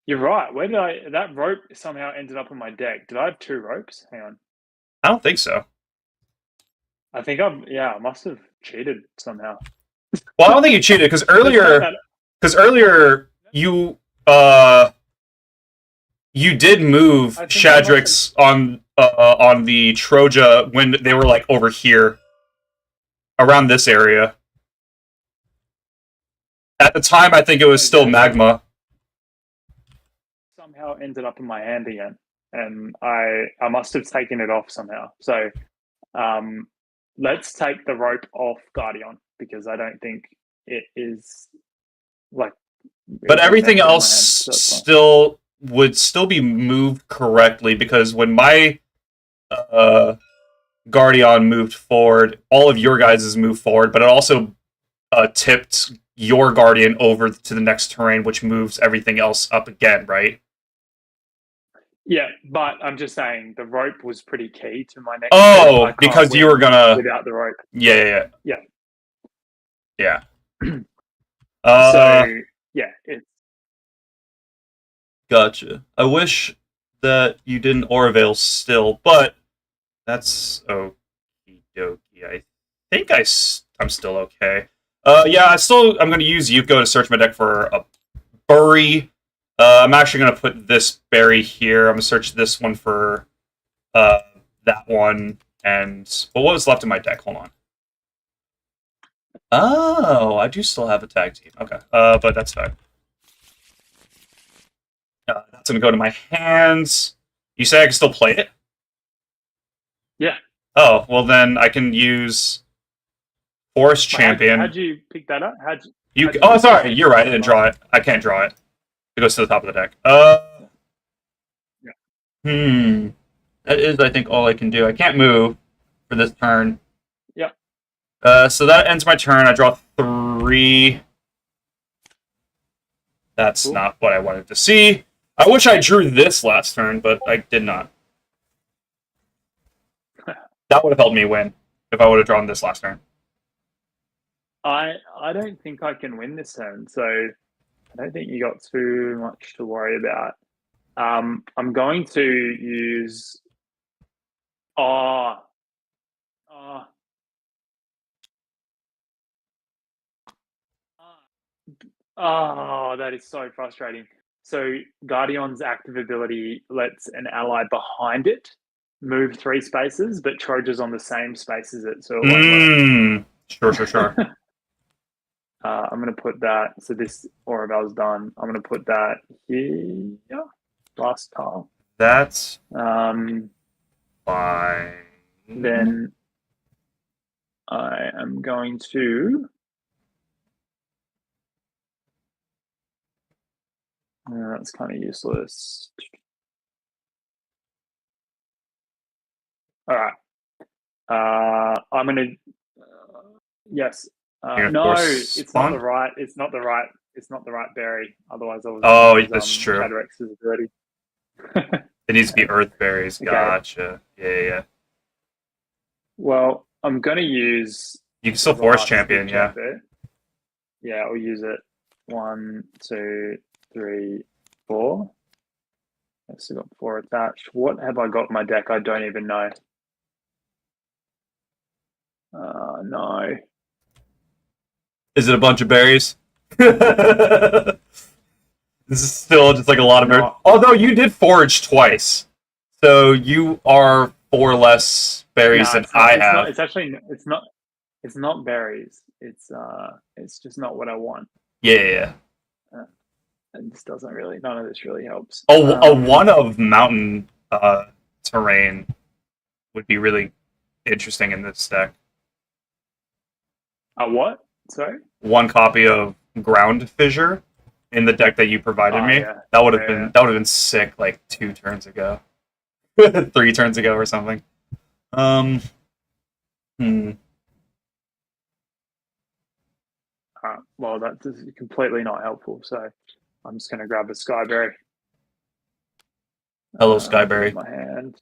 Speaker 3: You're right. Where did I? That rope somehow ended up on my deck. Did I have 2 ropes? Hang on.
Speaker 2: I don't think so.
Speaker 3: I think I must have cheated somehow.
Speaker 2: Well, I don't think you cheated because earlier you did move
Speaker 3: I think I must
Speaker 2: Shadrax on the Troja when they were like over here around this area. At the time, I think it was still magma.
Speaker 3: somehow ended up in my hand again, and I must have taken it off somehow. So, let's take the rope off Guardian because I don't think it is like.
Speaker 2: But everything
Speaker 3: connected in my
Speaker 2: else
Speaker 3: hand, so that's fine.
Speaker 2: still would still be moved correctly because when my Guardian moved forward, all of your guys' moved forward, but it also tipped your Guardian over to the next terrain, which moves everything else up again, right?
Speaker 3: Yeah, but I'm just saying the rope was pretty key to my next move.
Speaker 2: Oh,
Speaker 3: I can't
Speaker 2: because you
Speaker 3: win
Speaker 2: were gonna.
Speaker 3: without the rope.
Speaker 2: Yeah.
Speaker 3: Yeah.
Speaker 2: Uh,
Speaker 3: So yeah, it's
Speaker 2: Gotcha. I wish that you didn't Orvale still, but that's okie dokie. I think I'm still okay. Yeah, I'm going to use Yuko to search my deck for a bury. I'm actually going to put this berry here. I'm going to search this one for that one. And what was left in my deck? Hold on. Oh, I do still have a tag team. Okay, but that's fine. That's going to go to my hands. You say I can still play it?
Speaker 3: yeah.
Speaker 2: Oh, well then I can use Forest Champion.
Speaker 3: How'd you pick that up?
Speaker 2: Oh, sorry, you're right. I didn't draw it. I can't draw it. It goes to the top of the deck.
Speaker 3: Yeah.
Speaker 2: That is, I think, all I can do. I can't move for this turn.
Speaker 3: Yeah.
Speaker 2: So that ends my turn. I draw 3. That's
Speaker 3: Cool.
Speaker 2: not what I wanted to see. I wish I drew this last turn, but I did not. That would have helped me win if I would have drawn this last turn.
Speaker 3: I don't think I can win this turn, so I don't think you got too much to worry about. I'm going to use. Oh, that is so frustrating. So Guardian's active ability lets an ally behind it move 3 spaces, but Troja's on the same space as it, so it won't work.
Speaker 2: Sure.
Speaker 3: I'm going to put that. So this Oravel's done. I'm going to put that here. Last tile.
Speaker 2: That's
Speaker 3: Fine. Then I am going to. That's kind of useless. All right. I'm gonna. Yes.
Speaker 2: You're gonna
Speaker 3: No,
Speaker 2: force
Speaker 3: it's not
Speaker 2: spawn?
Speaker 3: the right. It's not the right. It's not the right berry. Otherwise, I was gonna
Speaker 2: Oh,
Speaker 3: use
Speaker 2: that's true.
Speaker 3: Shadowrex's ability.
Speaker 2: It needs to be earth berries.
Speaker 3: Okay.
Speaker 2: Gotcha. Yeah.
Speaker 3: Well, I'm gonna use
Speaker 2: You can still
Speaker 3: the
Speaker 2: force
Speaker 3: last
Speaker 2: champion,
Speaker 3: big
Speaker 2: yeah.
Speaker 3: champ bit. Yeah, I'll use it. 1, 2, 3, 4. I've still got 4 attached. What have I got in my deck? I don't even know. No.
Speaker 2: Is it a bunch of berries? This is still just like a lot of berries.
Speaker 3: Not.
Speaker 2: Although you did forage twice. So you are 4 less berries
Speaker 3: No,
Speaker 2: than
Speaker 3: it's not.
Speaker 2: I
Speaker 3: It's not.
Speaker 2: have.
Speaker 3: It's actually. It's not. It's not berries. It's. It's just not what I want.
Speaker 2: Yeah.
Speaker 3: And this doesn't really. None of this really helps.
Speaker 2: A one of mountain terrain would be really interesting in this deck.
Speaker 3: A what? Sorry.
Speaker 2: One copy of Ground Fissure in the deck that you provided me.
Speaker 3: Yeah.
Speaker 2: That would have been sick like 2 turns ago. 3 turns ago or something.
Speaker 3: Well, that's completely not helpful. So I'm just going to grab a Skyberry.
Speaker 2: Hello, Skyberry.
Speaker 3: My hand.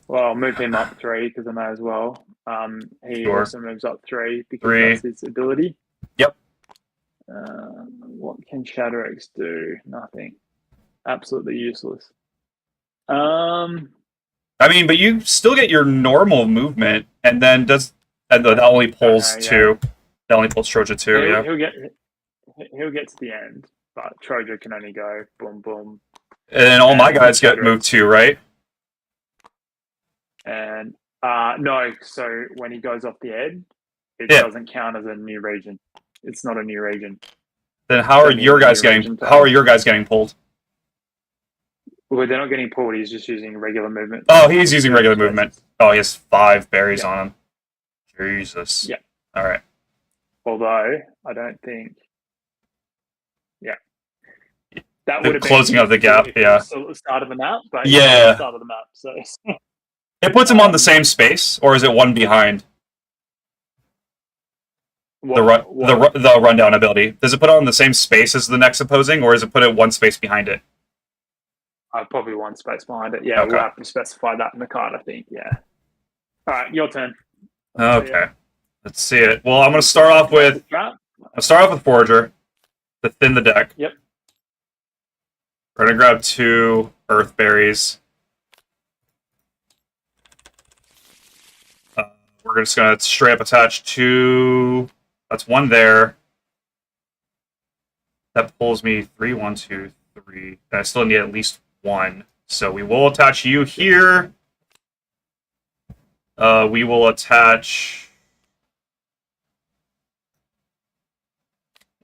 Speaker 3: Well, I'll move him up 3 because I may as well. He
Speaker 2: Sure.
Speaker 3: also moves up 3 because that's his ability.
Speaker 2: Yep.
Speaker 3: What can Shadowrix do? Nothing. Absolutely useless. I
Speaker 2: mean, but you still get your normal movement, and then that only pulls 2. That only pulls Troja 2. Yeah.
Speaker 3: He'll get to the end, but Troja can only go boom boom.
Speaker 2: And then all my guys get moved 2, right?
Speaker 3: And no, so when he goes off the edge, it doesn't count as a new region. It's not a new region.
Speaker 2: Then how are your guys getting pulled?
Speaker 3: Well, they're not getting pulled. He's just using regular movement.
Speaker 2: Oh, he's using regular movement. Oh, he has 5 berries on him. Jesus.
Speaker 3: Yeah.
Speaker 2: All right.
Speaker 3: Although I don't think. Yeah. That
Speaker 2: would have been closing of the gap. Yeah.
Speaker 3: So the start of the map, but
Speaker 2: yeah,
Speaker 3: the start of the map. So
Speaker 2: it puts him on the same space, or is it one behind? The rundown ability. Does it put it on the same space as the next opposing, or is it put it one space behind it?
Speaker 3: Probably one space behind it. Yeah, okay. We'll have to specify that in the card, I think. Yeah. All right, your turn.
Speaker 2: Okay. Let's see it. Well, I'm going to start off with Forager to thin the deck.
Speaker 3: Yep.
Speaker 2: We're going to grab 2 Earth Berries. We're just going to straight up attach 2. That's 1 there. That pulls me 3, 1, 2, 3. I still need at least 1. So we will attach you here. We will attach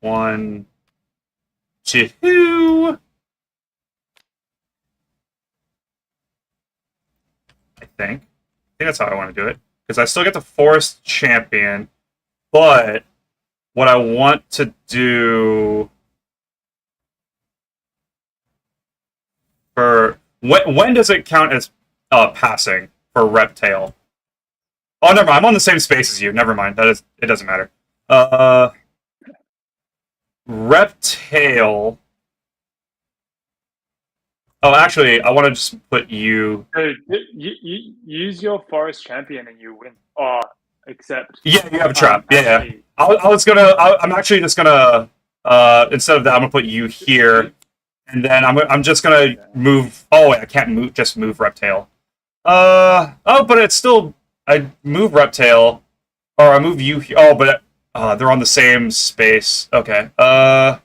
Speaker 2: 1, 2. I think that's how I want to do it. Because I still get the Forest Champion. But what I want to do for when does it count as passing for Reptile? Oh, never mind. I'm on the same space as you. Never mind. It doesn't matter. Reptile. Oh, actually, I want to just put you.
Speaker 3: You use your Forest Champion and you win. Oh, except.
Speaker 2: Yeah, you have a trap. Yeah. I'm actually just gonna. Instead of that, I'm gonna put you here, and then I'm just gonna move. Oh, I can't move. Just move Reptile. But it's still. I move Reptile, or I move you here. Oh, but they're on the same space. Okay. I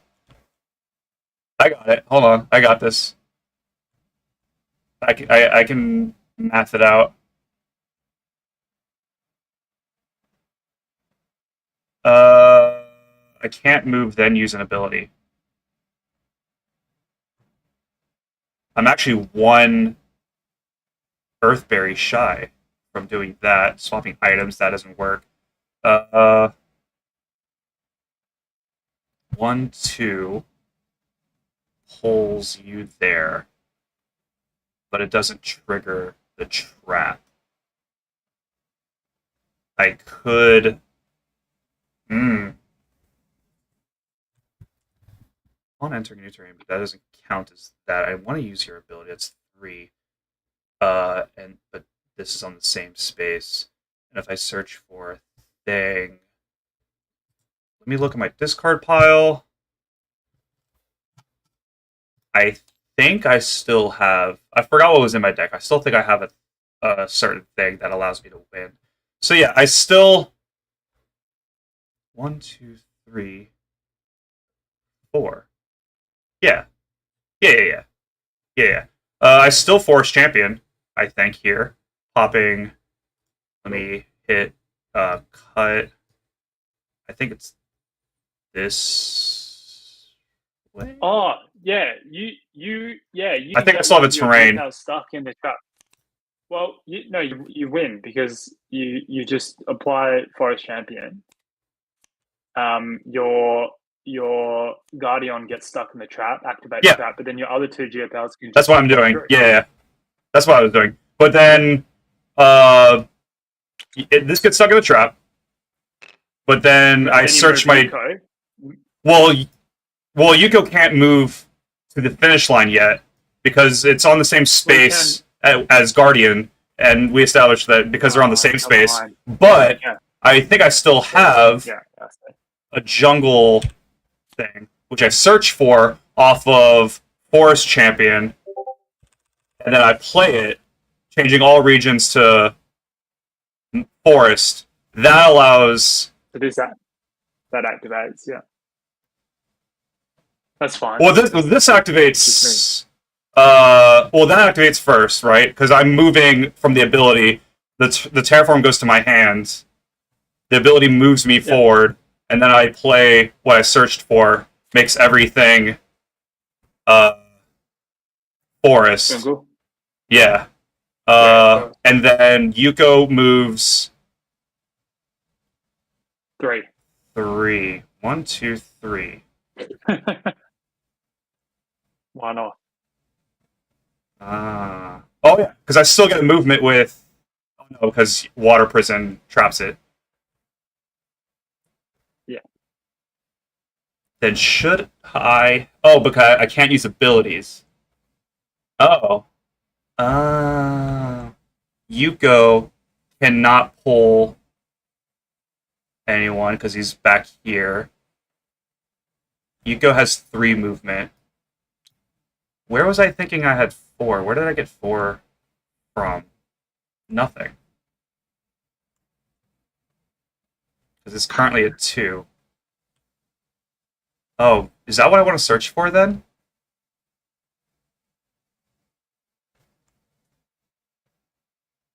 Speaker 2: got it. Hold on. I got this. I can math it out. I can't move, then use an ability. I'm actually 1 Earthberry shy from doing that. Swapping items, that doesn't work. 1, 2 pulls you there, but it doesn't trigger the trap. I could. On entering new terrain, but that doesn't count as that. I want to use your ability. That's 3. But this is on the same space. And if I search for a thing, let me look at my discard pile. I think I still have. I forgot what was in my deck. I still think I have a certain thing that allows me to win. So yeah, I still 1, 2, 3, 4. Yeah, yeah. I still force champion. I think here popping. Let me hit cut. I think it's this way.
Speaker 3: Oh yeah, you
Speaker 2: I think I still have a terrain.
Speaker 3: GeoPals stuck in the trap. Well, you win because you just apply Forest Champion. Your Guardian gets stuck in the trap, activate the trap, but then your other 2 GeoPals can.
Speaker 2: That's what I'm doing. Yeah, that's what I was doing. But then, this gets stuck in the trap. But then I search my.
Speaker 3: Yuko.
Speaker 2: Well, Yuko can't move to the finish line yet because it's on the same space as Guardian, and we established that because they're on the same space. But I think I still have a jungle thing, which I search for off of Forest Champion, and then I play it, changing all regions to Forest. That allows.
Speaker 3: It is that activates, yeah. That's fine.
Speaker 2: Well, this activates. That activates first, right? Because I'm moving from the ability. The terraform goes to my hand. The ability moves me forward, and then I play what I searched for. Makes everything. Forest.
Speaker 3: Jungle.
Speaker 2: Yeah. And then Yuko moves.
Speaker 3: 3.
Speaker 2: 3. 1, 2, 3.
Speaker 3: Why not?
Speaker 2: Oh yeah, because I still get movement with. Oh no, because Water Prison traps it.
Speaker 3: Yeah.
Speaker 2: Then should I? Oh, because I can't use abilities. Oh. Yuko cannot pull anyone because he's back here. Yuko has 3 movement. Where was I thinking I had 4? Where did I get 4 from? Nothing. Because it's currently at 2. Oh, is that what I want to search for then?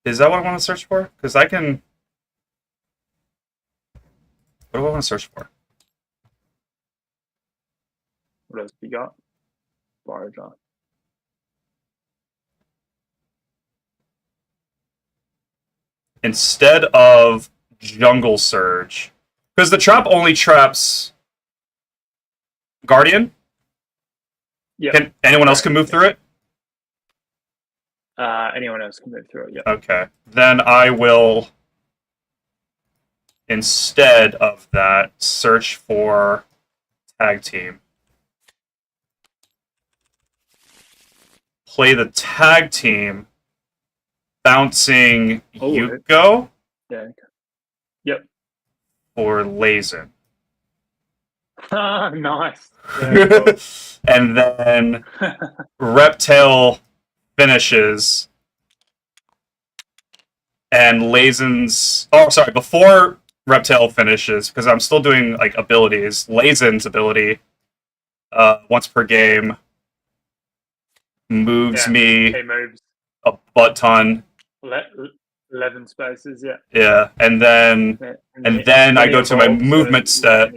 Speaker 2: Is that what I want to search for? Because I can... What do I want to search for?
Speaker 3: What else you got? Barge on.
Speaker 2: Instead of Jungle Surge. Because the trap only traps Guardian?
Speaker 3: Yeah.
Speaker 2: Anyone else can move through it?
Speaker 3: Anyone else can move through it, yeah.
Speaker 2: Okay. Then I will, instead of that, search for tag team. Play the tag team, bouncing Yuko.
Speaker 3: Yeah. Yep.
Speaker 2: For Lazen.
Speaker 3: Nice.
Speaker 2: Yeah, cool. And then Reptile finishes. And Lazen's... Oh, sorry. Before Reptile finishes, because I'm still doing like abilities, Lazen's ability, once per game, moves me a butt ton.
Speaker 3: 11 spaces, yeah.
Speaker 2: Yeah, and then I go to my movement stat.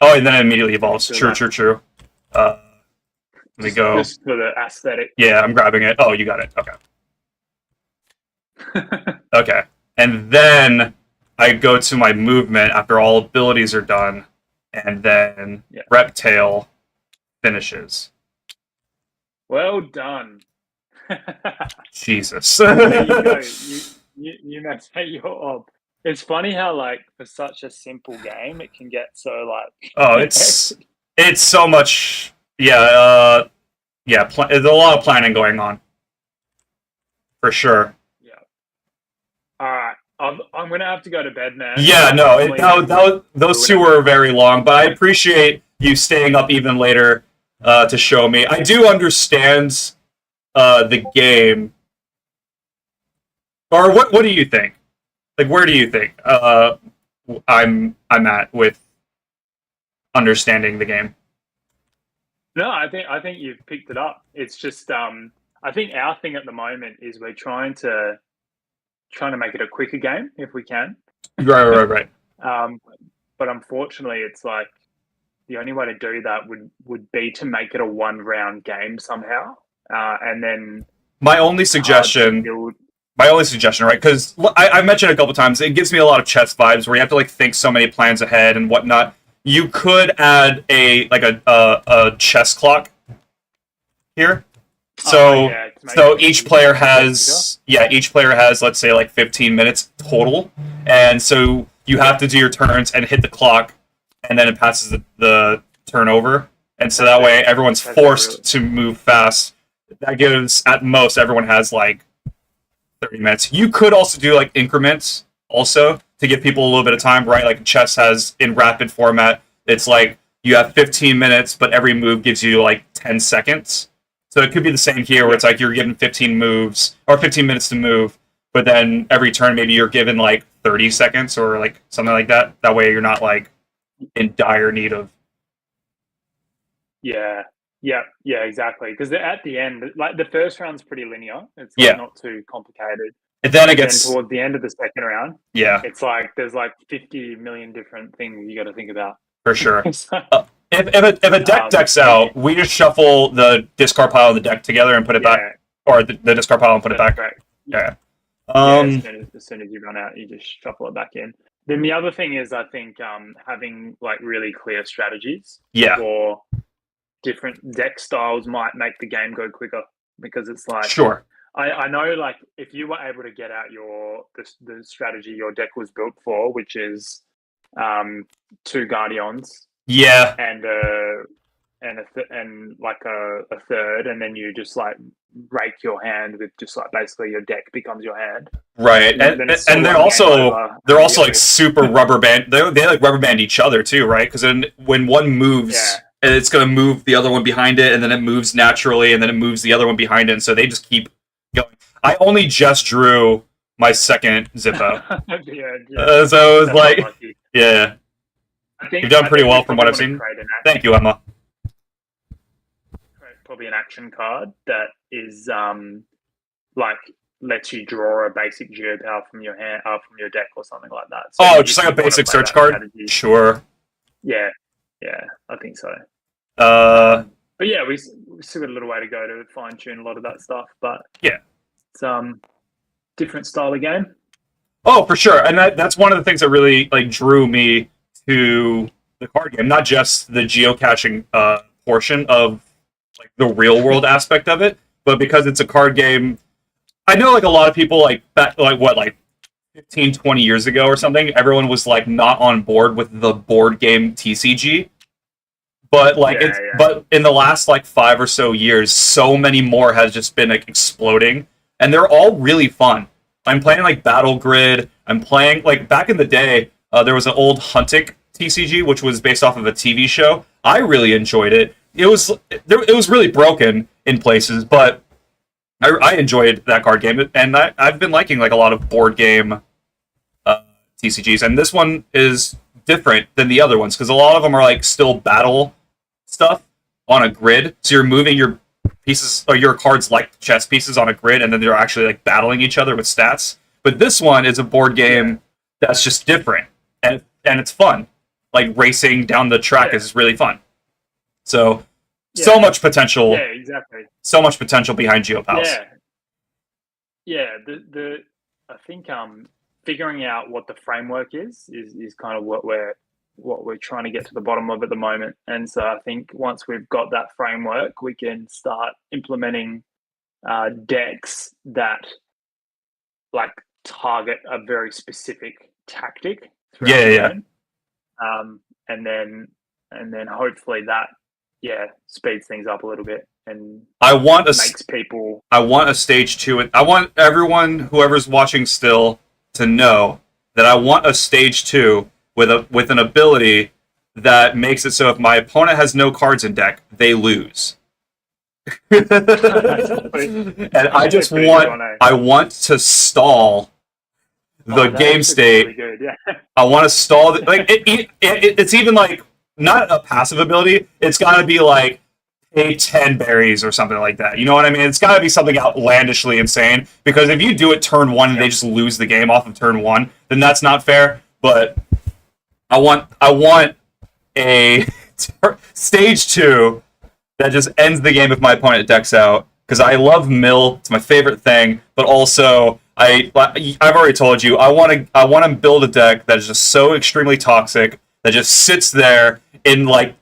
Speaker 2: Oh, and then it immediately evolves. True. Let me go.
Speaker 3: Just for the aesthetic.
Speaker 2: Yeah, I'm grabbing it. Oh, you got it. Okay. Okay. And then I go to my movement after all abilities are done, and then Reptile finishes.
Speaker 3: Well done.
Speaker 2: Jesus.
Speaker 3: There you go. you meditate your op. It's funny how like for such a simple game, it can get so
Speaker 2: Oh,
Speaker 3: like
Speaker 2: it's so much. Yeah, yeah. There's a lot of planning going on for sure.
Speaker 3: yeah. All right, I'm gonna have to go to bed, man.
Speaker 2: Yeah,
Speaker 3: My
Speaker 2: no,
Speaker 3: family is
Speaker 2: those two
Speaker 3: doing
Speaker 2: were very long, but I appreciate you staying up even later to show me. I do understand the game, or what do you think? Like, where do you think I'm at with understanding the game?
Speaker 3: No, I think you've picked it up. It's just I think our thing at the moment is we're trying to make it a quicker game if we can.
Speaker 2: Right.
Speaker 3: Um, but unfortunately, it's like the only way to do that would be to make it a one round game somehow, and then
Speaker 2: My only
Speaker 3: hard to
Speaker 2: suggestion
Speaker 3: build.
Speaker 2: my only suggestion, right? Because I mentioned a couple times, it gives me a lot of chess vibes where you have to like think so many plans ahead and whatnot. You could add a chess clock here. So
Speaker 3: Yeah, to make
Speaker 2: so
Speaker 3: it
Speaker 2: each
Speaker 3: easier.
Speaker 2: player has each player has, let's say, like 15 minutes total, and so you have to do your turns and hit the clock, and then it passes the turn over, and so that way everyone's
Speaker 3: That's
Speaker 2: forced
Speaker 3: really-
Speaker 2: to move fast. That gives, at most, everyone has like 30 minutes. You could also do like increments also to give people a little bit of time, right? Like chess has in rapid format, it's like you have 15 minutes, but every move gives you like 10 seconds. So it could be the same here where it's like you're given 15 moves or 15 minutes to move, but then every turn maybe you're given like 30 seconds or like something like that. That way you're not like in dire need of.
Speaker 3: Yeah, yeah, exactly. Because at the end, like the first round's pretty linear. It's like
Speaker 2: Yeah.
Speaker 3: not too complicated.
Speaker 2: And then it
Speaker 3: Then
Speaker 2: gets,
Speaker 3: towards the end of the second round,
Speaker 2: yeah,
Speaker 3: it's like there's like 50 million different things you got to think about.
Speaker 2: for sure.
Speaker 3: So,
Speaker 2: If a deck decks out, we just shuffle the discard pile of the deck together and put it
Speaker 3: yeah,
Speaker 2: back, or the discard pile and put it
Speaker 3: that's
Speaker 2: back.
Speaker 3: great.
Speaker 2: Yeah.
Speaker 3: Yeah,
Speaker 2: Um.
Speaker 3: as soon as you run out, you just shuffle it back in. Then the other thing is, I think having like really clear strategies
Speaker 2: Yeah.
Speaker 3: for different deck styles might make the game go quicker because it's like
Speaker 2: Sure.
Speaker 3: I know like if you were able to get out the strategy your deck was built for, which is two guardians
Speaker 2: Yeah.
Speaker 3: and like a third, and then you just like rake your hand with just like basically your deck becomes your hand.
Speaker 2: Right.
Speaker 3: Then
Speaker 2: And
Speaker 3: it's sort
Speaker 2: and
Speaker 3: of
Speaker 2: they're
Speaker 3: like
Speaker 2: also
Speaker 3: game over
Speaker 2: they're also like
Speaker 3: immediately.
Speaker 2: super rubber band. They like rubber band each other too, right? Because then when one moves,
Speaker 3: Yeah.
Speaker 2: and it's gonna move the other one behind it, and then it moves naturally, and then it moves the other one behind it, and so they just keep going. I only just drew my second Zippo,
Speaker 3: yeah.
Speaker 2: so it was
Speaker 3: That's
Speaker 2: like,
Speaker 3: unlucky.
Speaker 2: yeah,
Speaker 3: I think
Speaker 2: you've done pretty
Speaker 3: we
Speaker 2: well from what
Speaker 3: probably
Speaker 2: I've
Speaker 3: want to
Speaker 2: seen.
Speaker 3: create
Speaker 2: Thank you, Emma.
Speaker 3: probably an action card that is like lets you draw a basic GeoPal from your hand from your deck or something like that. So
Speaker 2: Oh,
Speaker 3: if
Speaker 2: just like a
Speaker 3: you wanna
Speaker 2: basic
Speaker 3: play
Speaker 2: search
Speaker 3: that
Speaker 2: card.
Speaker 3: strategy,
Speaker 2: Sure.
Speaker 3: yeah, I think so.
Speaker 2: Uh,
Speaker 3: But yeah, we still got a little way to go to fine tune a lot of that stuff. But
Speaker 2: yeah.
Speaker 3: it's different style of game.
Speaker 2: Oh, for sure, and that's one of the things that really like drew me to the card game. Not just the geocaching portion of like the real world aspect of it, but because it's a card game. I know like a lot of people like back like what like 15, 20 years ago or something, everyone was like not on board with the board game TCG. But like
Speaker 3: Yeah,
Speaker 2: it's
Speaker 3: yeah.
Speaker 2: but in the last like 5 or so years, so many more has just been like exploding, and they're all really fun. I'm playing like Battle Grid. I'm playing like back in the day. There was an old Huntic TCG, which was based off of a TV show. I really enjoyed it. It was really broken in places, but I enjoyed that card game, and I've been liking like a lot of board game TCGs, and this one is different than the other ones because a lot of them are like still battle stuff on a grid. So you're moving your pieces or your cards like chess pieces on a grid, and then they're actually like battling each other with stats. But this one is a board game that's just different, and it's fun. Like racing down the track is really fun. So so much potential.
Speaker 3: Yeah, exactly.
Speaker 2: So much potential behind GeoPals.
Speaker 3: Yeah. The I think figuring out what the framework is kind of what we're trying to get to the bottom of at the moment. And so I think once we've got that framework, we can start implementing decks that like target a very specific tactic throughout
Speaker 2: Yeah,
Speaker 3: the
Speaker 2: yeah.
Speaker 3: game. And then hopefully that speeds things up a little bit and
Speaker 2: I want
Speaker 3: makes people.
Speaker 2: I want a stage 2. I want everyone, whoever's watching still, to know that I want a stage 2 with an ability that makes it so if my opponent has no cards in deck, they lose. And I want to stall the game state.
Speaker 3: Really good, yeah.
Speaker 2: I want to stall it's even like not a passive ability. It's got to be like pay 10 berries or something like that. You know what I mean? It's got to be something outlandishly insane, because if you do it turn 1 and they just lose the game off of turn 1, then that's not fair. But I want a stage 2 that just ends the game if my opponent decks out, because I love mill. It's my favorite thing, but also I've already told you I want to build a deck that is just so extremely toxic that just sits there and like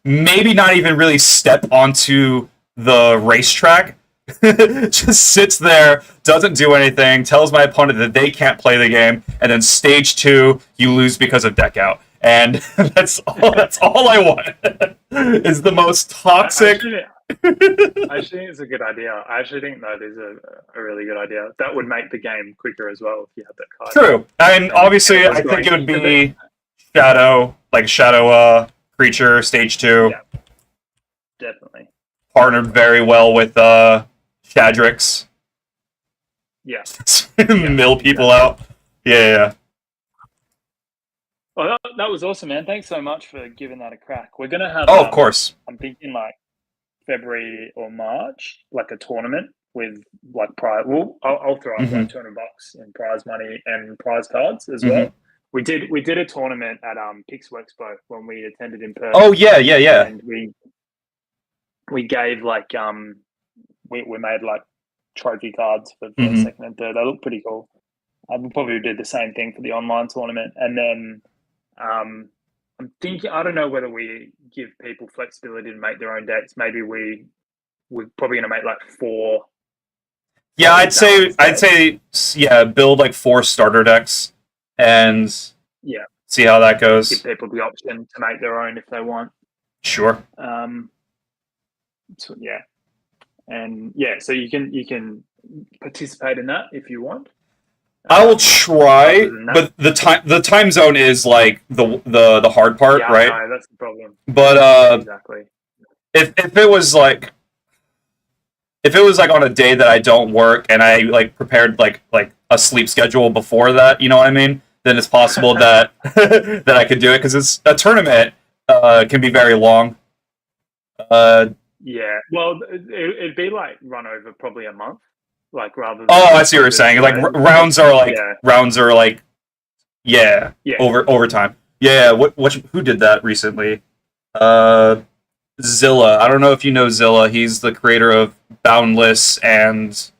Speaker 2: maybe not even really step onto the racetrack. Just sits there, doesn't do anything, tells my opponent that they can't play the game, and then stage 2 you lose because of deck out. And that's all I want. Is the most toxic.
Speaker 3: I actually think it's a good idea. I actually think that is a really good idea. That would make the game quicker as well if you had that card.
Speaker 2: True. And obviously I think it would be shadow creature, stage 2.
Speaker 3: Yeah. Definitely.
Speaker 2: Partnered very well with Shadrix.
Speaker 3: Yeah.
Speaker 2: Mill people out. Yeah.
Speaker 3: Well, that was awesome, man. Thanks so much for giving that a crack. We're gonna have.
Speaker 2: Of course.
Speaker 3: I'm thinking like February or March, like a tournament with like prize. Well, I'll throw up like $200 in prize money and prize cards as well. We did a tournament at Pix Expo when we attended in Perth.
Speaker 2: Oh yeah.
Speaker 3: And we gave like we made like trophy cards for first, second, and third. They look pretty cool. We'll probably do the same thing for the online tournament, and then I'm thinking, I don't know whether we give people flexibility to make their own decks. Maybe we're probably going to make like 4.
Speaker 2: Yeah, I'd say build like 4 starter decks and see how that goes.
Speaker 3: Give people the option to make their own if they want.
Speaker 2: Sure.
Speaker 3: So so you can participate in that if you want.
Speaker 2: I will try, but the time zone is like the hard part, right?
Speaker 3: No, that's the problem.
Speaker 2: But
Speaker 3: exactly.
Speaker 2: If it was like on a day that I don't work and I like prepared like a sleep schedule before that, you know what I mean? Then it's possible that that I could do it, because it's a tournament can be very long. Yeah.
Speaker 3: Well, it'd be like run over probably a month. Like rather than
Speaker 2: I see what you're saying. Like rounds are like over time. Yeah. Who did that recently? Zilla. I don't know if you know Zilla. He's the creator of Boundless and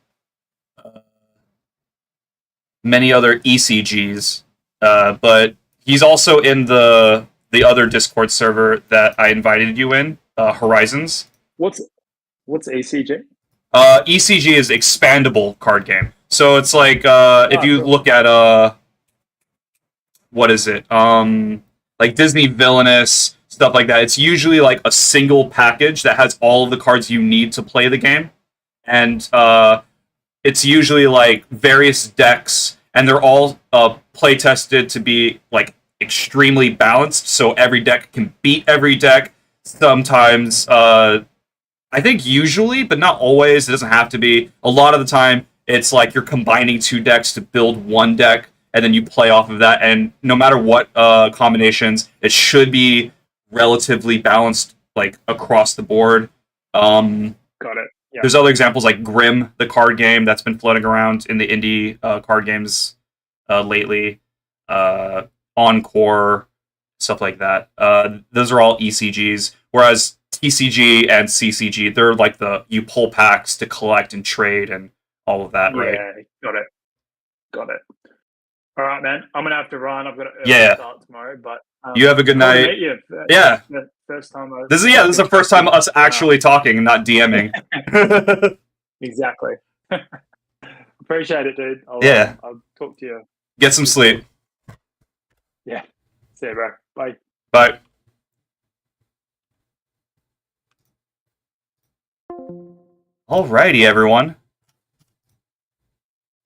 Speaker 2: many other ECGs. But he's also in the other Discord server that I invited you in, Horizons.
Speaker 3: What's ECG?
Speaker 2: ECG is expandable card game. So it's like if you look at what is it? Like Disney Villainous, stuff like that. It's usually like a single package that has all of the cards you need to play the game. And it's usually like various decks, and they're all play tested to be like extremely balanced, so every deck can beat every deck. Sometimes I think usually, but not always, it doesn't have to be. A lot of the time, it's like you're combining 2 decks to build one deck, and then you play off of that. And no matter what combinations, it should be relatively balanced, like across the board.
Speaker 3: Got it. Yeah.
Speaker 2: There's other examples like Grim, the card game that's been floating around in the indie card games lately. Encore, stuff like that. Those are all ECGs, whereas TCG and CCG, they're like you pull packs to collect and trade and all of that, right?
Speaker 3: Yeah, got it. All right, man. I'm gonna have to run. I've got to start tomorrow, but
Speaker 2: you have a good night.
Speaker 3: Meet you.
Speaker 2: Yeah.
Speaker 3: The first time
Speaker 2: this is the first time us actually talking and not DMing.
Speaker 3: Exactly. Appreciate it, dude. I'll talk to you.
Speaker 2: Get some sleep.
Speaker 3: Yeah. See you, bro. Bye.
Speaker 2: Bye. Alrighty, everyone.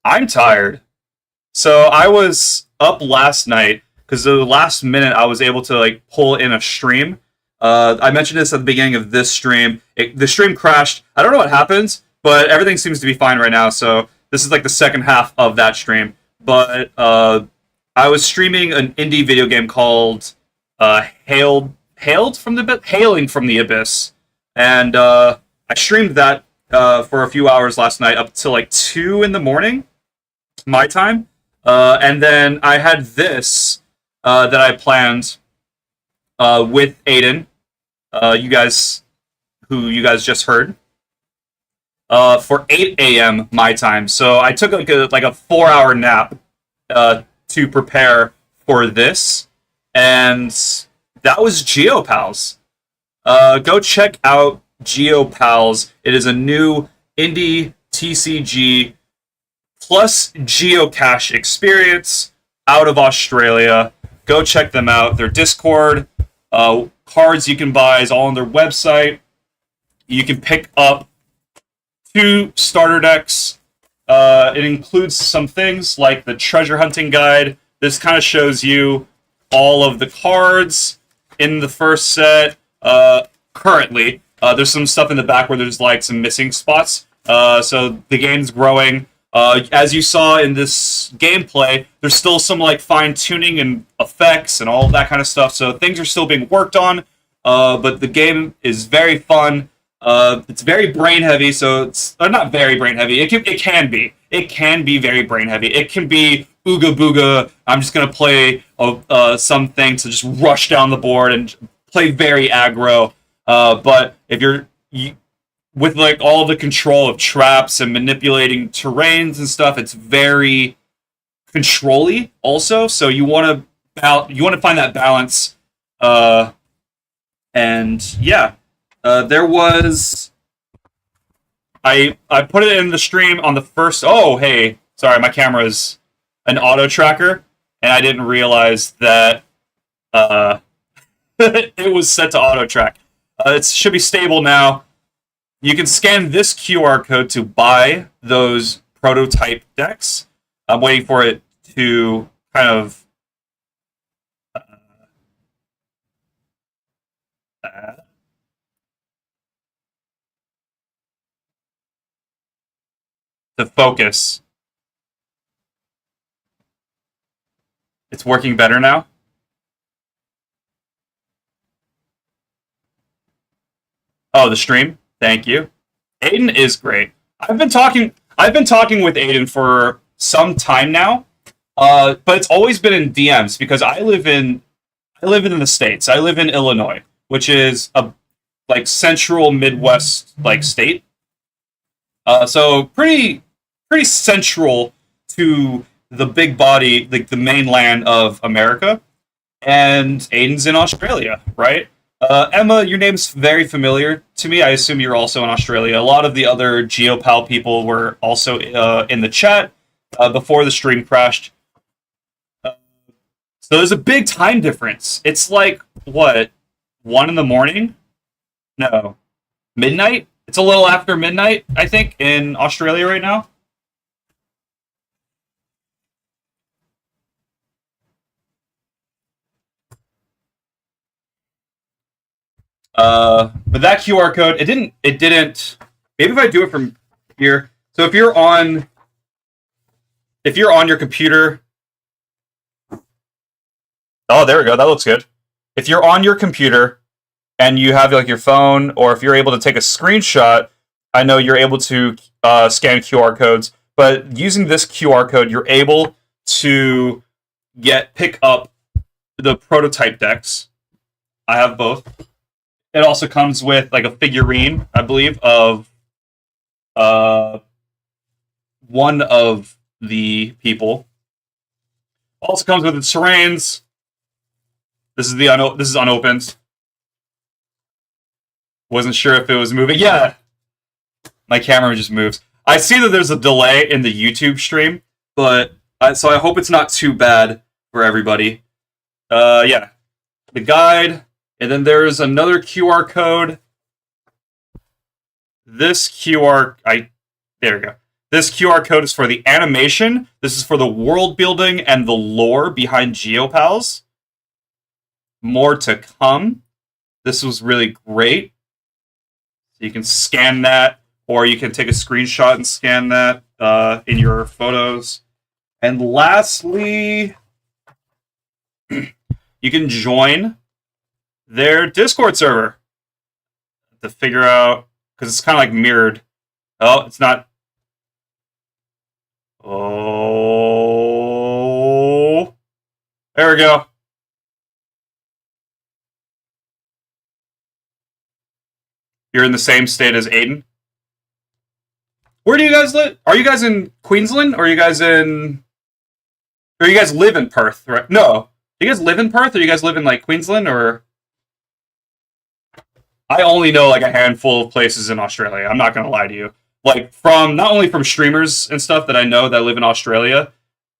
Speaker 2: I'm tired. So I was up last night because the last minute I was able to like pull in a stream. I mentioned this at the beginning of this stream. The stream crashed. I don't know what happened, but everything seems to be fine right now. So this is like the second half of that stream. But I was streaming an indie video game called Hailing from the Abyss, and I streamed that for a few hours last night up till like 2 in the morning, my time. And then I had this that I planned with Aiden, you guys just heard, for 8 a.m. my time. So I took like a 4-hour nap to prepare for this, and that was GeoPals. Go check out GeoPals. It is a new indie TCG plus geocache experience out of Australia. Go check them out. Their Discord, cards you can buy is all on their website. You can pick up 2 starter decks. It includes some things like the treasure hunting guide. This kind of shows you all of the cards in the first set. Currently, there's some stuff in the back where there's like some missing spots. So the game's growing. As you saw in this gameplay, there's still some like fine tuning and effects and all of that kind of stuff. So things are still being worked on. But the game is very fun. It's very brain heavy. So it's not very brain heavy. It can be. It can be very brain heavy. It can be ooga booga. I'm just gonna play something to just rush down the board and play very aggro. But if you're with like all the control of traps and manipulating terrains and stuff, it's very control-y also. So you want to find that balance. And yeah, there was I put it in the stream on the first. Oh, hey, sorry, my camera is an auto tracker, and I didn't realize that it was set to auto track. It should be stable now. You can scan this QR code to buy those prototype decks. I'm waiting for it to kind of to focus. It's working better now. Oh, the stream. Thank you. Aiden is great. I've been talking with Aiden for some time now, but it's always been in DMs because I live in the States. I live in Illinois, which is a like central Midwest like state. So pretty central to the big body, like the mainland of America. And Aiden's in Australia, right? Emma, your name's very familiar to me. I assume you're also in Australia. A lot of the other GeoPal people were also in the chat before the stream crashed. So there's a big time difference. It's like, what, 1 in the morning? No, midnight? It's a little after midnight, I think, in Australia right now. But that QR code, it didn't, maybe if I do it from here. So if you're on your computer, oh, there we go. That looks good. If you're on your computer and you have like your phone, or if you're able to take a screenshot, I know you're able to scan QR codes, but using this QR code, you're able to pick up the prototype decks. I have both. It also comes with like a figurine, I believe, of one of the people. Also comes with the terrains. This is this is unopened. Wasn't sure if it was moving. Yeah, my camera just moves. I see that there's a delay in the YouTube stream, but so I hope it's not too bad for everybody. Yeah, the guide, and then there's another QR code. There we go. This QR code is for the animation. This is for the world building and the lore behind GeoPals. More to come. This was really great. So you can scan that, or you can take a screenshot and scan that in your photos. And lastly, you can join their Discord server to figure out, because it's kind of like mirrored. Oh, it's not. Oh, there we go. You're in the same state as Aiden. Where do you guys live? Are you guys in Queensland? Or are you guys in... Or you guys live in Perth, right? No. Do you guys live in Perth? Or you guys live in, like, Queensland? Or... I only know, like, a handful of places in Australia. I'm not going to lie to you. Like, from... Not only from streamers and stuff that I know that live in Australia,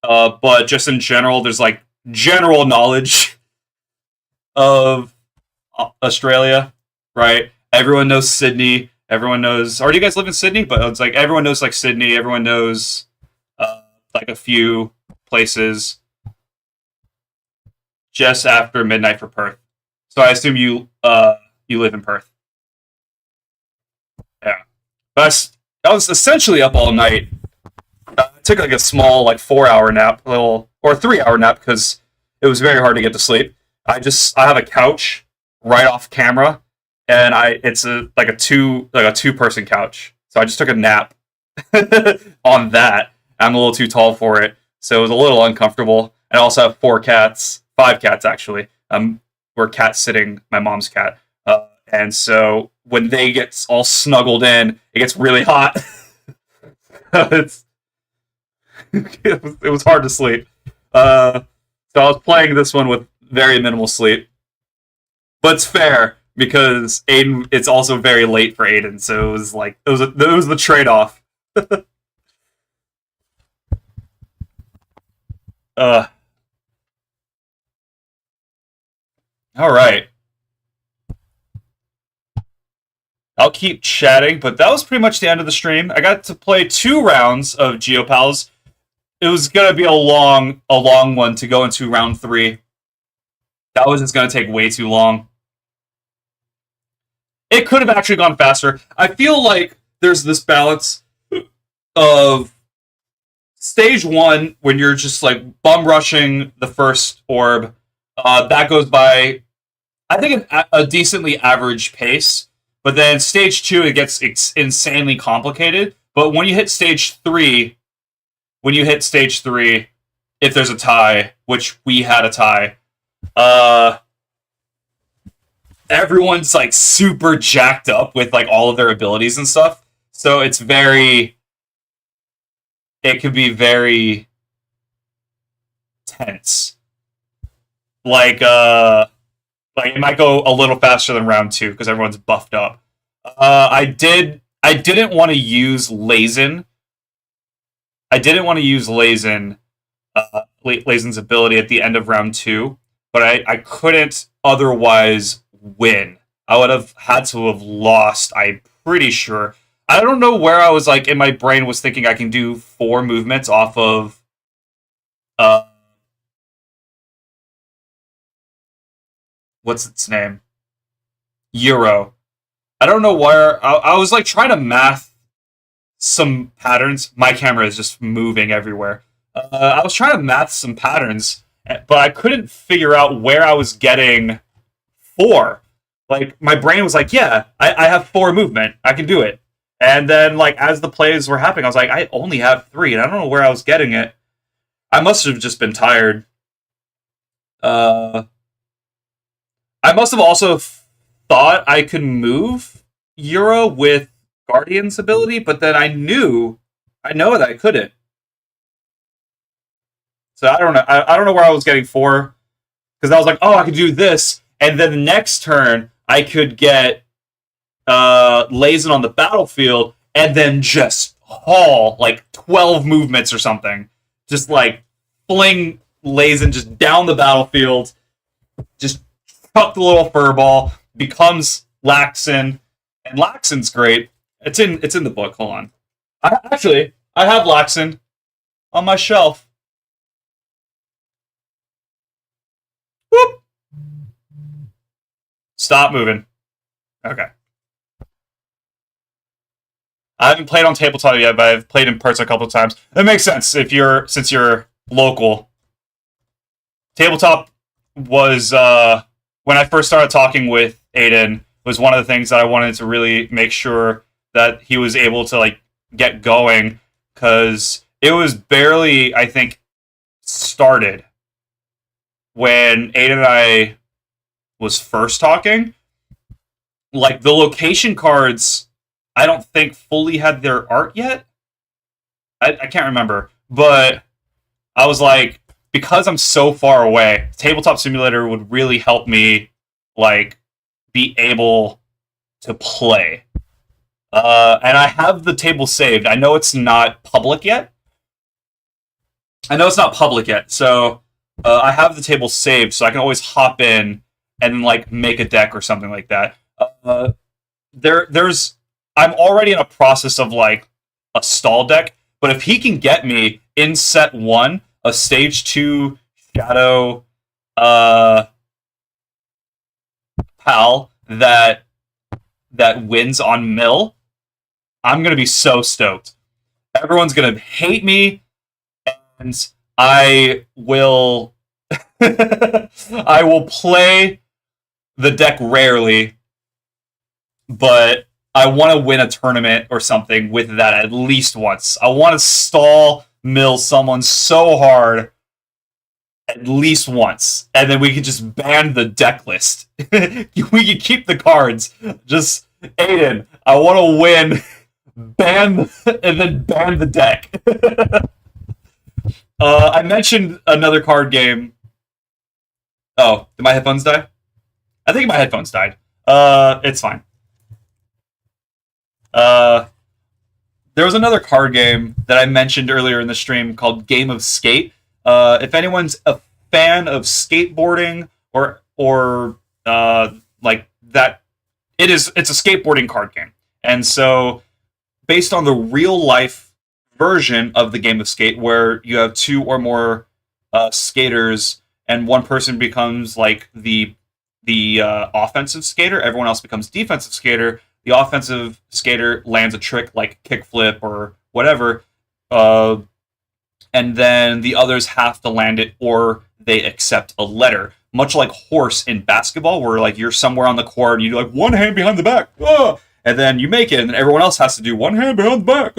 Speaker 2: but just in general, there's, like, general knowledge of Australia, right? Everyone knows Sydney. Everyone knows... Or do you guys live in Sydney? But it's like everyone knows like Sydney. Everyone knows like a few places just after midnight for Perth. So I assume you live in Perth. Yeah. But I was essentially up all night. I took like a small 4-hour nap, or 3-hour nap, because it was very hard to get to sleep. I have a couch right off camera. And it's a two-person couch. So I just took a nap on that. I'm a little too tall for it, so it was a little uncomfortable. And I also have 5 cats actually. We're cat sitting my mom's cat, and so when they get all snuggled in, it gets really hot. it was hard to sleep. So I was playing this one with very minimal sleep, but it's fair. Because Aiden, it's also very late for Aiden, so it was the trade-off. All right. I'll keep chatting, but that was pretty much the end of the stream. I got to play 2 rounds of GeoPals. It was gonna be a long one to go into round 3. That was just gonna take way too long. It could have actually gone faster. I feel like there's this balance of stage 1 when you're just like bum rushing the first orb. That goes by, I think, a decently average pace. But then stage 2, it gets insanely complicated. But when you hit stage 3, if there's a tie, which we had a tie, everyone's like super jacked up with like all of their abilities and stuff. So it could be very tense. Like it might go a little faster than round 2 because everyone's buffed up. I didn't want to use Lazen. Lazen's ability at the end of round 2, but I couldn't otherwise win. I would have had to have lost, I'm pretty sure. I don't know where I was in my brain was thinking I can do 4 movements off of what's its name? Euro. I don't know where I was trying to math some patterns. My camera is just moving everywhere. I was trying to math some patterns, but I couldn't figure out where I was getting 4. My brain was yeah, I have 4 movement. I can do it. And then, as the plays were happening, I was I only have 3, and I don't know where I was getting it. I must have just been tired. I must have also thought I could move Euro with Guardian's ability, but then I know that I couldn't. So I don't know. I don't know where I was getting 4, because I was oh, I could do this, and then the next turn I could get Lazen on the battlefield, and then just haul like 12 movements or something. Just like fling Lazen just down the battlefield, just chuck the little furball, becomes Laxin, and Laxin's great. It's in the book. Hold on. I have Laxin on my shelf. Whoop. Stop moving. Okay. I haven't played on tabletop yet, but I've played in person a couple of times. It makes sense since you're local. Tabletop was when I first started talking with Aiden, was one of the things that I wanted to really make sure that he was able to like get going, because it was barely, I think, started when Aiden and I was first talking. Like the location cards, I don't think fully had their art yet. I can't remember, but I was like, because I'm so far away, Tabletop Simulator would really help me like be able to play. And I have the table saved. I know it's not public yet. So I have the table saved, so I can always hop in and like make a deck or something like that. I'm already in a process of like a stall deck, but if he can get me in set 1 a stage 2 shadow pal that wins on mill, I'm gonna be so stoked. Everyone's gonna hate me, and I will I will play the deck rarely, but I want to win a tournament or something with that at least once. I want to stall mill someone so hard at least once, and then we can just ban the deck list. We can keep the cards. Just, Aiden, I want to win. Ban and then ban the deck. I mentioned another card game. Oh, did my headphones die? I think my headphones died. It's fine. There was another card game that I mentioned earlier in the stream called Game of Skate. If anyone's a fan of skateboarding or like that, it's a skateboarding card game. And so based on the real life version of the Game of Skate, where you have 2 or more skaters and one person becomes like the offensive skater, everyone else becomes defensive skater. The offensive skater lands a trick like kickflip or whatever, and then the others have to land it or they accept a letter. Much like horse in basketball, where like you're somewhere on the court and you do like one hand behind the back, and then you make it, and then everyone else has to do one hand behind the back,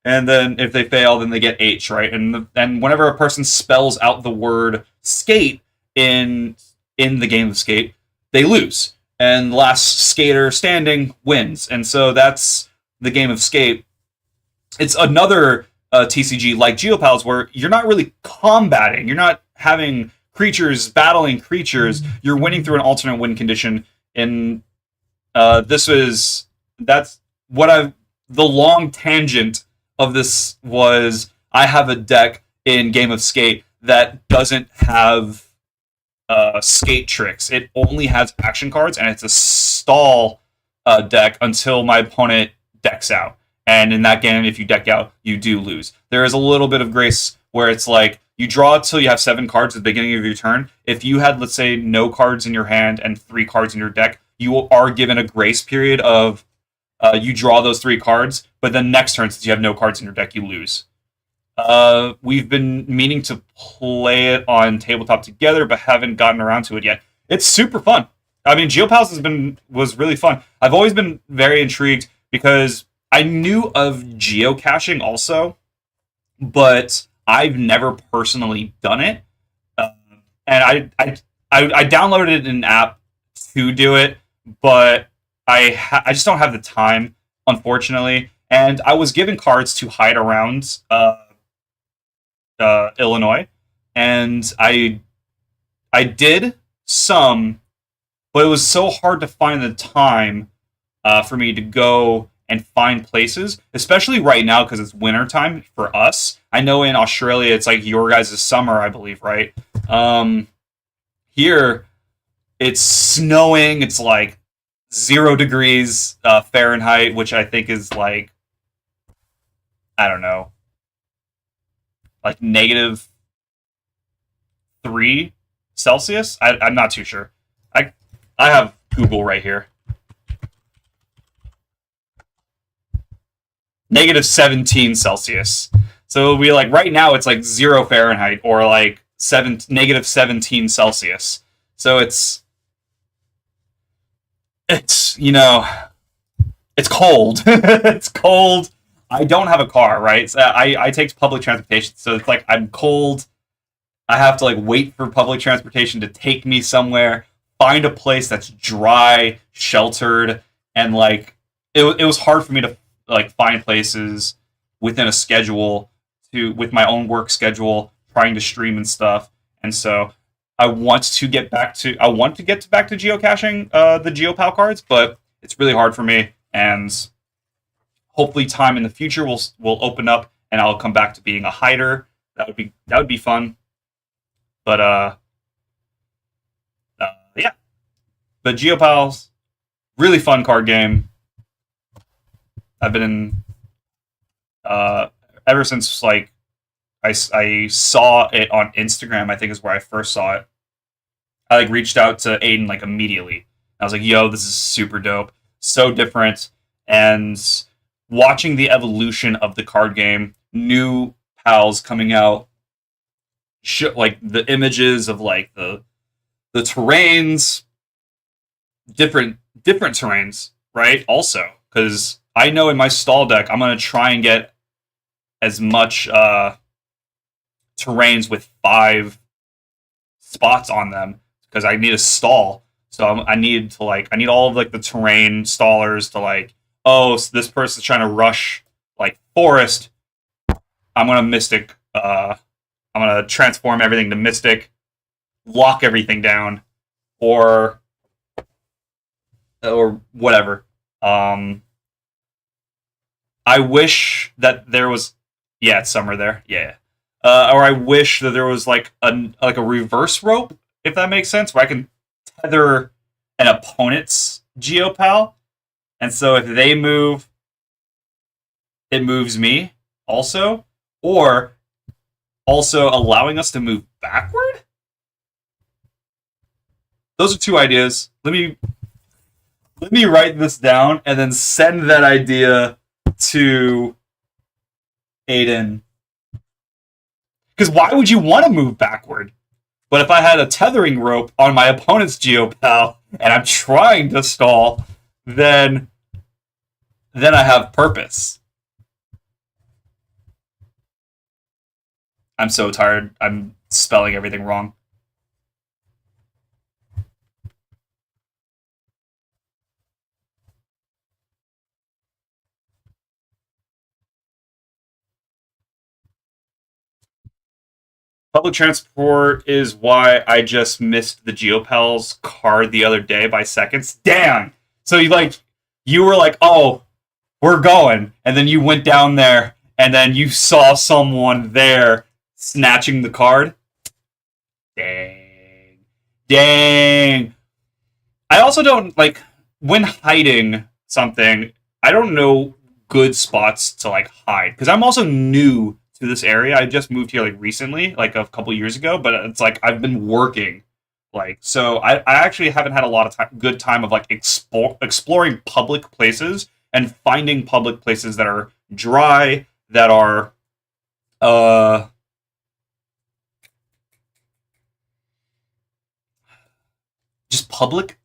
Speaker 2: and then if they fail, then they get H, right? And whenever a person spells out the word skate in the Game of Skate, they lose. And the last skater standing wins. And so that's the Game of Skate. It's another TCG like GeoPals where you're not really combating. You're not having creatures battling creatures. You're winning through an alternate win condition. And the long tangent of this was, I have a deck in Game of Skate that doesn't have skate tricks. It only has action cards, and it's a stall deck until my opponent decks out. And in that game, if you deck out, you do lose. There is a little bit of grace where it's like, you draw till you have 7 cards at the beginning of your turn. If you had, let's say, no cards in your hand and 3 cards in your deck, you are given a grace period of you draw those 3 cards, but then next turn, since you have no cards in your deck, you lose. We've been meaning to play it on tabletop together, but haven't gotten around to it yet. It's super fun. I mean, GeoPals was really fun. I've always been very intrigued because I knew of geocaching also, but I've never personally done it. And I downloaded an app to do it, but I just don't have the time, unfortunately. And I was given cards to hide around Illinois, and I did some, but it was so hard to find the time for me to go and find places, especially right now because it's wintertime for us. I know in Australia it's like your guys' summer, I believe, right? Here it's snowing. It's like 0 degrees Fahrenheit, which I think is like, I don't know, like -3 Celsius. I'm not too sure. I I have Google right here. -17 Celsius. So it'll be like right now it's like 0 Fahrenheit or like -17 Celsius. So it's it's cold. It's cold. I don't have a car, right? So I take public transportation, so it's like I'm cold. I have to like wait for public transportation to take me somewhere, find a place that's dry, sheltered, and like it was hard for me to like find places within a schedule to with my own work schedule, trying to stream and stuff. And so I want to get back to geocaching the GeoPal cards, but it's really hard for me. And hopefully, time in the future will open up, and I'll come back to being a hider. That would be fun. But yeah. But GeoPals, really fun card game. I've been in ever since like I saw it on Instagram. I think is where I first saw it. I like reached out to Aiden like immediately. I was like, "Yo, this is super dope, so different." And watching the evolution of the card game, new pals coming out, like the images of like the terrains, different terrains, right? Also, because I know in my stall deck, I'm gonna try and get as much terrains with 5 spots on them because I need a stall. So I need all of like the terrain stallers to like, oh, so this person's trying to rush like forest. I'm gonna mystic. I'm gonna transform everything to mystic, lock everything down, or whatever. I wish that there was, yeah, it's summer there, yeah. Or I wish that there was like a reverse rope, if that makes sense, where I can tether an opponent's geopal, and so if they move, it moves me also, or also allowing us to move backward. Those are 2 ideas. Let me write this down and then send that idea to Aiden. Because why would you want to move backward? But if I had a tethering rope on my opponent's geopal and I'm trying to stall, then I have purpose. I'm so tired. I'm spelling everything wrong. Public transport is why I just missed the GeoPals card the other day by seconds. Damn! So you were like, oh, we're going, and then you went down there, and then you saw someone there snatching the card. Dang. Dang. I also don't like when hiding something, I don't know good spots to like hide because I'm also new to this area. I just moved here like recently, like a couple years ago, but it's like I've been working like so I actually haven't had a lot of good time of like exploring public places and finding public places that are dry, that are uh just public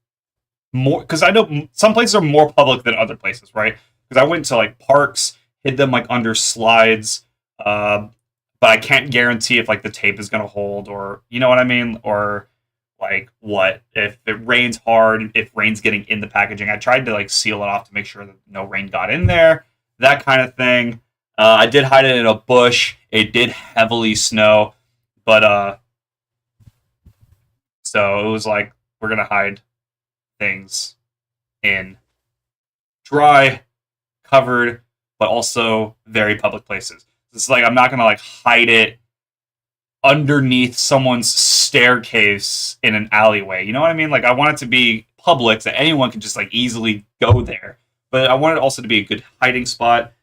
Speaker 2: more, because I know some places are more public than other places, right? Because I went to like parks, hid them like under slides, uh, but I can't guarantee if like the tape is gonna hold, or you know what I mean, or like what if it rains hard, if rain's getting in the packaging. I tried to like seal it off to make sure that no rain got in there, that kind of thing. I did hide it in a bush. It did heavily snow, but so it was like we're gonna hide things in dry covered, but also very public places. It's like I'm not gonna like hide it underneath someone's staircase in an alleyway. You know what I mean? Like I want it to be public that anyone can just like easily go there. But I want it also to be a good hiding spot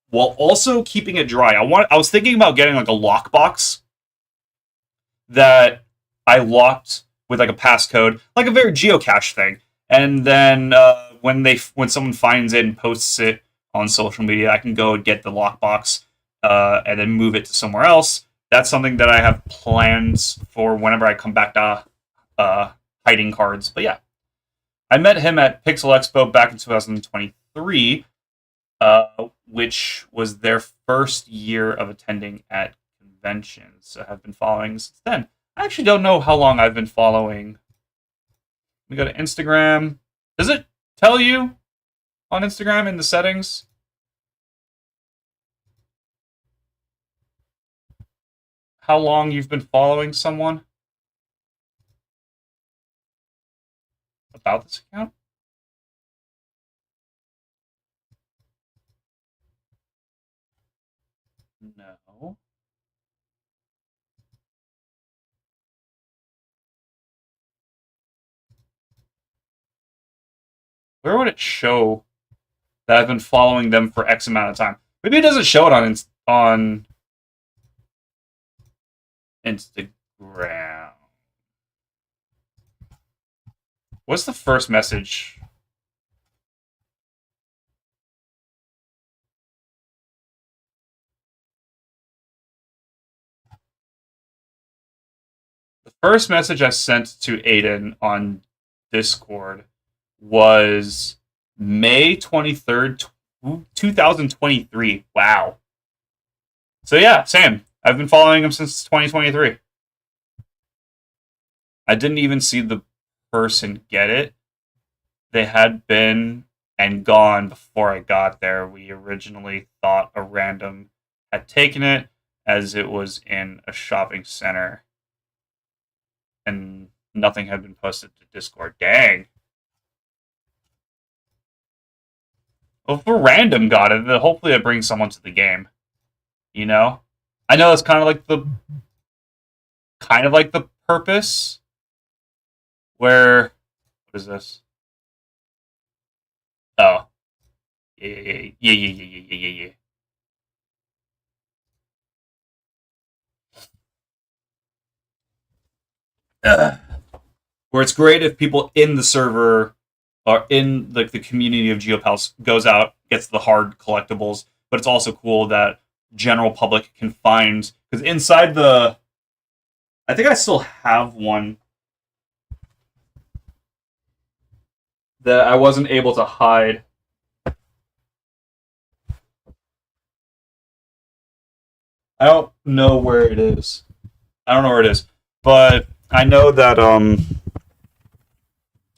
Speaker 2: while also keeping it dry. I was thinking about getting like a lockbox that I locked with like a passcode, like a very geocache thing. And then when someone finds it and posts it on social media, I can go and get the lockbox and then move it to somewhere else. That's something that I have plans for whenever I come back to hiding cards. But yeah, I met him at Pixel Expo back in 2023, which was their first year of attending at conventions. So I've been following since then. I actually don't know how long I've been following. We go to Instagram. Does it tell you on Instagram in the settings? How long you've been following someone about this account? No. Where would it show that I've been following them for X amount of time? Maybe it doesn't show it on Instagram. What's the first message? The first message I sent to Aiden on Discord was May 23rd, 2023. Wow. So yeah, Sam. I've been following him since 2023. I didn't even see the person get it. They had been and gone before I got there. We originally thought a random had taken it as it was in a shopping center and nothing had been posted to Discord. Dang. Well, if a random got it, then hopefully it brings someone to the game. You know? I know it's kind of like the purpose where what is this? Oh. Yeah. Ugh. Where it's great if people in the server or in like the community of GeoPals goes out, gets the hard collectibles, but it's also cool that general public can find because inside the I think I still have one that I wasn't able to hide. I don't know where it is. I don't know where it is, but I know that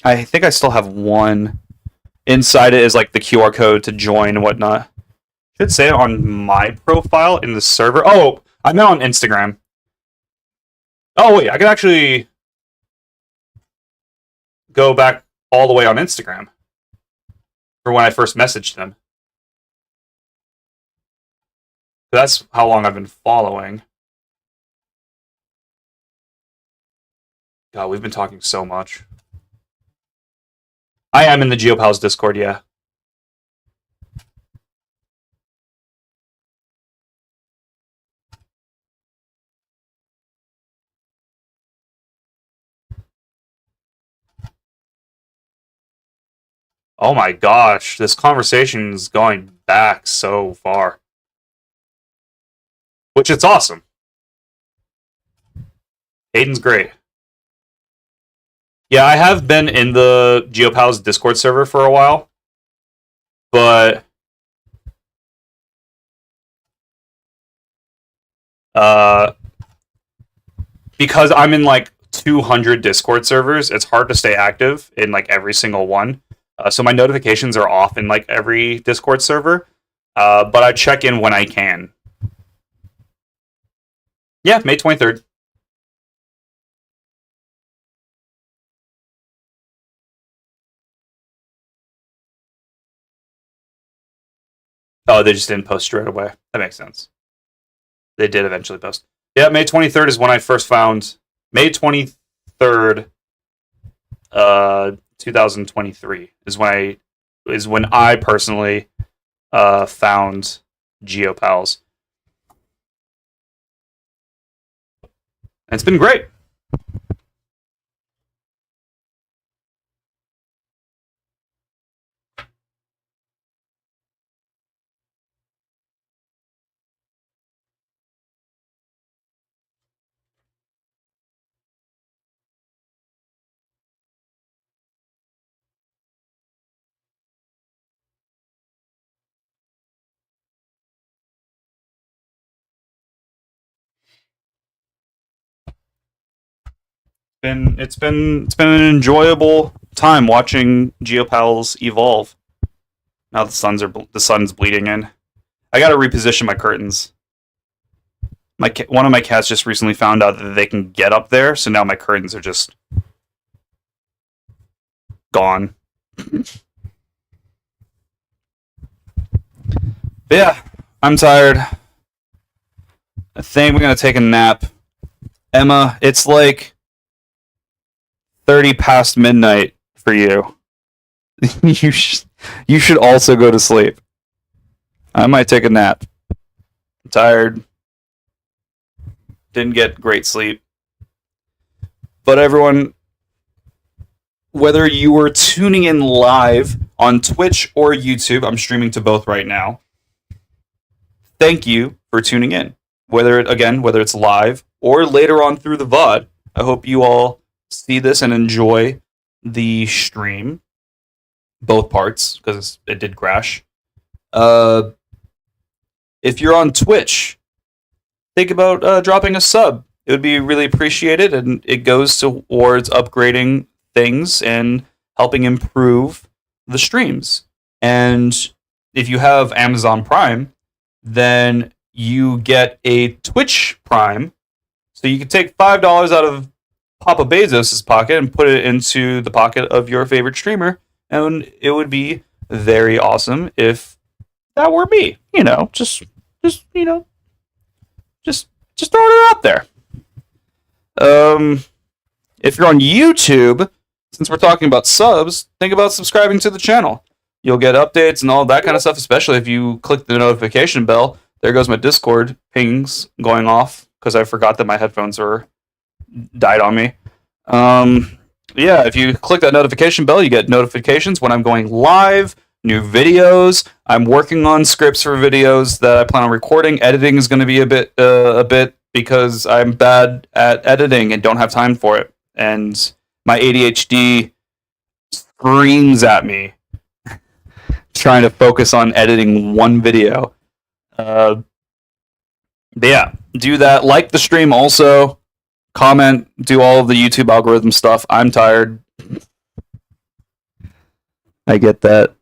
Speaker 2: I think I still have one. Inside it is like the QR code to join and whatnot. Should say it on my profile in the server. Oh, I'm now on Instagram. Oh wait, I could actually go back all the way on Instagram for when I first messaged them. That's how long I've been following. God, we've been talking so much. I am in the GeoPals Discord, yeah. Oh my gosh, this conversation is going back so far. Which it's awesome. Aiden's great. Yeah, I have been in the GeoPals Discord server for a while, but uh, because I'm in like 200 Discord servers, it's hard to stay active in like every single one. So my notifications are off in like every Discord server, but I check in when I can. Yeah, May 23rd. Oh, they just didn't post straight away. That makes sense. They did eventually post. Yeah, May 23rd is when I first found May 23rd, 2023 is when I personally found GeoPals. And it's been great. It's been an enjoyable time watching GeoPals evolve. Now the sun's bleeding in. I gotta reposition my curtains. One of my cats just recently found out that they can get up there, so now my curtains are just gone. But yeah, I'm tired. I think we're gonna take a nap. Emma, it's like 30 past midnight for you. you should also go to sleep. I might take a nap. I'm tired. Didn't get great sleep. But everyone, whether you were tuning in live on Twitch or YouTube, I'm streaming to both right now. Thank you for tuning in. Whether it's live or later on through the VOD, I hope you all see this and enjoy the stream. Both parts, because it did crash. If you're on Twitch, think about dropping a sub. It would be really appreciated, and it goes towards upgrading things and helping improve the streams. And if you have Amazon Prime, then you get a Twitch Prime. So you can take $5 out of Papa Bezos' pocket and put it into the pocket of your favorite streamer, and it would be very awesome if that were me. Just throwing it out there. If you're on YouTube, since we're talking about subs, think about subscribing to the channel. You'll get updates and all that kind of stuff, especially if you click the notification bell. There goes my Discord pings going off because I forgot that my headphones died on me. Yeah, if you click that notification bell, you get notifications when I'm going live, new videos. I'm working on scripts for videos that I plan on recording. Editing is going to be a bit because I'm bad at editing and don't have time for it. And my ADHD screams at me trying to focus on editing one video. But yeah, do that. Like the stream also. Comment, do all of the YouTube algorithm stuff. I'm tired. I get that.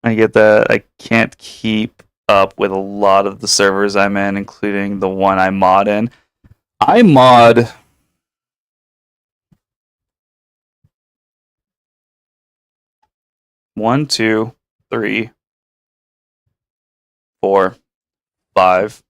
Speaker 2: I can't keep up with a lot of the servers I'm in, including the one I mod in. I mod 1, 2, 3, 4, 5.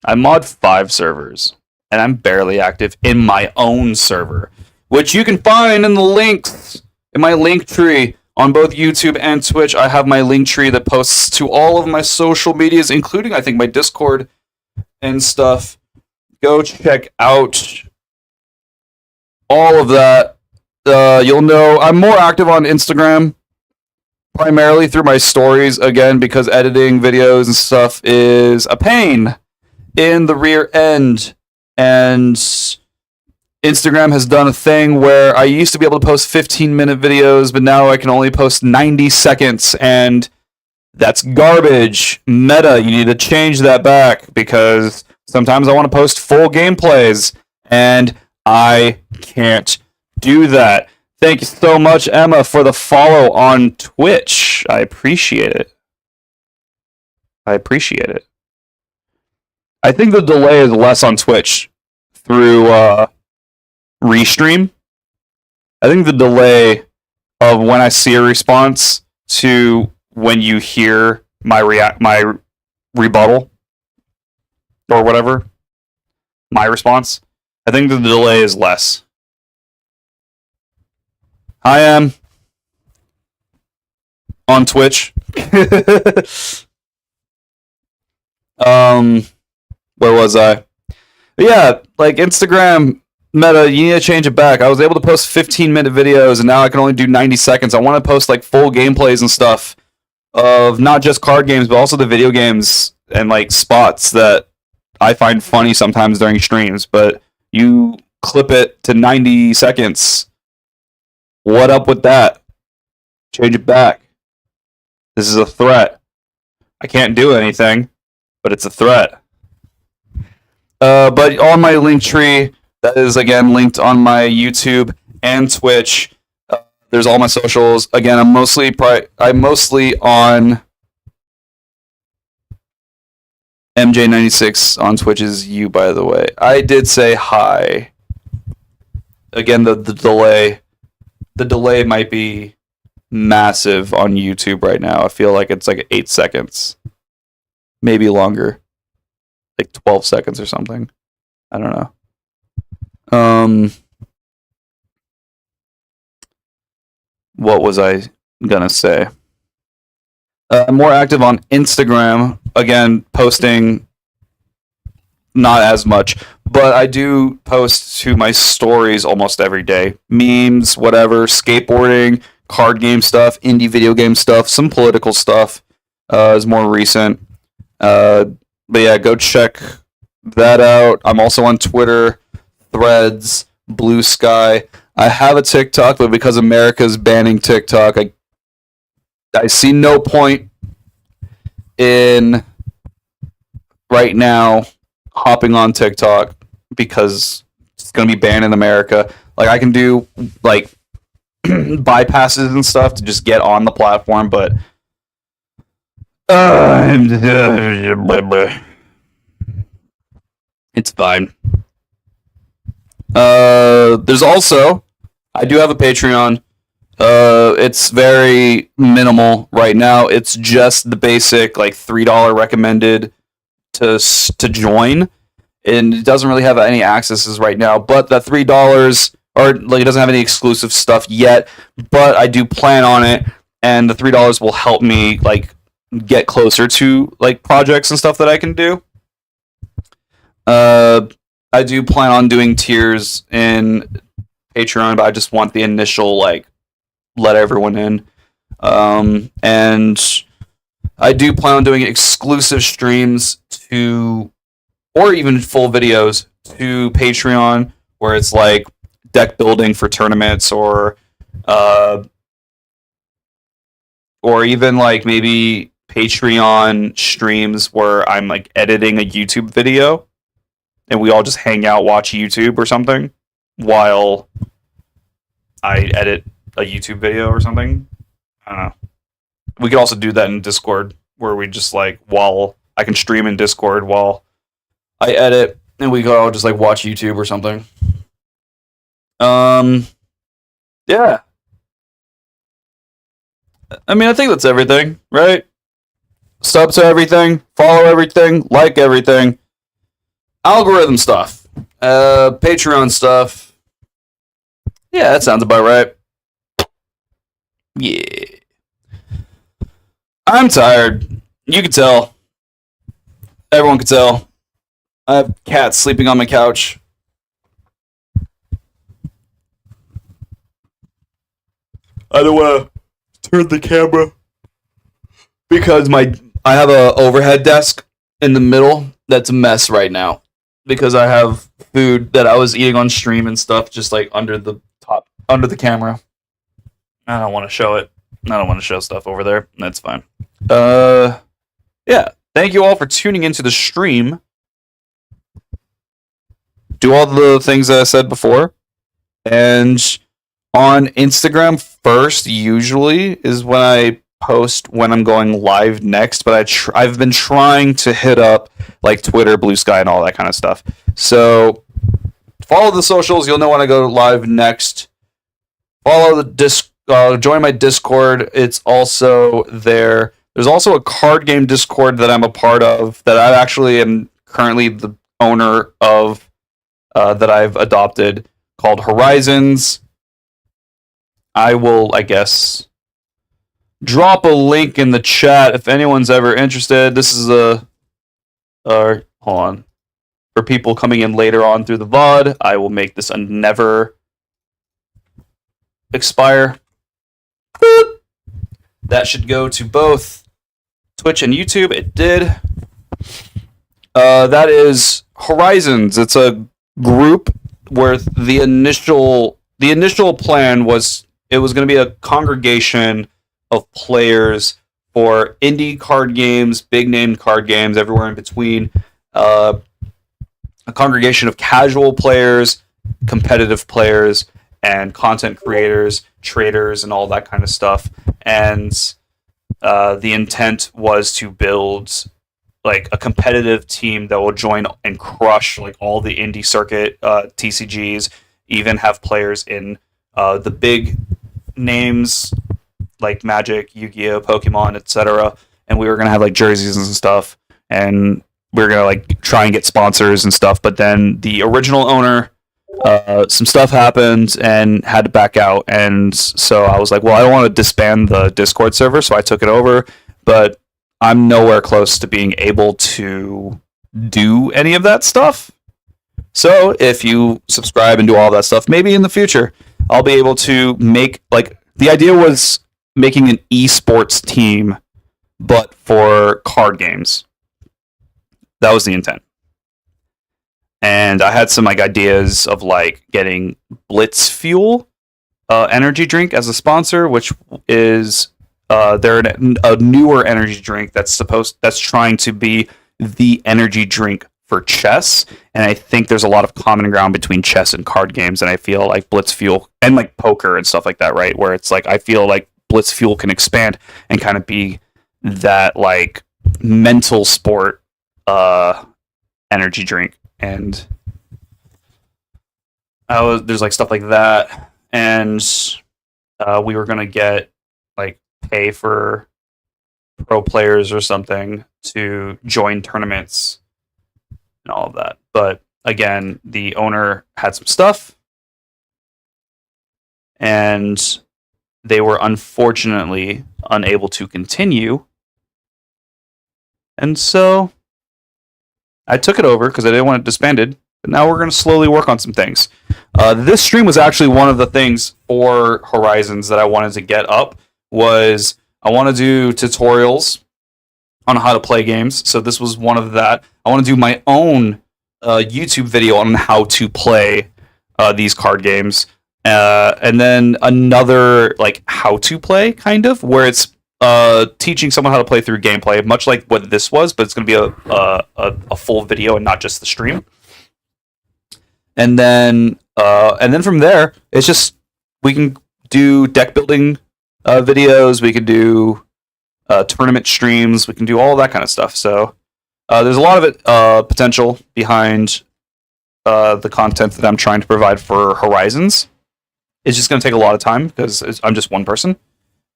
Speaker 2: I mod 5 servers, and I'm barely active in my own server, which you can find in the links in my link tree on both YouTube and Twitch. I have my link tree that posts to all of my social medias, including, I think, my Discord and stuff. Go check out all of that. You'll know I'm more active on Instagram, primarily through my stories, again, because editing videos and stuff is a pain in the rear end. And Instagram has done a thing where I used to be able to post 15-minute videos, but now I can only post 90 seconds, and that's garbage. Meta, you need to change that back, because sometimes I want to post full gameplays, and I can't do that. Thank you so much, Emma, for the follow on Twitch. I appreciate it. I think the delay is less on Twitch through Restream. I think the delay of when I see a response to when you hear my rebuttal or whatever, my response. I think the delay is less. I am on Twitch. Where was I? But yeah, like Instagram Meta, you need to change it back. I was able to post 15-minute videos, and now I can only do 90 seconds. I want to post like full gameplays and stuff of not just card games, but also the video games and like spots that I find funny sometimes during streams. But you clip it to 90 seconds. What up with that? Change it back. This is a threat. I can't do anything, but it's a threat. But on my link tree, that is again linked on my YouTube and Twitch. There's all my socials. Again, I'm mostly on MJ96 on Twitch is you, by the way. I did say hi. Again, the delay might be massive on YouTube right now. I feel like it's like 8 seconds, maybe longer, like 12 seconds or something. I don't know. What was I gonna say? I'm more active on Instagram. Again, posting not as much, but I do post to my stories almost every day. Memes, whatever, skateboarding, card game stuff, indie video game stuff, some political stuff is more recent. But yeah, go check that out. I'm also on Twitter, Threads, Blue Sky. I have a TikTok, but because America's banning TikTok, I see no point in right now hopping on TikTok because it's going to be banned in America. Like, I can do like bypasses and stuff to just get on the platform, but it's fine. There's also, I do have a Patreon. It's very minimal right now. It's just the basic like $3 recommended to join, and it doesn't really have any accesses right now. But that $3, or like, it doesn't have any exclusive stuff yet. But I do plan on it, and the $3 will help me like get closer to like projects and stuff that I can do. I do plan on doing tiers in Patreon, but I just want the initial like let everyone in. And I do plan on doing exclusive streams to, or even full videos to Patreon, where it's like deck building for tournaments, or even like maybe Patreon streams where I'm like editing a YouTube video and we all just hang out, watch YouTube or something while I edit a YouTube video or something. I don't know. We could also do that in Discord, where we just like, while I can stream in Discord while I edit, and we could all just like watch YouTube or something. Yeah. I mean, I think that's everything, right? Sub to everything, follow everything, like everything. Algorithm stuff. Patreon stuff. Yeah, that sounds about right. Yeah. I'm tired. You can tell. Everyone can tell. I have cats sleeping on my couch. I don't want to turn the camera because I have a overhead desk in the middle that's a mess right now because I have food that I was eating on stream and stuff just like under the camera. I don't want to show it. I don't want to show stuff over there. That's fine. Yeah. Thank you all for tuning into the stream. Do all the things that I said before. And on Instagram first, usually, is when I post when I'm going live next. But I've been trying to hit up like Twitter, Blue Sky, and all that kind of stuff. So follow the socials. You'll know when I go live next. Follow the join my Discord. It's also there. There's also a card game Discord that I'm a part of that I actually am currently the owner of, that I've adopted, called Horizons. I will, I guess, drop a link in the chat if anyone's ever interested. This is hold on. For people coming in later on through the VOD, I will make this a never expire. Boop. That should go to both Twitch and YouTube. It did. That is Horizons. It's a group where the initial plan was it was going to be a congregation of players for indie card games, big name card games, everywhere in between. A congregation of casual players, competitive players, and content creators, traders, and all that kind of stuff. And the intent was to build like a competitive team that will join and crush like all the indie circuit TCGs, even have players in the big names like Magic, Yu-Gi-Oh, Pokemon, etc. And we were gonna have like jerseys and stuff, and we were gonna like try and get sponsors and stuff. But then the original owner, some stuff happened and had to back out, and so I was like, well, I don't want to disband the Discord server, so I took it over. But I'm nowhere close to being able to do any of that stuff. So if you subscribe and do all that stuff, maybe in the future I'll be able to make, like, the idea was making an esports team, but for card games. That was the intent. And I had some like ideas of like getting Blitz Fuel energy drink as a sponsor, which is they're a newer energy drink that's trying to be the energy drink for chess. And I think there's a lot of common ground between chess and card games, and I feel like Blitz Fuel and like poker and stuff like that, right? Where it's like I feel like Blitz Fuel can expand and kind of be that like mental sport energy drink. And there's like stuff like that, and we were gonna get like pay for pro players or something to join tournaments and all of that. But again, the owner had some stuff, and they were unfortunately unable to continue, and so I took it over because I didn't want it disbanded. But now we're going to slowly work on some things. This stream was actually one of the things for Horizons that I wanted to get up. Was I want to do tutorials on how to play games. So this was one of that. I want to do my own YouTube video on how to play these card games, and then another like how to play kind of where it's teaching someone how to play through gameplay, much like what this was, but it's going to be a full video and not just the stream. And then from there, it's just we can do deck building videos, we can do tournament streams, we can do all that kind of stuff. So there's a lot of it potential behind the content that I'm trying to provide for Horizons. It's just going to take a lot of time because I'm just one person,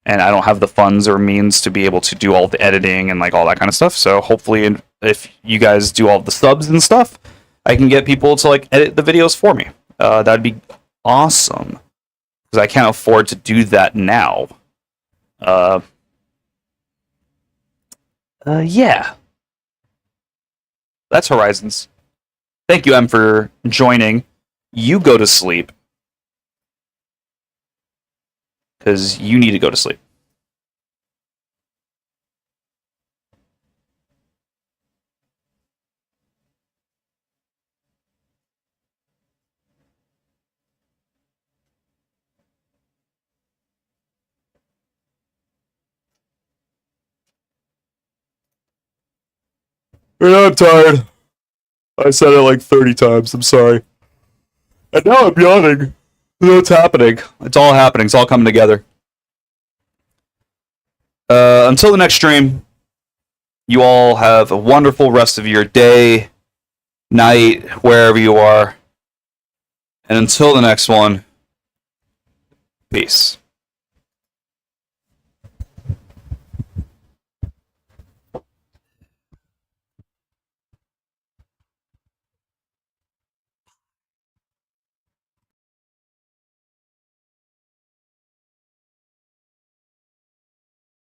Speaker 2: and I don't have the funds or means to be able to do all the editing and like all that kind of stuff. So hopefully, if you guys do all the subs and stuff, I can get people to like edit the videos for me. That'd be awesome because I can't afford to do that now. Yeah, that's Horizons. Thank you, Em, for joining. You go to sleep because you need to go to sleep. Yeah, I'm tired. I said it like 30 times. I'm sorry. And now I'm yawning. What's happening? It's all happening. It's all coming together. Until the next stream, you all have a wonderful rest of your day, night, wherever you are. And until the next one, peace.